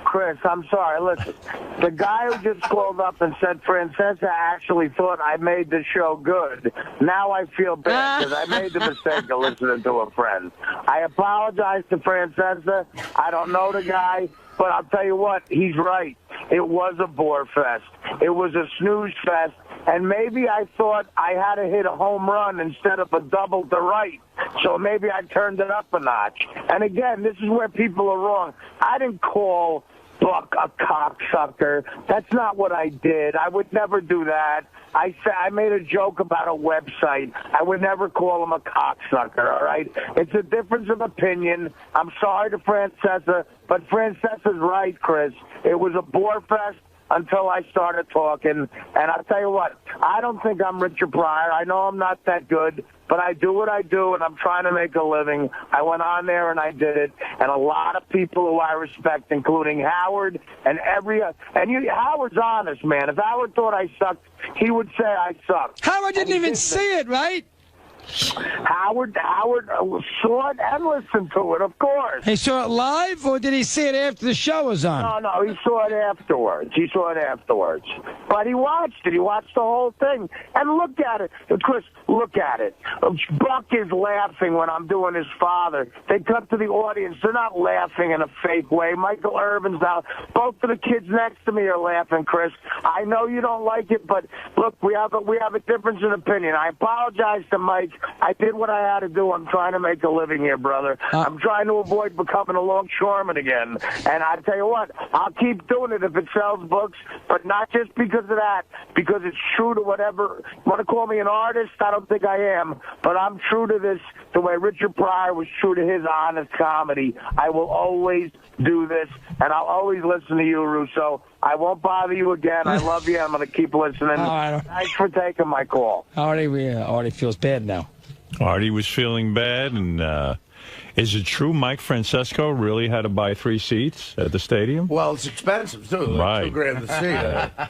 Chris, I'm sorry. Listen, the guy who just called up and said Francesa actually thought I made the show good. Now I feel bad because I made the mistake of listening to a friend. I apologize to Francesa. I don't know the guy, but I'll tell you what, he's right. It was a bore fest. It was a snooze fest. And maybe I thought I had to hit a home run instead of a double to right. So maybe I turned it up a notch. And again, this is where people are wrong. I didn't call Buck a cocksucker. That's not what I did. I would never do that. I made a joke about a website. I would never call him a cocksucker, all right? It's a difference of opinion. I'm sorry to Francesa, but Francesa's right, Chris. It was a bore fest. until I started talking. And I'll tell you what, I don't think I'm Richard Pryor. I know I'm not that good, but I do what I do, and I'm trying to make a living. I went on there and I did it, and a lot of people who I respect, including Howard and Howard's honest, man. If Howard thought I sucked, he would say I sucked. Howard didn't even see it, right? Howard saw it and listened to it, of course. He saw it live, or did he see it after the show was on? No, he saw it afterwards. But he watched it. He watched the whole thing. And look at it. Chris, look at it. Buck is laughing when I'm doing his father. They cut to the audience. They're not laughing in a fake way. Michael Irvin's out. Both of the kids next to me are laughing, Chris. I know you don't like it, but look, we have a difference in opinion. I apologize to Mike. I did what I had to do. I'm trying to make a living here, brother. I'm trying to avoid becoming a longshoreman again. And I tell you what, I'll keep doing it if it sells books, but not just because of that, because it's true to whatever. You want to call me an artist? I don't think I am, but I'm true to this the way Richard Pryor was true to his honest comedy. I will always do this, and I'll always listen to you, Russo. I won't bother you again. I love you. I'm going to keep listening. Thanks for taking my call. Artie feels bad now. Artie was feeling bad, and is it true Mike Francesco really had to buy 3 seats at the stadium? Well, it's expensive, too. Right. $2,000 a seat.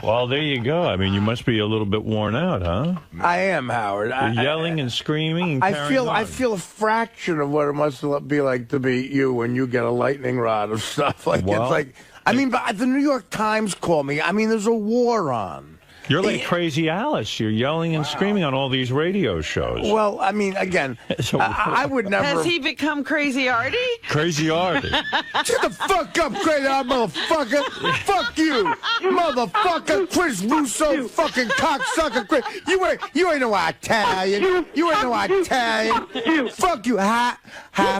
Well, there you go. I mean, you must be a little bit worn out, huh? I am, Howard. You're yelling and screaming and I feel a fraction of what it must be like to be you when you get a lightning rod of stuff. It's like, I mean, but the New York Times called me. I mean, there's a war on. You're like Crazy Alice. You're yelling and screaming on all these radio shows. Well, I mean, again, I would never. Has he become Crazy Artie? Crazy Artie. Shut the fuck up, Crazy Artie, motherfucker. Fuck you, motherfucker. Chris Russo, fucking cocksucker. Chris. You ain't no Italian. You ain't no Italian. Fuck you, half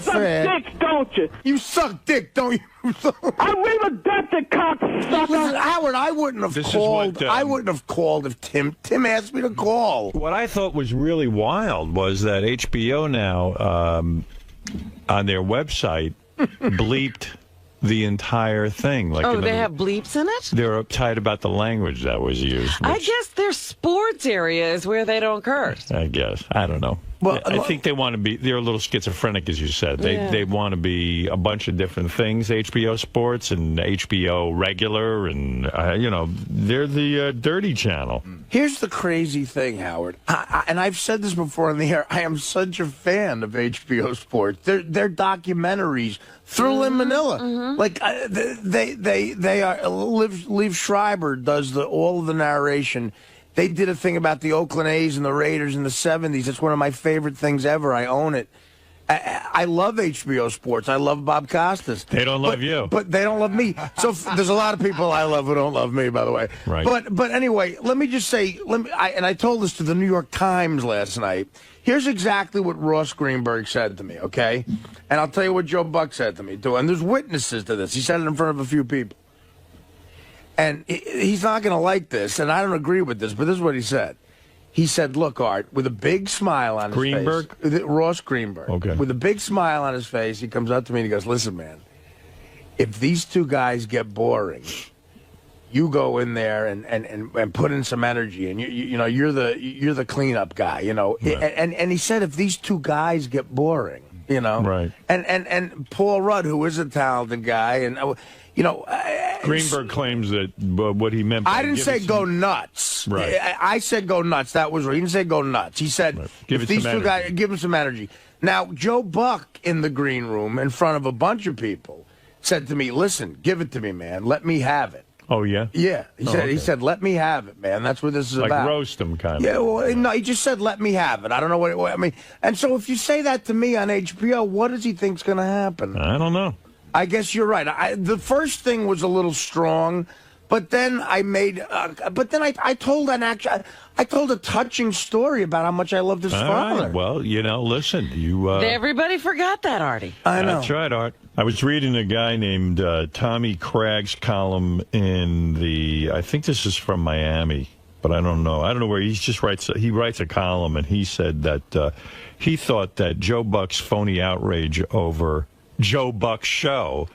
Fred. You suck dick, don't you? You suck dick, don't you? I'm leaving that to cocksucker. Listen, Howard, I wouldn't have called. I wouldn't have called if Tim asked me to call. What I thought was really wild was that HBO now on their website bleeped the entire thing. Like, they have bleeps in it? They're uptight about the language that was used. I guess their sports areas where they don't curse. I guess. I don't know. Well, I think they want to be, they're a little schizophrenic, as you said. They want to be a bunch of different things, HBO Sports and HBO Regular, and, they're the dirty channel. Here's the crazy thing, Howard, and I've said this before on the air, I am such a fan of HBO Sports. Their documentaries, Thrill in Manila. Mm-hmm. Like, they are, Liv Schreiber does all of the narration. They did a thing about the Oakland A's and the Raiders in the 70s. It's one of my favorite things ever. I own it. I love HBO Sports. I love Bob Costas. They don't love you. But they don't love me. So there's a lot of people I love who don't love me, by the way. Right. But anyway, let me just say, and I told this to the New York Times last night. Here's exactly what Ross Greenberg said to me, okay? And I'll tell you what Joe Buck said to me, too. And there's witnesses to this. He said it in front of a few people. And he's not going to like this, and I don't agree with this, but this is what he said. He said, look, Art, with a big smile on his face. Ross Greenberg. Okay. With a big smile on his face, he comes up to me and he goes, listen, man, if these two guys get boring, you go in there and put in some energy, and you're the cleanup guy, Right. And he said, if these two guys get boring, Right. And Paul Rudd, who is a talented guy, and Greenberg claims that what he meant by I didn't say go nuts. Right. I said go nuts. That was right. He didn't say go nuts. He said if these two guys give them some energy. Now, Joe Buck in the green room in front of a bunch of people said to me, listen, give it to me, man. Let me have it. Oh, yeah? Yeah. He said, let me have it, man. That's what this is about. Like roast him, kind of. Yeah, well, no, he just said, let me have it. I don't know what I mean. And so if you say that to me on HBO, what does he think's going to happen? I don't know. I guess you're right. The first thing was a little strong, but then I made. But then I told I told a touching story about how much I loved his father. Right. Well, listen, you. Everybody forgot that, Artie. I know. That's right, Art. I was reading a guy named Tommy Craig's column in the. I think this is from Miami, but I don't know. I don't know where he just writes. He writes a column, and he said that he thought that Joe Buck's phony outrage over Joe Buck's show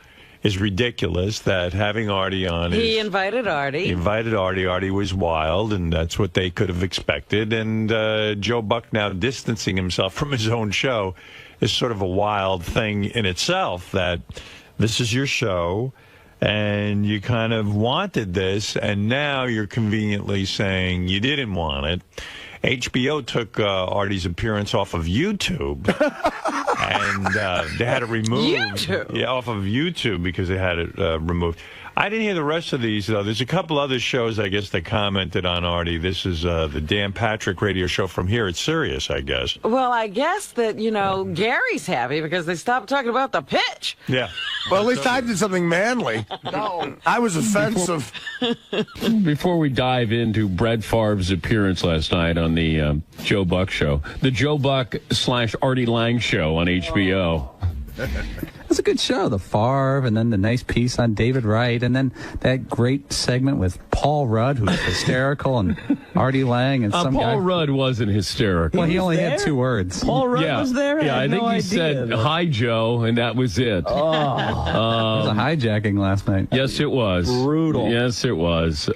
is ridiculous. That having Artie on, he invited Artie. He invited Artie. Artie was wild, and that's what they could have expected. And Joe Buck now distancing himself from his own show is sort of a wild thing in itself. That this is your show, and you kind of wanted this, and now you're conveniently saying you didn't want it. HBO took Artie's appearance off of YouTube, and they had it removed. YouTube? Yeah, off of YouTube because they had it removed. I didn't hear the rest of these, though. There's a couple other shows, I guess, that commented on Artie. This is the Dan Patrick radio show from here at Sirius, I guess. Well, I guess that, Gary's happy because they stopped talking about the pitch. Yeah. Well, at least I did something manly. No, I was offensive. Before we dive into Brett Favre's appearance last night on the Joe Buck show, the Joe Buck / Artie Lange show on HBO. It's a good show, the Favre, and then the nice piece on David Wright, and then that great segment with Paul Rudd, who's hysterical, and Artie Lange, and some guy. Paul Rudd wasn't hysterical. Well, he only had 2 words. Paul Rudd was there? Yeah, I think he said, "Hi, Joe," and that was it. There was a hijacking last night. Yes, it was. Brutal. Yes, it was.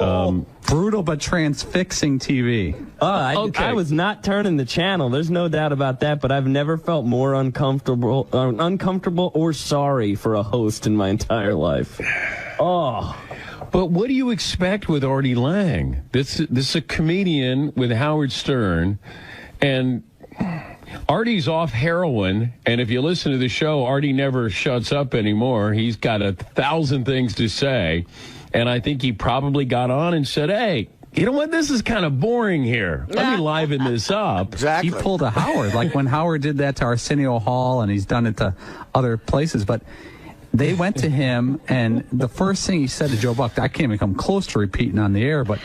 Brutal but transfixing TV. I was not turning the channel. There's no doubt about that, but I've never felt more uncomfortable or sorry for a host in my entire life. But what do you expect with Artie Lange? This is a comedian with Howard Stern, and Artie's off heroin, and if you listen to the show, Artie never shuts up anymore. He's got 1,000 things to say, and I think he probably got on and said, "Hey, you know what? This is kind of boring here. Let me liven this up." Exactly. He pulled a Howard, like when Howard did that to Arsenio Hall, and he's done it to other places. But they went to him, and the first thing he said to Joe Buck, I can't even come close to repeating on the air, but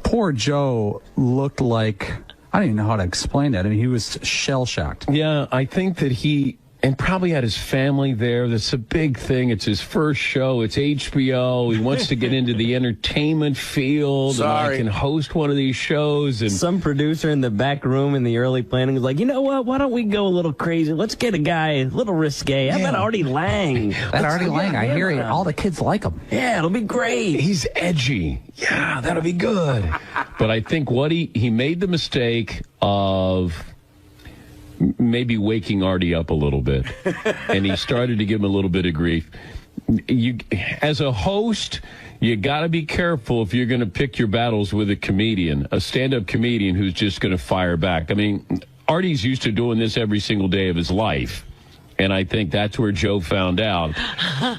poor Joe looked like, I don't even know how to explain that. I mean, he was shell-shocked. Yeah, I think that he... and probably had his family there. That's a big thing. It's his first show. It's HBO. He wants to get into the entertainment field. And I can host one of these shows. And some producer in the back room in the early planning was like, you know what? Why don't we go a little crazy? Let's get a guy a little risque. How about Artie Lange? Artie Lange, I hear all the kids like him. Yeah, it'll be great. He's edgy. Yeah, that'll be good. But I think what he made the mistake of maybe waking Artie up a little bit, and he started to give him a little bit of grief. You, as a host, you got to be careful if you're going to pick your battles with a comedian, a stand-up comedian who's just going to fire back. I mean, Artie's used to doing this every single day of his life. And I think that's where Joe found out,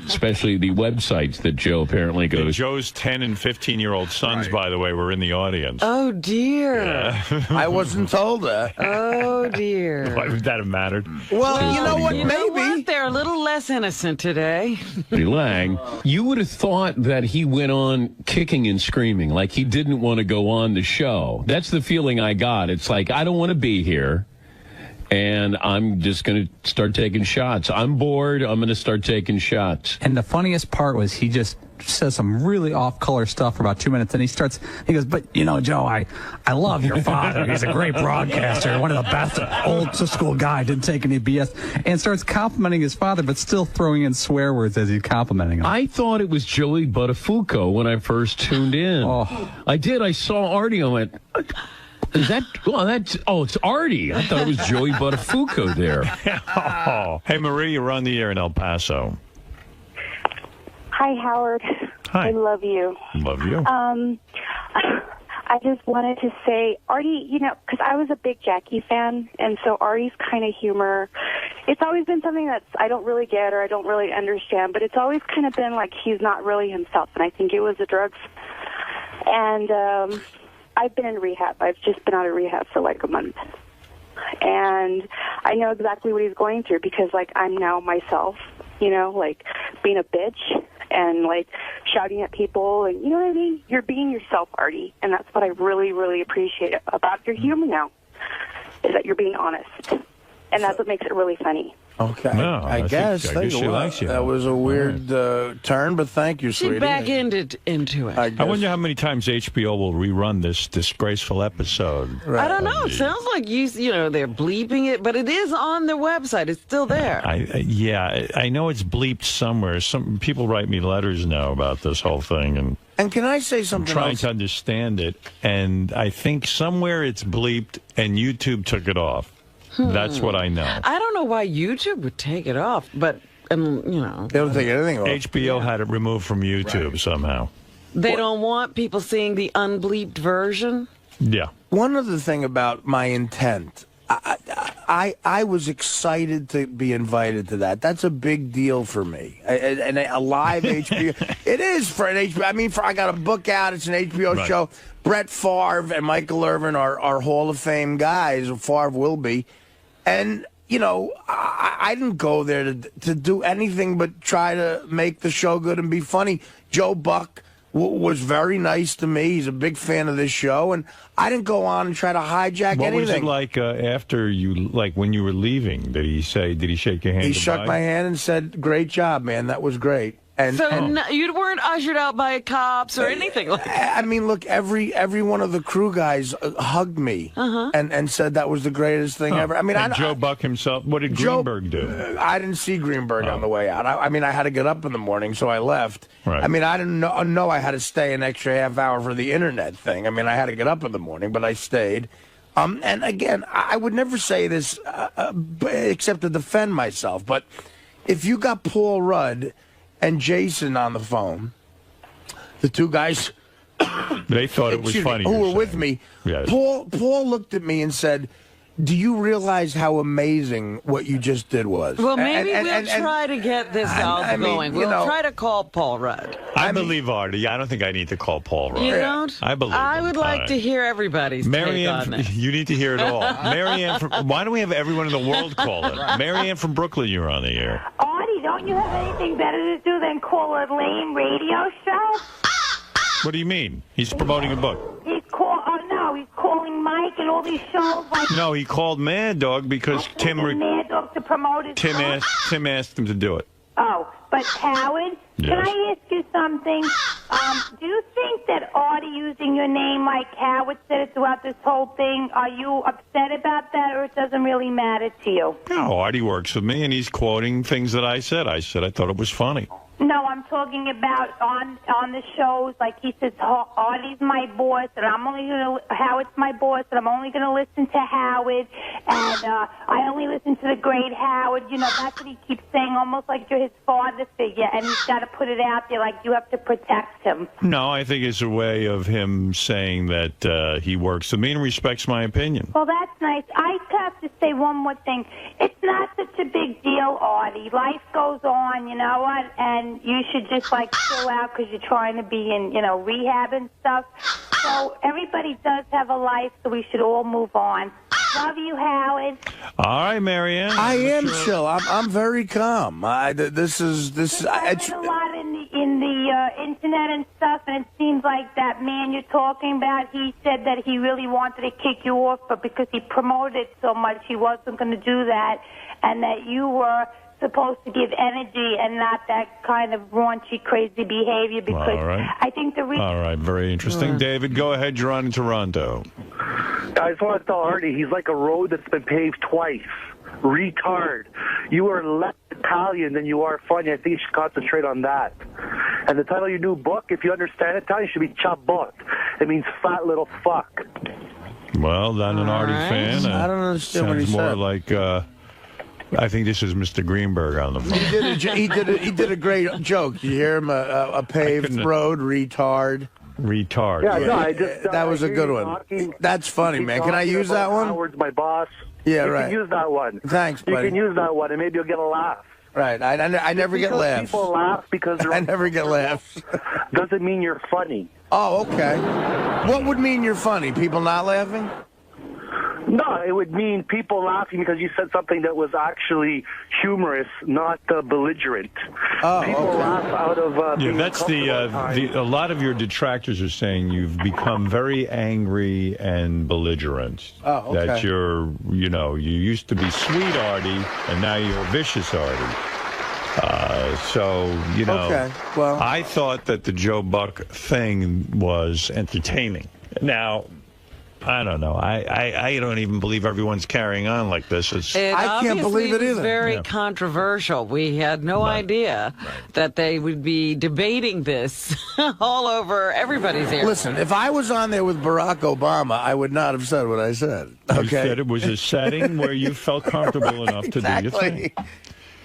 especially the websites that Joe apparently goes. Joe's 10 and 15-year-old sons, by the way, were in the audience. Oh, dear. Yeah. I wasn't told that. Oh, dear. Why would that have mattered? Well, you know what? You know what? They're a little less innocent today. Lange, you would have thought that he went on kicking and screaming, like he didn't want to go on the show. That's the feeling I got. It's like, I don't want to be here. And I'm just going to start taking shots. I'm bored. I'm going to start taking shots. And the funniest part was he just says some really off-color stuff for about 2 minutes. And he goes, but, Joe, I love your father. He's a great broadcaster, one of the best, old-school guy, didn't take any BS. And starts complimenting his father, but still throwing in swear words as he's complimenting him. I thought it was 𝗏𝗏𝗏𝗏 when I first tuned in. I did. I saw Artie. I went... Is that? It's Artie. I thought it was 𝗏𝗏𝗏𝗏 there. Hey, Marie, you're on the air in El Paso. Hi, Howard. Hi. I love you. Love you. I just wanted to say, Artie, because I was a big Jackie fan, and so Artie's kind of humor, it's always been something that I don't really get or I don't really understand, but it's always kind of been like he's not really himself, and I think it was the drugs. And I've been in rehab. I've just been out of rehab for like a month. And I know exactly what he's going through because, I'm now myself, being a bitch and, shouting at people. And you know what I mean? You're being yourself, Artie. And that's what I really, really appreciate about your humor now, is that you're being honest. And that's what makes it really funny. Okay, No, I guess. I guess she likes you. That was a weird turn, but thank you, She sweetie. back-ended into it. I wonder how many times HBO will rerun this disgraceful episode. I don't know. It sounds like you know, they're bleeping it, but it is on their website. It's still there. Yeah, I know it's bleeped somewhere. Some people write me letters now about this whole thing, and can I say something I'm trying else? to understand it, and I think somewhere it's bleeped, and YouTube took it off. That's what I know. I don't know why YouTube would take it off, but, you know. They don't take anything off. HBO had it removed from YouTube somehow. They don't want people seeing the unbleeped version? Yeah. One other thing about my intent, I was excited to be invited to that. That's a big deal for me. And a live HBO. It is for an HBO. I mean, I got a book out. It's an HBO show. Brett Favre and Michael Irvin are Hall of Fame guys. Favre will be. And, you know, I didn't go there to do anything but try to make the show good and be funny. Joe Buck was very nice to me. He's a big fan of this show. And I didn't go on and try to hijack anything. What was it like after you, like when you were leaving? Did he shake your hand? He shook my hand and said, "Great job, man. That was great." And, you weren't ushered out by cops or anything like that? I mean, look, every one of the crew guys hugged me and said that was the greatest thing ever. I mean, Joe Buck himself, what did Greenberg do? I didn't see Greenberg on the way out. I mean, I had to get up in the morning, so I left. Right. I mean, I didn't know I had to stay an extra half hour for the internet thing. I mean, I had to get up in the morning, but I stayed. And again, I would never say this except to defend myself, but if you got Paul Rudd and Jason on the phone, the two guys they thought it was funny who were with me. Yes. Paul looked at me and said, "Do you realize how amazing what you just did was?" Well, maybe we'll try to get this all going. We'll try to call Paul Rudd. I believe Artie. I don't think I need to call Paul Rudd. You don't? I believe I him. would like to hear everybody's take on this. You need to hear it all. Marianne, why don't we have everyone in the world call it? Marianne from Brooklyn, you're on the air. Artie, don't you have anything better to do than call a lame radio show? What do you mean? He's promoting a book. He's calling Mike and all these shows. Like No, he called Mad Dog because Mad Dog to promote his book. Tim asked him to do it. Oh, but Howard, Yes. can I ask you something? Do you think that Artie using your name like Howard said it throughout this whole thing, are you upset about that, or it doesn't really matter to you? No, Artie works with me, and he's quoting things that I said. I said I thought it was funny. No, I'm talking about on the shows, like he says, Artie's my boss, and Howard's my boss, and I'm only gonna listen to Howard, and I only listen to the great Howard. You know, that's what he keeps saying, almost like you're his father figure, and he's got to put it out there, like you have to protect him. No, I think it's a way of him saying that he works with me and respects my opinion. Well, that's nice. I have to say one more thing. It's not such a big deal, Artie. Life goes on, you know what? And you should just, like, chill out because you're trying to be in, you know, rehab and stuff. So everybody does have a life, so we should all move on. Love you, Howard. All right, Marianne. I am chill. I'm very calm. This is. I read a lot in the internet and stuff, and it seems like that man you're talking about, he said that he really wanted to kick you off, but because he promoted it so much, he wasn't going to do that, and that you were supposed to give energy and not that kind of raunchy, crazy behavior, because All right. I think the reason... All right, very interesting. David, go ahead. You're on in Toronto. I just want to tell Artie, he's like a road that's been paved twice. Retard. You are less Italian than you are funny. I think you should concentrate on that. And the title of your new book, if you understand Italian, should be Chabot. It means fat little fuck. Well, I'm an Artie fan. I don't understand what he sounds more said. like... I think this is Mr. Greenberg on the phone. He did a great joke. You hear him? A paved road, retard. Retard. Yeah, no, I just... that was a good one. That's funny, man. Can I use that one? Howard's my boss. Yeah, you right. can use that one. Thanks, buddy. You can use that one, and maybe you'll get a laugh. Right. I never get laughs. People laugh because they're I never get laughs. Doesn't mean you're funny. Oh, okay. What would mean you're funny? People not laughing? No, it would mean people laughing because you said something that was actually humorous, not belligerent. People laugh out of being that's a lot of your detractors are saying you've become very angry and belligerent. Oh, okay. That you used to be sweet Artie, and now you're vicious Artie. Okay, well, I thought that the Joe Buck thing was entertaining. Now, I don't know. I don't even believe everyone's carrying on like this. I can't believe it either. Very controversial. We had no idea that they would be debating this all over everybody's ear. Listen, if I was on there with Barack Obama, I would not have said what I said. Okay? You said it was a setting where you felt comfortable enough to do your thing.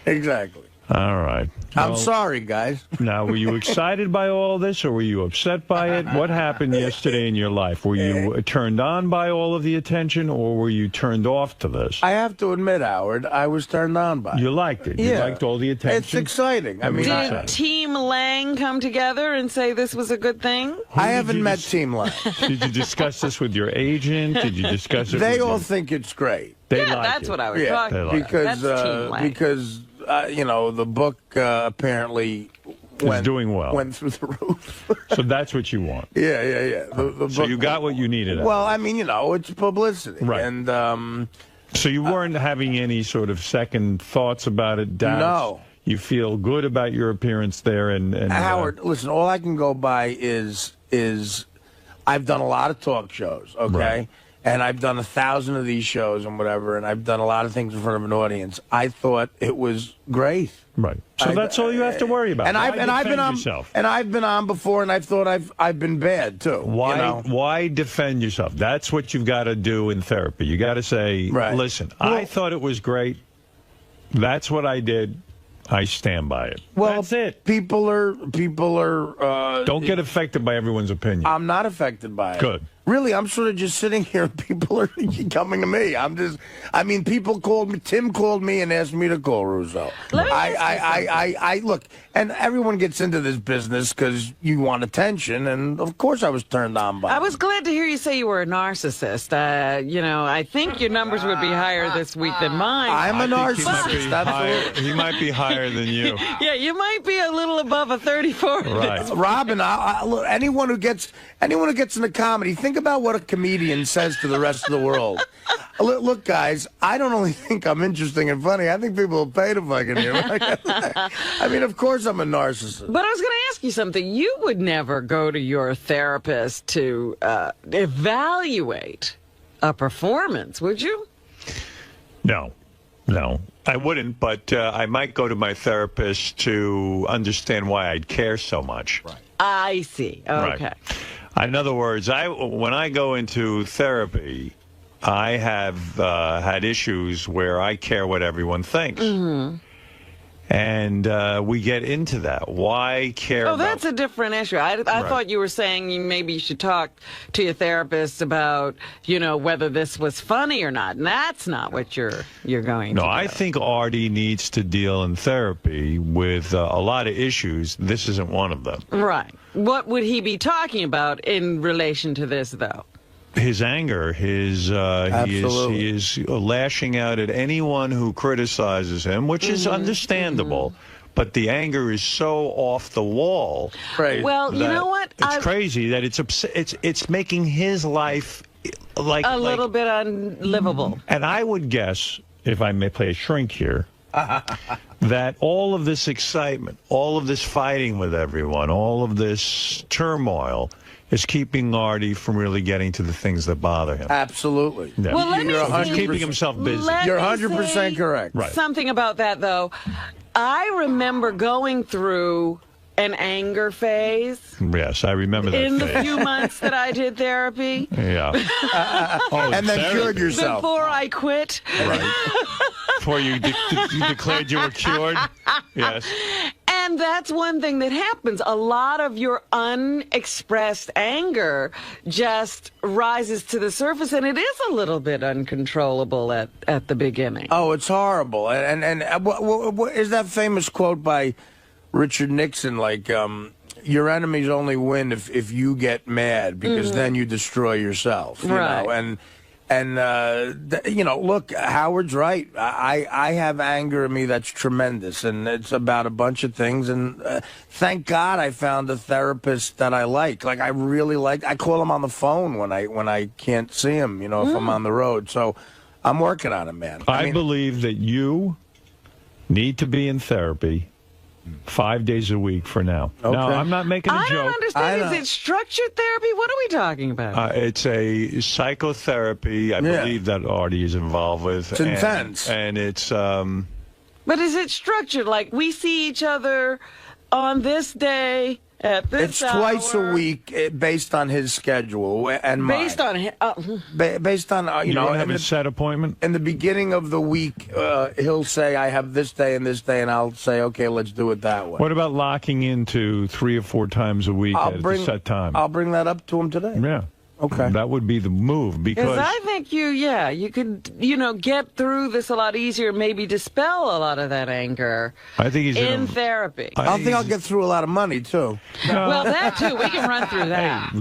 Exactly. All right. I'm sorry, guys. Now, were you excited by all this, or were you upset by it? What happened yesterday in your life? Were you turned on by all of the attention, or were you turned off to this? I have to admit, Howard, I was turned on by it. You liked it? You liked all the attention? It's exciting. I mean, did Team Lange come together and say this was a good thing? I haven't met Team Lange. Did you discuss this with your agent? Did you discuss it They all think it's great. That's what I was talking about. Because, That's Team Lange. because the book apparently doing well. Went through the roof. So that's what you want. Yeah. The so book, you got what you needed. Well, I mean, it's publicity. Right. And so you weren't having any sort of second thoughts about it, doubts? No. You feel good about your appearance there, and Howard, listen, all I can go by is I've done a lot of talk shows, okay? Right. And I've done 1,000 of these shows and whatever, and I've done a lot of things in front of an audience. I thought it was great. Right. So that's all you have to worry about. And I've been on yourself? And I've been on before, and I've thought I've been bad too. Why defend yourself? That's what you've got to do in therapy. You got to say, listen, I thought it was great. That's what I did. I stand by it. Well, that's it. People are. Don't get affected by everyone's opinion. I'm not affected by it. Good. Really, I'm sort of just sitting here. People are coming to me. People called me. Tim called me and asked me to call Russo. I look, and everyone gets into this business because you want attention, and of course I was turned on by it. I was glad to hear you say you were a narcissist. I think your numbers would be higher this week than mine. I'm a narcissist. He might be higher than you. Yeah, you might be a little above a 34. Right. Robin, look, anyone who gets into comedy, think about what a comedian says to the rest of the world. Look, guys, I don't only think I'm interesting and funny. I think people will pay to fucking hear me. I mean, of course I'm a narcissist. But I was going to ask you something. You would never go to your therapist to evaluate a performance, would you? No, I wouldn't. But I might go to my therapist to understand why I'd care so much. Right. I see. Okay. Right. In other words, when I go into therapy, I have had issues where I care what everyone thinks. Mm-hmm. And we get into that. Why care about... that's a different issue. I thought you were saying maybe you should talk to your therapist about, whether this was funny or not. And that's not what you're going to do. No, I think Artie needs to deal in therapy with a lot of issues. This isn't one of them. Right. What would he be talking about in relation to this, though? His anger, he is lashing out at anyone who criticizes him, which is understandable. But the anger is so off the wall. Right. Well, you know what? It's crazy that it's making his life like a little bit unlivable. And I would guess, if I may play a shrink here, that all of this excitement, all of this fighting with everyone, all of this turmoil is keeping Artie from really getting to the things that bother him. Absolutely. Yeah. Well, He's keeping himself busy. You're 100% correct. Right. Something about that, though. I remember going through an anger phase. Yes, I remember that in phase. the few months that I did therapy. Yeah. And then cured yourself. Before I quit. Right. Before you declared you were cured. Yes. And that's one thing that happens. A lot of your unexpressed anger just rises to the surface, and it is a little bit uncontrollable at the beginning. Oh, it's horrible. And what is that famous quote by Richard Nixon, like, your enemies only win if you get mad, because then you destroy yourself. You know? And, look, Howard's right. I have anger in me that's tremendous, and it's about a bunch of things. And thank God I found a therapist that I like. Like, I really like. I call him on the phone when I can't see him, if I'm on the road. So I'm working on it, man. I believe that you need to be in therapy 5 days a week for now. Okay. Now, I'm not making a joke. I don't understand. Is it structured therapy? What are we talking about? It's a psychotherapy, I believe, that Artie is involved with. It's intense. And it's... But is it structured? Like, we see each other on this day at this It's twice a week based on his schedule and mine. Based on based on you don't have a set appointment? In the beginning of the week, he'll say, I have this day, and I'll say, okay, let's do it that way. What about locking into 3 or 4 times a week at a set time? I'll bring that up to him today. Yeah. Okay. That would be the move, because I think you could, get through this a lot easier, maybe dispel a lot of that anger. I think he's in therapy. I don't think I'll get through a lot of money, too. Well, that, too. We can run through that.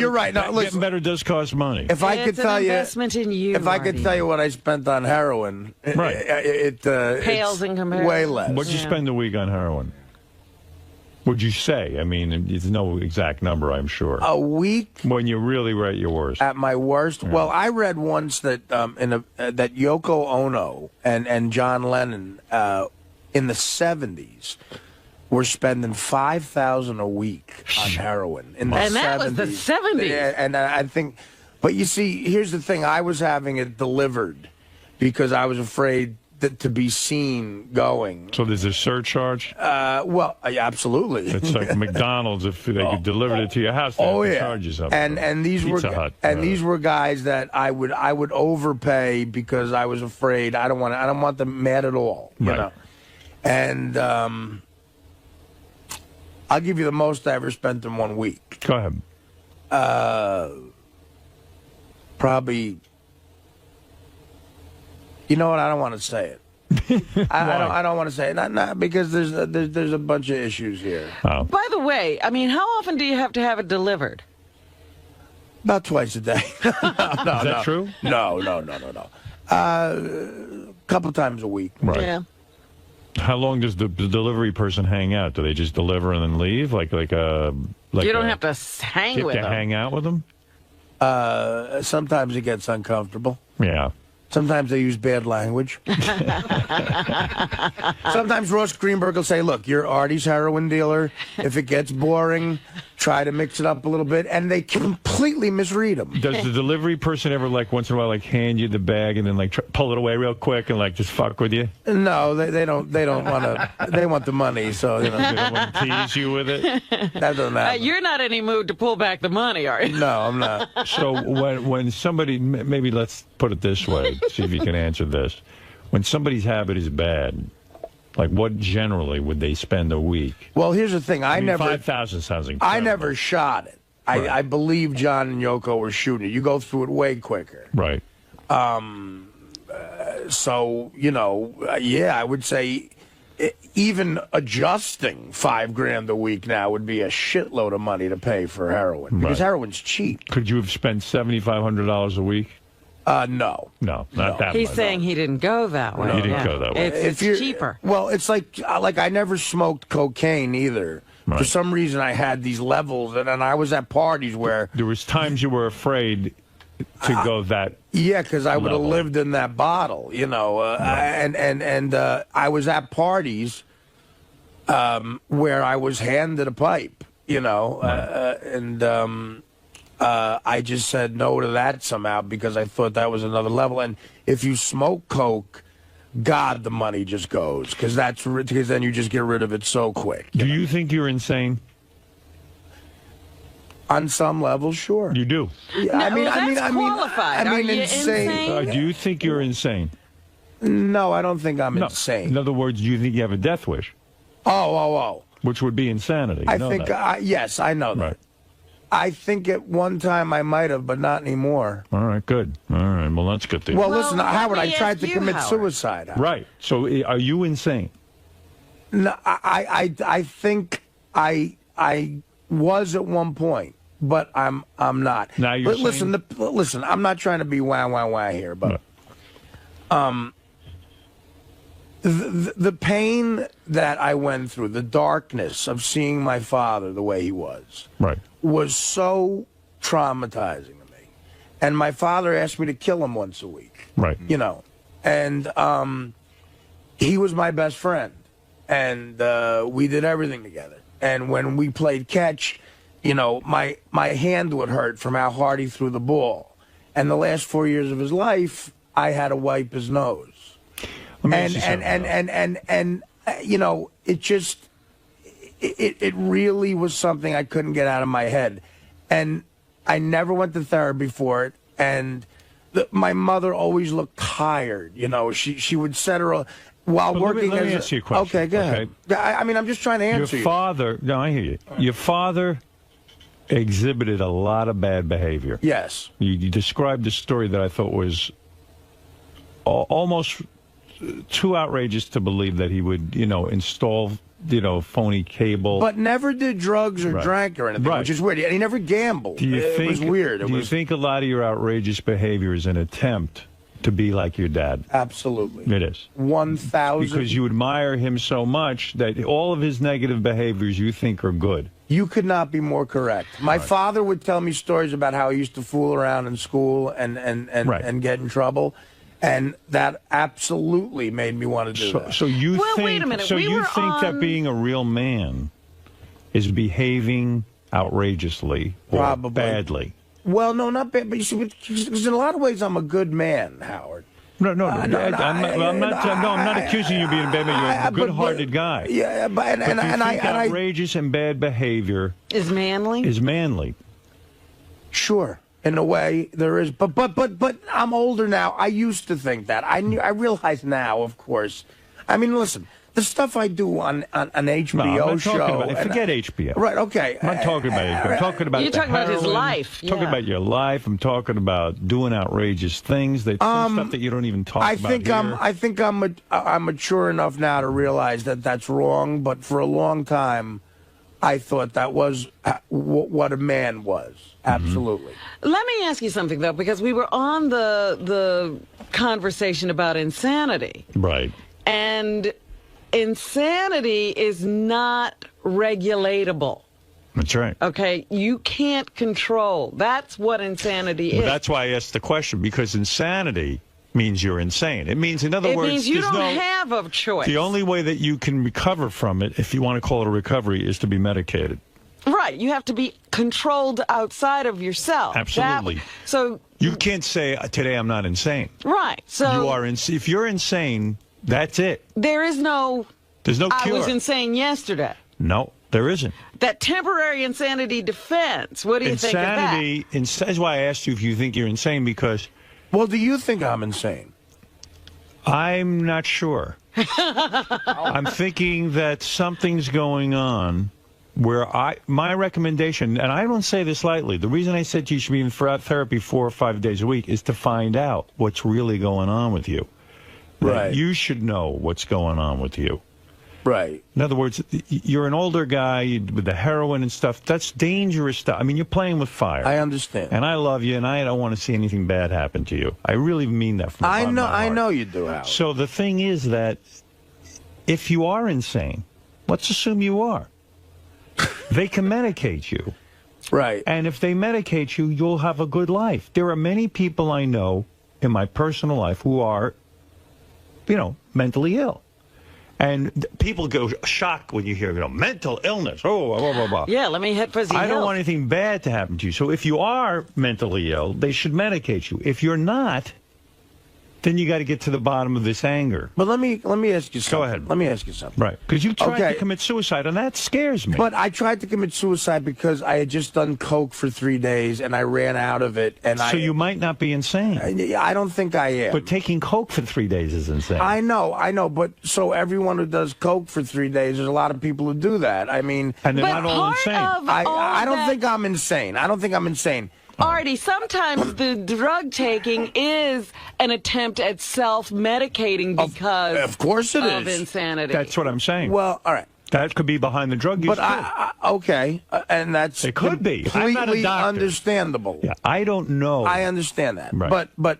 You're right. No, listen, getting better does cost money. If I could tell you, investment in you, if I could tell you what I spent on heroin, it pales in comparison. Way less. What'd you spend a week on heroin? Would you say? I mean, there's no exact number, I'm sure. A week? When you really were at your worst. At my worst? Yeah. Well, I read once that that Yoko Ono and John Lennon in the 70s were spending $5,000 a week on heroin. In the 70s. That was the 70s. Yeah, and I think, but you see, here's the thing. I was having it delivered because I was afraid to be seen going. So there's a surcharge? Absolutely. It's like McDonald's, if they could deliver it to your house, they have to charge you something. And these Pizza were guys that I would overpay because I was afraid. I don't want them mad at all. You know. And I'll give you the most I ever spent in 1 week. Go ahead. Probably. You know what? I don't want to say it. I don't want to say it. Not because there's a bunch of issues here. Oh. By the way, I mean, how often do you have to have it delivered? About twice a day. No, Is that true? No. A couple times a week. Right. Yeah. How long does the delivery person hang out? Do they just deliver and then leave? Like you don't have to hang with them. hang out with them? Sometimes it gets uncomfortable. Yeah. Sometimes they use bad language. Sometimes Ross Greenberg will say, look, you're Artie's heroin dealer. If it gets boring, try to mix it up a little bit. And they completely misread him. Does the delivery person ever, once in a while, hand you the bag and then, pull it away real quick and, just fuck with you? No, they don't want to. They want the money, so, They don't want to tease you with it? That doesn't happen. You're not in any mood to pull back the money, are you? No, I'm not. So when somebody, maybe let's put it this way, see if you can answer this. When somebody's habit is bad, what generally would they spend a week? Well, here's the thing. I never 5,000 sounds incredible. I never shot it. Right. I believe John and Yoko were shooting it. You go through it way quicker. Right. So, I would say even adjusting $5,000 a week now would be a shitload of money to pay for heroin because heroin's cheap. Could you have spent $7,500 a week? No. No, not that much. He's saying he didn't go that way. He didn't go that way. It's cheaper. Well, it's like I never smoked cocaine either. Right. For some reason, I had these levels, and I was at parties where there was times you were afraid to go that. Yeah, because I would have lived in that bottle, and I was at parties where I was handed a pipe, I just said no to that somehow because I thought that was another level. And if you smoke coke, God, the money just goes because then you just get rid of it so quick. Do you think you're insane? On some level, sure. You do. Yeah, I mean, insane. Do you think you're insane? No, I don't think I'm insane. In other words, do you think you have a death wish? Oh. Which would be insanity. I think, yes, I know that. Right. I think at one time I might have, but not anymore. All right, good. All right, well, let's get there. Well, listen, Howard, I tried to commit suicide. Right. So are you insane? No, I think I was at one point. but I'm not. Now you're listen. Listen. I'm not trying to be wah here, but the pain that I went through, the darkness of seeing my father the way he was, was so traumatizing to me. And my father asked me to kill him once a week. Right. You know, and he was my best friend, and we did everything together. And when we played catch, you know, my hand would hurt from how hard he threw the ball. And the last 4 years of his life, I had to wipe his nose. And you know, it just it really was something I couldn't get out of my head, and I never went to therapy for it. And my mother always looked tired. You know, she would set her while working. Let me ask you a question. Okay, go ahead. I mean, I'm just trying to answer Your father. No, I hear you. Your father exhibited a lot of bad behavior. Yes. You described a story that I thought was almost too outrageous to believe that he would, you know, install, you know, phony cable. But never did drugs or drank or anything, which is weird. And he never gambled. It was weird. Do you think a lot of your outrageous behavior is an attempt to be like your dad? Absolutely. It is. 1,000. Because you admire him so much that all of his negative behaviors you think are good. You could not be more correct. My father would tell me stories about how he used to fool around in school and get in trouble. And that absolutely made me want to do that. So you think? Wait a minute. So you think that being a real man is behaving outrageously or badly? Well, no, not bad. But you see, because in a lot of ways, I'm a good man, Howard. I'm not accusing you of being a bad man. You're a good-hearted guy. Yeah, but you think outrageous and bad behavior is manly. Is manly? Sure. In a way, there is, but I'm older now. I used to think that. I realize now, of course. I mean, listen, the stuff I do on an HBO show. Forget HBO. Right? Okay. I'm not talking about HBO. I'm talking about you're talking about his life. I'm talking about your life. I'm talking about doing outrageous things. Stuff that you don't even talk about here. I think I'm mature enough now to realize that that's wrong. But for a long time, I thought that was what a man was. Absolutely. Let me ask you something, though, because we were on the conversation about insanity. Right. And insanity is not regulatable. That's right. Okay? You can't control. That's what insanity is. That's why I asked the question, because insanity means you're insane. It means, in other words, it means you don't have a choice. The only way that you can recover from it, if you want to call it a recovery, is to be medicated. You have to be controlled outside of yourself. Absolutely. So you can't say, today I'm not insane. Right. So you are. If you're insane, that's it. There's no cure. I was insane yesterday. No, there isn't. That temporary insanity defense. What do you think of that? That's why I asked you if you think you're insane, because... Well, do you think I'm insane? I'm not sure. I'm thinking that something's going on where my recommendation, and I don't say this lightly, the reason I said you should be in therapy 4 or 5 days a week is to find out what's really going on with you. Right. You should know what's going on with you. Right. In other words, you're an older guy with the heroin and stuff. That's dangerous stuff. I mean, you're playing with fire. I understand. And I love you, and I don't want to see anything bad happen to you. I really mean that from the bottom of my heart. I know you do, Howard. So the thing is that if you are insane, let's assume you are, they can medicate you. Right. And if they medicate you, you'll have a good life. There are many people I know in my personal life who are, mentally ill. And people go shocked when you hear, mental illness. Oh, blah, blah, blah. Yeah, let me hit fuzzy I don't want anything bad to happen to you. So if you are mentally ill, they should medicate you. If you're not, then you got to get to the bottom of this anger. But let me ask you something. Go ahead. Let me ask you something. Right. Because you tried to commit suicide, and that scares me. But I tried to commit suicide because I had just done coke for 3 days, and I ran out of it. And so you might not be insane. I don't think I am. But taking coke for 3 days is insane. I know. But so everyone who does coke for 3 days, there's a lot of people who do that. I mean, and they're not all insane. I don't think I'm insane. I don't think I'm insane. Artie, sometimes the drug taking is an attempt at self-medicating because of course it of is. insanity. That's what I'm saying. Well, all right. That could be behind the drug use. But okay, and that's it could be. I'm not a completely doctor. understandable. Yeah, I don't know. I understand that, Right. but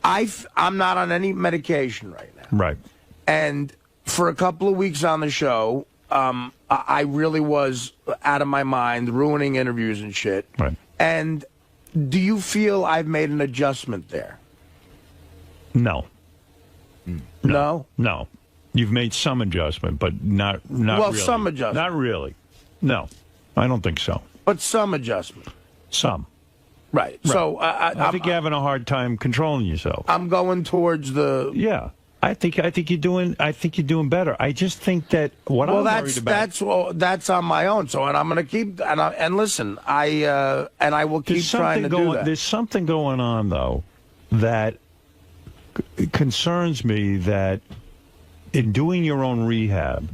I'm not on any medication right now. Right. And for a couple of weeks on the show, I really was out of my mind, ruining interviews and shit. Right. And do you feel I've made an adjustment there? No. No? No. You've made some adjustment, but not Well, really. some adjustment. Not really. No, I don't think so. But some adjustment. Some. Right. So I think you're having a hard time controlling yourself. I'm going towards the. Yeah. I think you're doing better. I just think that I'm worried about. That's on my own. So and I'm going to keep and listen. I will keep trying to do that. There's something going on though that concerns me. That in doing your own rehab,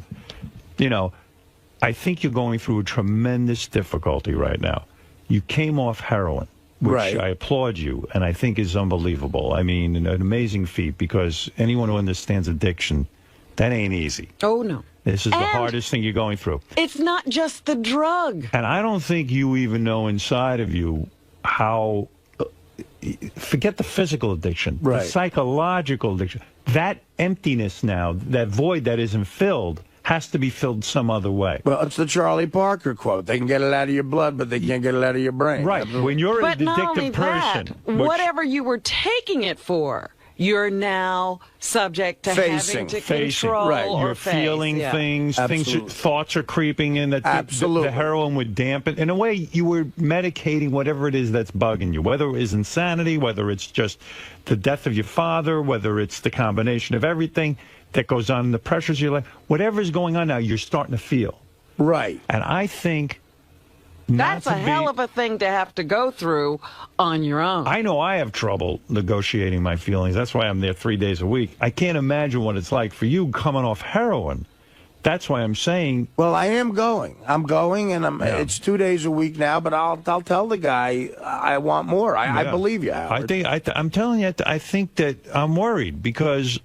I think you're going through a tremendous difficulty right now. You came off heroin, which Right. I applaud you, and I think is unbelievable. I mean, an amazing feat, because anyone who understands addiction, that ain't easy. Oh, no. This is the hardest thing you're going through. It's not just the drug. And I don't think you even know inside of you how, forget the physical addiction, Right. the psychological addiction. That emptiness now, that void that isn't filled, has to be filled some other way. Well, it's the Charlie Parker quote. They can get it out of your blood, but they can't get it out of your brain. Right. When you're But an not only addictive person, that, whatever you were taking it for, you're now subject to having to control right. or You're face. feeling Yeah. things. Absolutely. Thoughts are creeping in. That the heroin would dampen. In a way, you were medicating whatever it is that's bugging you. Whether it's insanity, whether it's just the death of your father, whether it's the combination of everything that goes on in the pressures of your life. Whatever's going on now, you're starting to feel. Right. And I think That's a hell of a thing to have to go through on your own. I know I have trouble negotiating my feelings. That's why I'm there 3 days a week. I can't imagine what it's like for you coming off heroin. That's why I'm saying. Well, I am going. I'm going, and it's 2 days a week now. But I'll tell the guy I want more. I believe you, Howard. I'm telling you. I think that I'm worried because,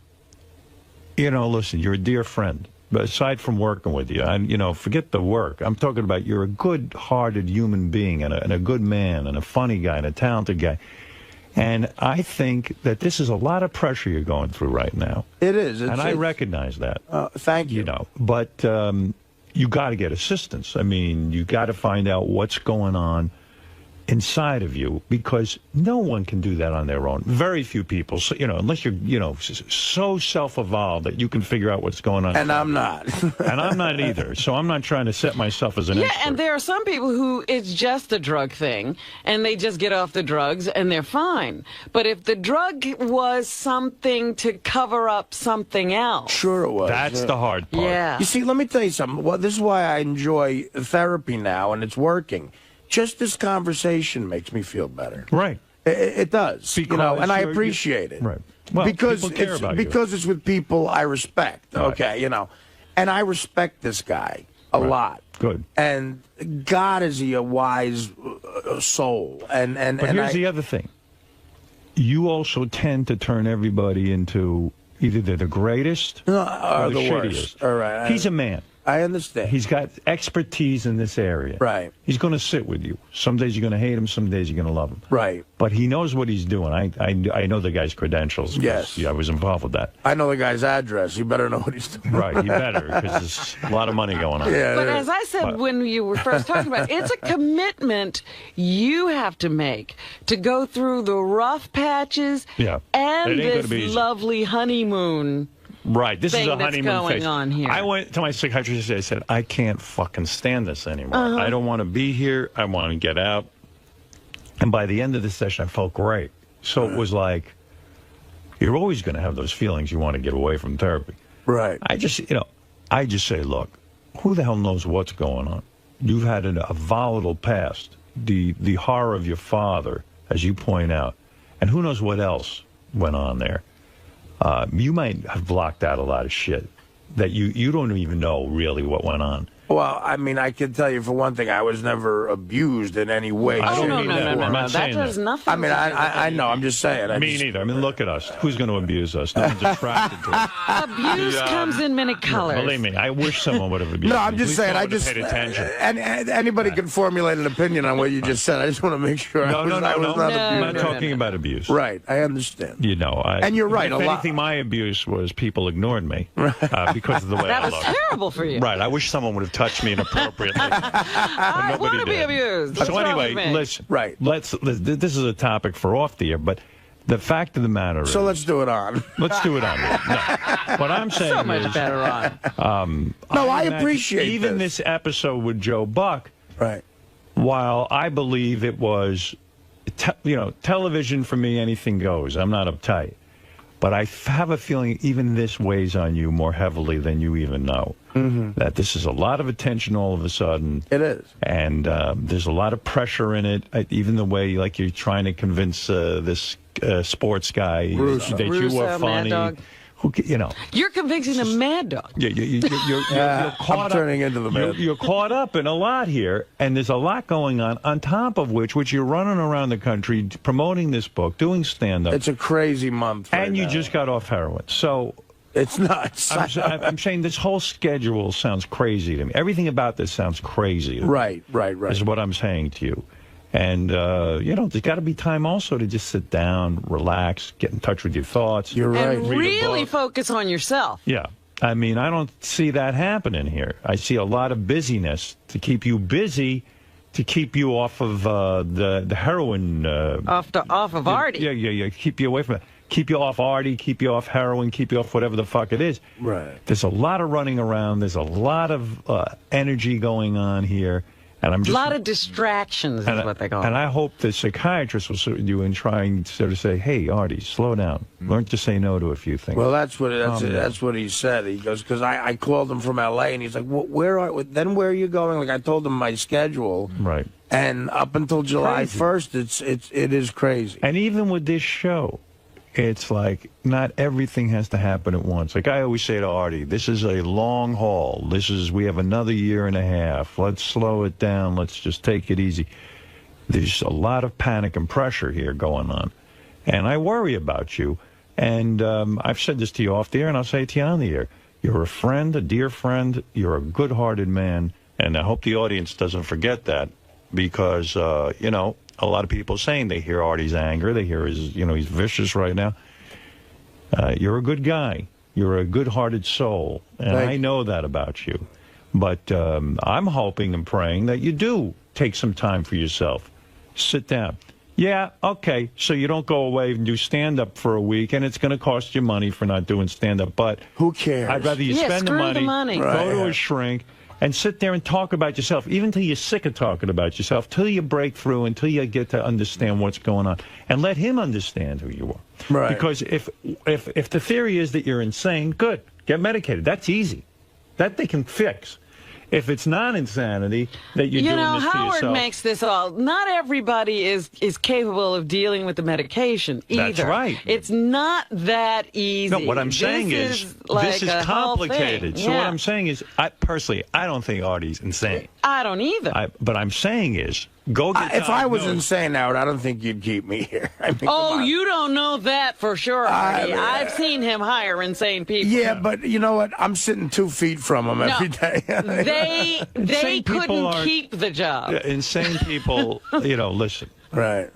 listen, you're a dear friend. But aside from working with you, forget the work. I'm talking about you're a good-hearted human being and a good man and a funny guy and a talented guy. And I think that this is a lot of pressure you're going through right now. It is. I recognize that. Thank you. But you got to get assistance. I mean, you got to find out what's going on inside of you, because no one can do that on their own. Very few people, so, unless you're, so self-evolved that you can figure out what's going on. And I'm not. And I'm not either. So I'm not trying to set myself as an expert. And there are some people who it's just a drug thing, and they just get off the drugs and they're fine. But if the drug was something to cover up something else. Sure it was. That's the hard part. Yeah. You see, let me tell you something. Well, this is why I enjoy therapy now, and it's working. Just this conversation makes me feel better. Right. It does. Because and I appreciate it. Right. Well, because people care about you. because it's with people I respect. Right. Okay, and I respect this guy a lot. Good. And God, is he a wise soul? But here's the other thing. You also tend to turn everybody into either they're the greatest or the the shittiest. worst. All right. He's a man. I understand. He's got expertise in this area. Right. He's going to sit with you. Some days you're going to hate him. Some days you're going to love him. Right. But he knows what he's doing. I know the guy's credentials. Yes. I was involved with that. I know the guy's address. You better know what he's doing. Right. He better, because there's a lot of money going on. Yeah. But as I said when you were first talking about it, it's a commitment you have to make to go through the rough patches Yeah. and It ain't gonna this be easy. lovely honeymoon. Right. This is thing a that's honeymoon going phase. on here. I went to my psychiatrist today. I said, I can't fucking stand this anymore. I don't want to be here. I want to get out. And by the end of the session, I felt great. So it was like, you're always going to have those feelings you want to get away from therapy. Right. I just say, look, who the hell knows what's going on? You've had a volatile past, the horror of your father, as you point out, and who knows what else went on there. You might have blocked out a lot of shit that you don't even know really what went on. Well, I mean, I can tell you for one thing, I was never abused in any way. No. not saying That has nothing I mean, to do with I know. I'm just saying. Me neither. I mean, look at us. Who's going to abuse us? No one's attracted to it. Abuse comes in many colors. Believe me, I wish someone would have abused No, I'm me. just saying. I Paid just attention. and anybody can formulate an opinion on what you just said. I just want to make sure I was not abused. I'm not talking about abuse. Right, I understand. You know, And you're right, If a lot- anything, my abuse was people ignored me because of the way That I was looked. terrible for you. Right. I wish someone would have touched me inappropriately. I want to be abused. What's So wrong anyway, with me? listen. Right. This is a topic for off the air, but the fact of the matter is. So let's do it on. Let's do it on. No. What I'm saying So much is, better on. No, I imagine appreciate even this episode with Joe Buck. Right. While I believe it was, television for me, anything goes. I'm not uptight. But I have a feeling even this weighs on you more heavily than you even know. Mm-hmm. That this is a lot of attention all of a sudden. It is. And there's a lot of pressure in it. Even the way, like, you're trying to convince this sports guy Russo. that you Russo, are Mad funny. Dog. You're convincing a mad dog. You're caught I'm turning into the man. You're caught up in a lot here, and there's a lot going on top of which you're running around the country promoting this book, doing stand-up. It's a crazy month. And you just got off heroin. So it's nuts. I'm saying this whole schedule sounds crazy to me. Everything about this sounds crazy. Right. Is what I'm saying to you. And, there's got to be time also to just sit down, relax, get in touch with your thoughts. You're right. And really focus on yourself. Yeah. I mean, I don't see that happening here. I see a lot of busyness to keep you busy, to keep you off of the heroin. Off of Artie. Yeah. Keep you away from it. Keep you off Artie, keep you off heroin, keep you off whatever the fuck it is. Right. There's a lot of running around. There's a lot of energy going on here. And I'm just, a lot of distractions is what they call it. And I hope the psychiatrist will sit with you and try and sort of say, hey, Artie, slow down. Learn to say no to a few things. Well, that's what he said. He goes, because I called him from L.A., and he's like, well, where are you going? Like, I told him my schedule. Right. And up until July 1st, it is crazy. And even with this show, it's like not everything has to happen at once. Like I always say to Artie, this is a long haul. We have another year and a half. Let's slow it down. Let's just take it easy. There's a lot of panic and pressure here going on. And I worry about you. And I've said this to you off the air, and I'll say it to you on the air. You're a friend, a dear friend. You're a good-hearted man. And I hope the audience doesn't forget that because, a lot of people saying they hear Artie's anger. They hear he's vicious right now. You're a good guy. You're a good-hearted soul. And I know that about you. But I'm hoping and praying that you do take some time for yourself. Sit down. Yeah, okay, so you don't go away and do stand-up for a week, and it's going to cost you money for not doing stand-up. But who cares? I'd rather you spend the money, go to a shrink, and sit there and talk about yourself, even until you're sick of talking about yourself, till you break through, until you get to understand what's going on, and let him understand who you are. Right. Because if the theory is that you're insane, good, get medicated. That's easy. That they can fix. If it's not insanity that you're doing this to Howard yourself. makes this all. Not everybody is capable of dealing with the medication either. That's right. It's not that easy. No, what I'm saying is this is complicated. So what I'm saying is, I don't think Artie's insane. I don't either. But I'm saying is, go get if I was insane, Howard, I don't think you'd keep me here. I mean, you don't know that for sure, Artie. I've seen him hire insane people. Yeah, but you know what? I'm sitting 2 feet from him every day. They couldn't keep the job. Insane people, listen. Right.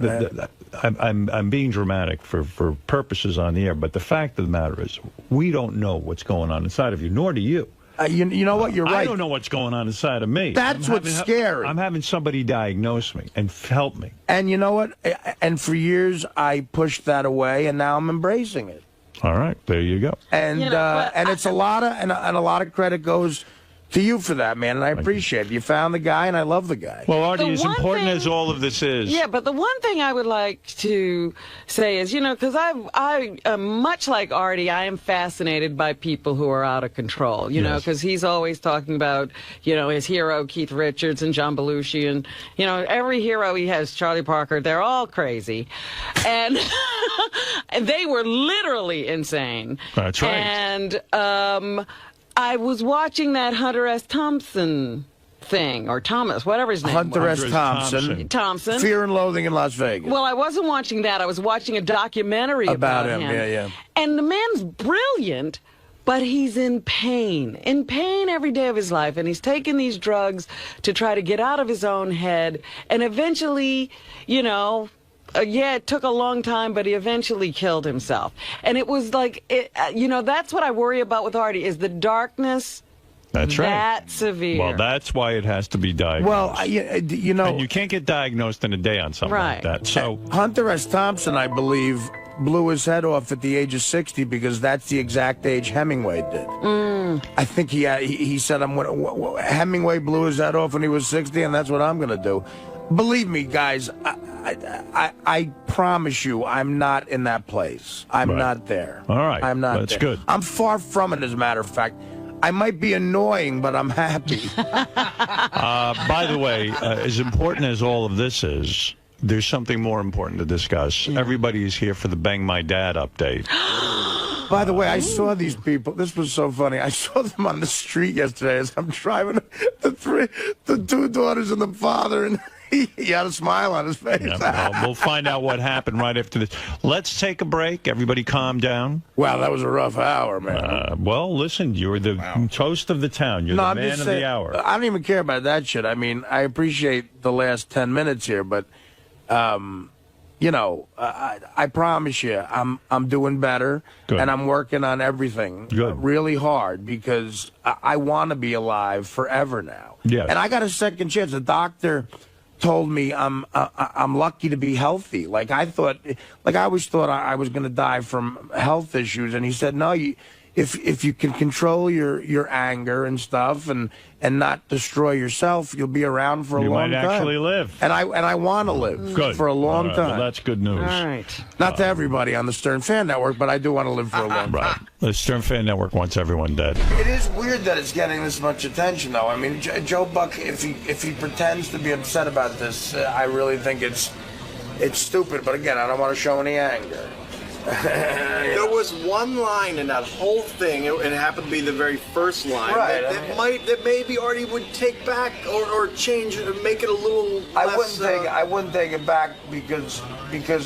I'm being dramatic for purposes on the air, but the fact of the matter is, we don't know what's going on inside of you, nor do you. You know what? You're right. I don't know what's going on inside of me. That's what's scary. I'm having somebody diagnose me and help me. And you know what? And for years, I pushed that away, and now I'm embracing it. All right, there you go. And it's a lot of credit goes to you for that, man, and I appreciate it. You found the guy, and I love the guy. Well, Artie, as important as all of this is. Yeah, but the one thing I would like to say is, because I much like Artie, I am fascinated by people who are out of control, because he's always talking about, his hero, Keith Richards and John Belushi, and, every hero he has, Charlie Parker, they're all crazy. And they were literally insane. That's right. And, I was watching that Hunter S. Thompson thing, or Thomas, whatever his name Hunter was. S. Thompson. Thompson. Fear and Loathing in Las Vegas. Well, I wasn't watching that. I was watching a documentary about him. Yeah. And the man's brilliant, but he's in pain every day of his life. And he's taking these drugs to try to get out of his own head. And eventually, it took a long time, but he eventually killed himself. And it was like, that's what I worry about with Artie, is the darkness. That's right. That severe. Well, that's why it has to be diagnosed. Well, and you can't get diagnosed in a day on something like that. So Hunter S. Thompson, I believe, blew his head off at the age of 60 because that's the exact age Hemingway did. I think he said, Hemingway blew his head off when he was 60, and that's what I'm going to do. Believe me, guys, I promise you, I'm not in that place. I'm not there. All right. I'm not That's there. good. I'm far from it, as a matter of fact. I might be annoying, but I'm happy. By the way, as important as all of this is, there's something more important to discuss. Everybody is here for the Bang My Dad update. By the way, I saw these people. This was so funny. I saw them on the street yesterday as I'm driving the two daughters and the father, and he had a smile on his face. Yeah, well, we'll find out what happened right after this. Let's take a break. Everybody calm down. Wow, that was a rough hour, man. Well, listen, you're the toast of the town. You're the man of the hour. I don't even care about that shit. I mean, I appreciate the last 10 minutes here, but, I promise you, I'm doing better, and I'm working on everything really hard because I want to be alive forever now. Yeah. And I got a second chance. The doctor told me I'm lucky to be healthy. I always thought I was going to die from health issues, and he said, no, if you can control your anger and stuff and not destroy yourself, you'll be around for a long time. You might actually live. And I want to live for a long time. Well, that's good news. All right. Not to everybody on the Stern Fan Network, but I do want to live for a long time. The Stern Fan Network wants everyone dead. It is weird that it's getting this much attention, though. I mean, Joe Buck, if he pretends to be upset about this, I really think it's stupid. But again, I don't want to show any anger. There was one line in that whole thing, and it happened to be the very first line, that maybe Artie would take back or change it and make it a little less... I wouldn't take it back because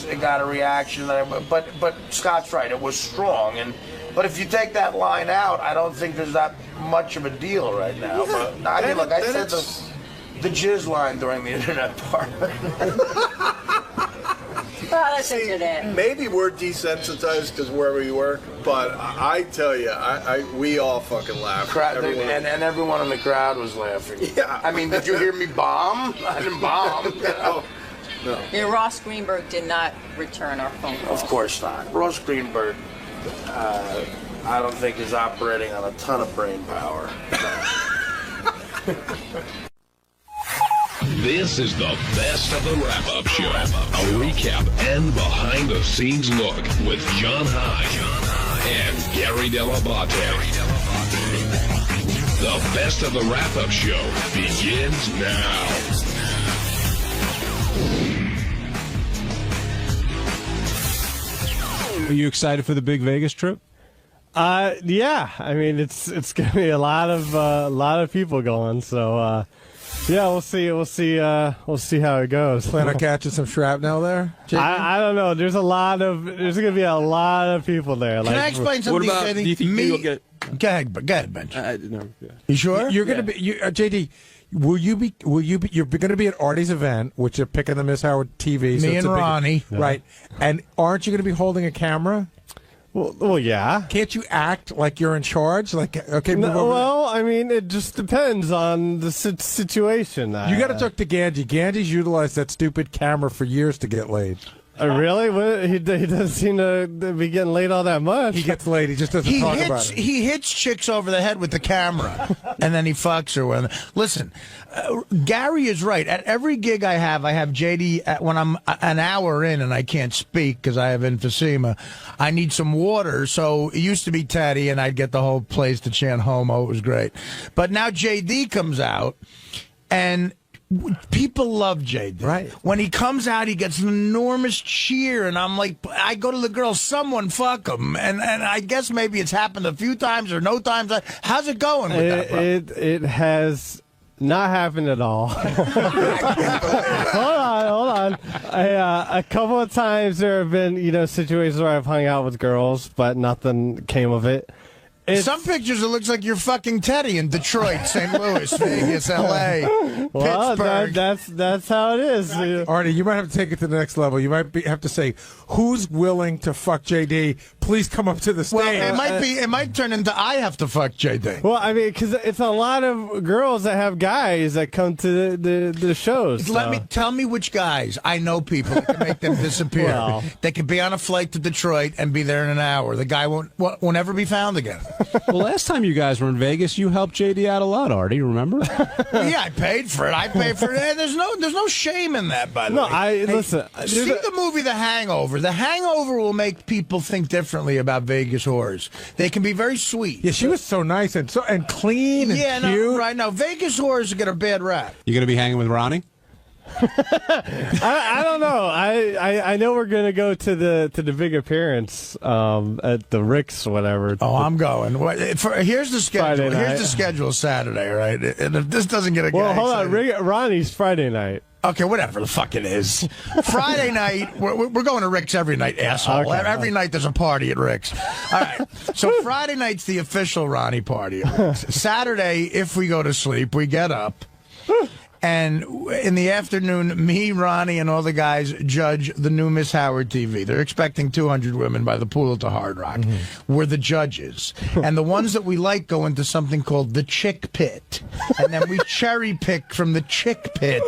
it got a reaction. But Scott's right, it was strong. But if you take that line out, I don't think there's that much of a deal right now. Yeah, but I mean, look, I said the jizz line during the internet part. Well, that's internet. Maybe we're desensitized because where we work, but I tell you, we all fucking laughed. And everyone in the crowd was laughing. Yeah. I mean, did you hear me bomb? I didn't bomb. No. Yeah, Ross Greenberg did not return our phone call. Of course not. Ross Greenberg, I don't think is operating on a ton of brain power. This is the best of the wrap-up show. A recap and behind-the-scenes look with John High and Gary Dell'Abate. The best of the wrap-up show begins now. Are you excited for the big Vegas trip? Yeah. I mean, it's gonna be a lot of people going. So. Yeah, we'll see. We'll see how it goes. Plan on catching some shrapnel there? I don't know. There's going to be a lot of people there. Can I explain something? What about? Do you think you'll get? Go ahead, Bench. No. Yeah. You sure? You're going to be, JD. Will you be? You're going to be at Artie's event, which are picking the Miss Howard TV. Me and Ronnie, right? And aren't you going to be holding a camera? Well, yeah. Can't you act like you're in charge? Okay. Well, I mean, it just depends on the situation. You got to talk to Ganji. Ganji's utilized that stupid camera for years to get laid. Really? He doesn't seem to be getting laid all that much. He gets laid. He just doesn't talk about it. He hits chicks over the head with the camera, and then he fucks her. Listen, Gary is right. At every gig I have JD, when I'm an hour in and I can't speak because I have emphysema, I need some water. So it used to be Teddy, and I'd get the whole place to chant homo. It was great. But now JD comes out, and People love JD. Right. When he comes out, he gets an enormous cheer, and I'm like, I go to the girls, someone fuck him. And I guess maybe it's happened a few times or no times. How's it going with that, bro? It has not happened at all. Hold on. A couple of times there have been, situations where I've hung out with girls, but nothing came of it. Some pictures, it looks like you're fucking Teddy in Detroit, St. Louis, Vegas, L.A., well, Pittsburgh. that's how it is. Artie, you might have to take it to the next level. You might have to say, who's willing to fuck JD? Please come up to the stage. Well, it might turn into I have to fuck JD. Well, I mean, because it's a lot of girls that have guys that come to the shows. Tell me which guys. I know people that can make them disappear. Well. They could be on a flight to Detroit and be there in an hour. The guy won't ever be found again. Well, last time you guys were in Vegas, you helped JD out a lot, Artie. Remember? Yeah, I paid for it. And there's no shame in that, by the way. Listen. See the movie The Hangover. The Hangover will make people think differently about Vegas whores. They can be very sweet. Yeah, she was so nice and clean and cute. No, right now Vegas whores get a bad rap. You going to be hanging with Ronnie? I don't know. I know we're gonna go to the big appearance at the Rick's, whatever. Oh, I'm going. Here's the schedule. Friday night. Here's the schedule Saturday, right? And if this doesn't get a well, guy hold on. Ronnie's Friday night. Okay, whatever the fuck it is. Friday night, we're going to Rick's every night, asshole. Okay. Every night there's a party at Rick's. All right. So Friday night's the official Ronnie party at Rick's. Saturday, if we go to sleep, we get up. And in the afternoon, me, Ronnie, and all the guys judge the new Miss Howard TV. They're expecting 200 women by the pool at the Hard Rock. We're the judges. And the ones that we like go into something called the Chick Pit. And then we cherry pick from the Chick Pit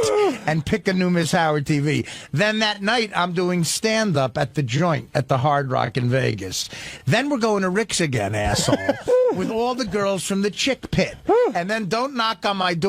and pick a new Miss Howard TV. Then that night, I'm doing stand-up at the Joint at the Hard Rock in Vegas. Then we're going to Rick's again, asshole, with all the girls from the Chick Pit. And then don't knock on my door.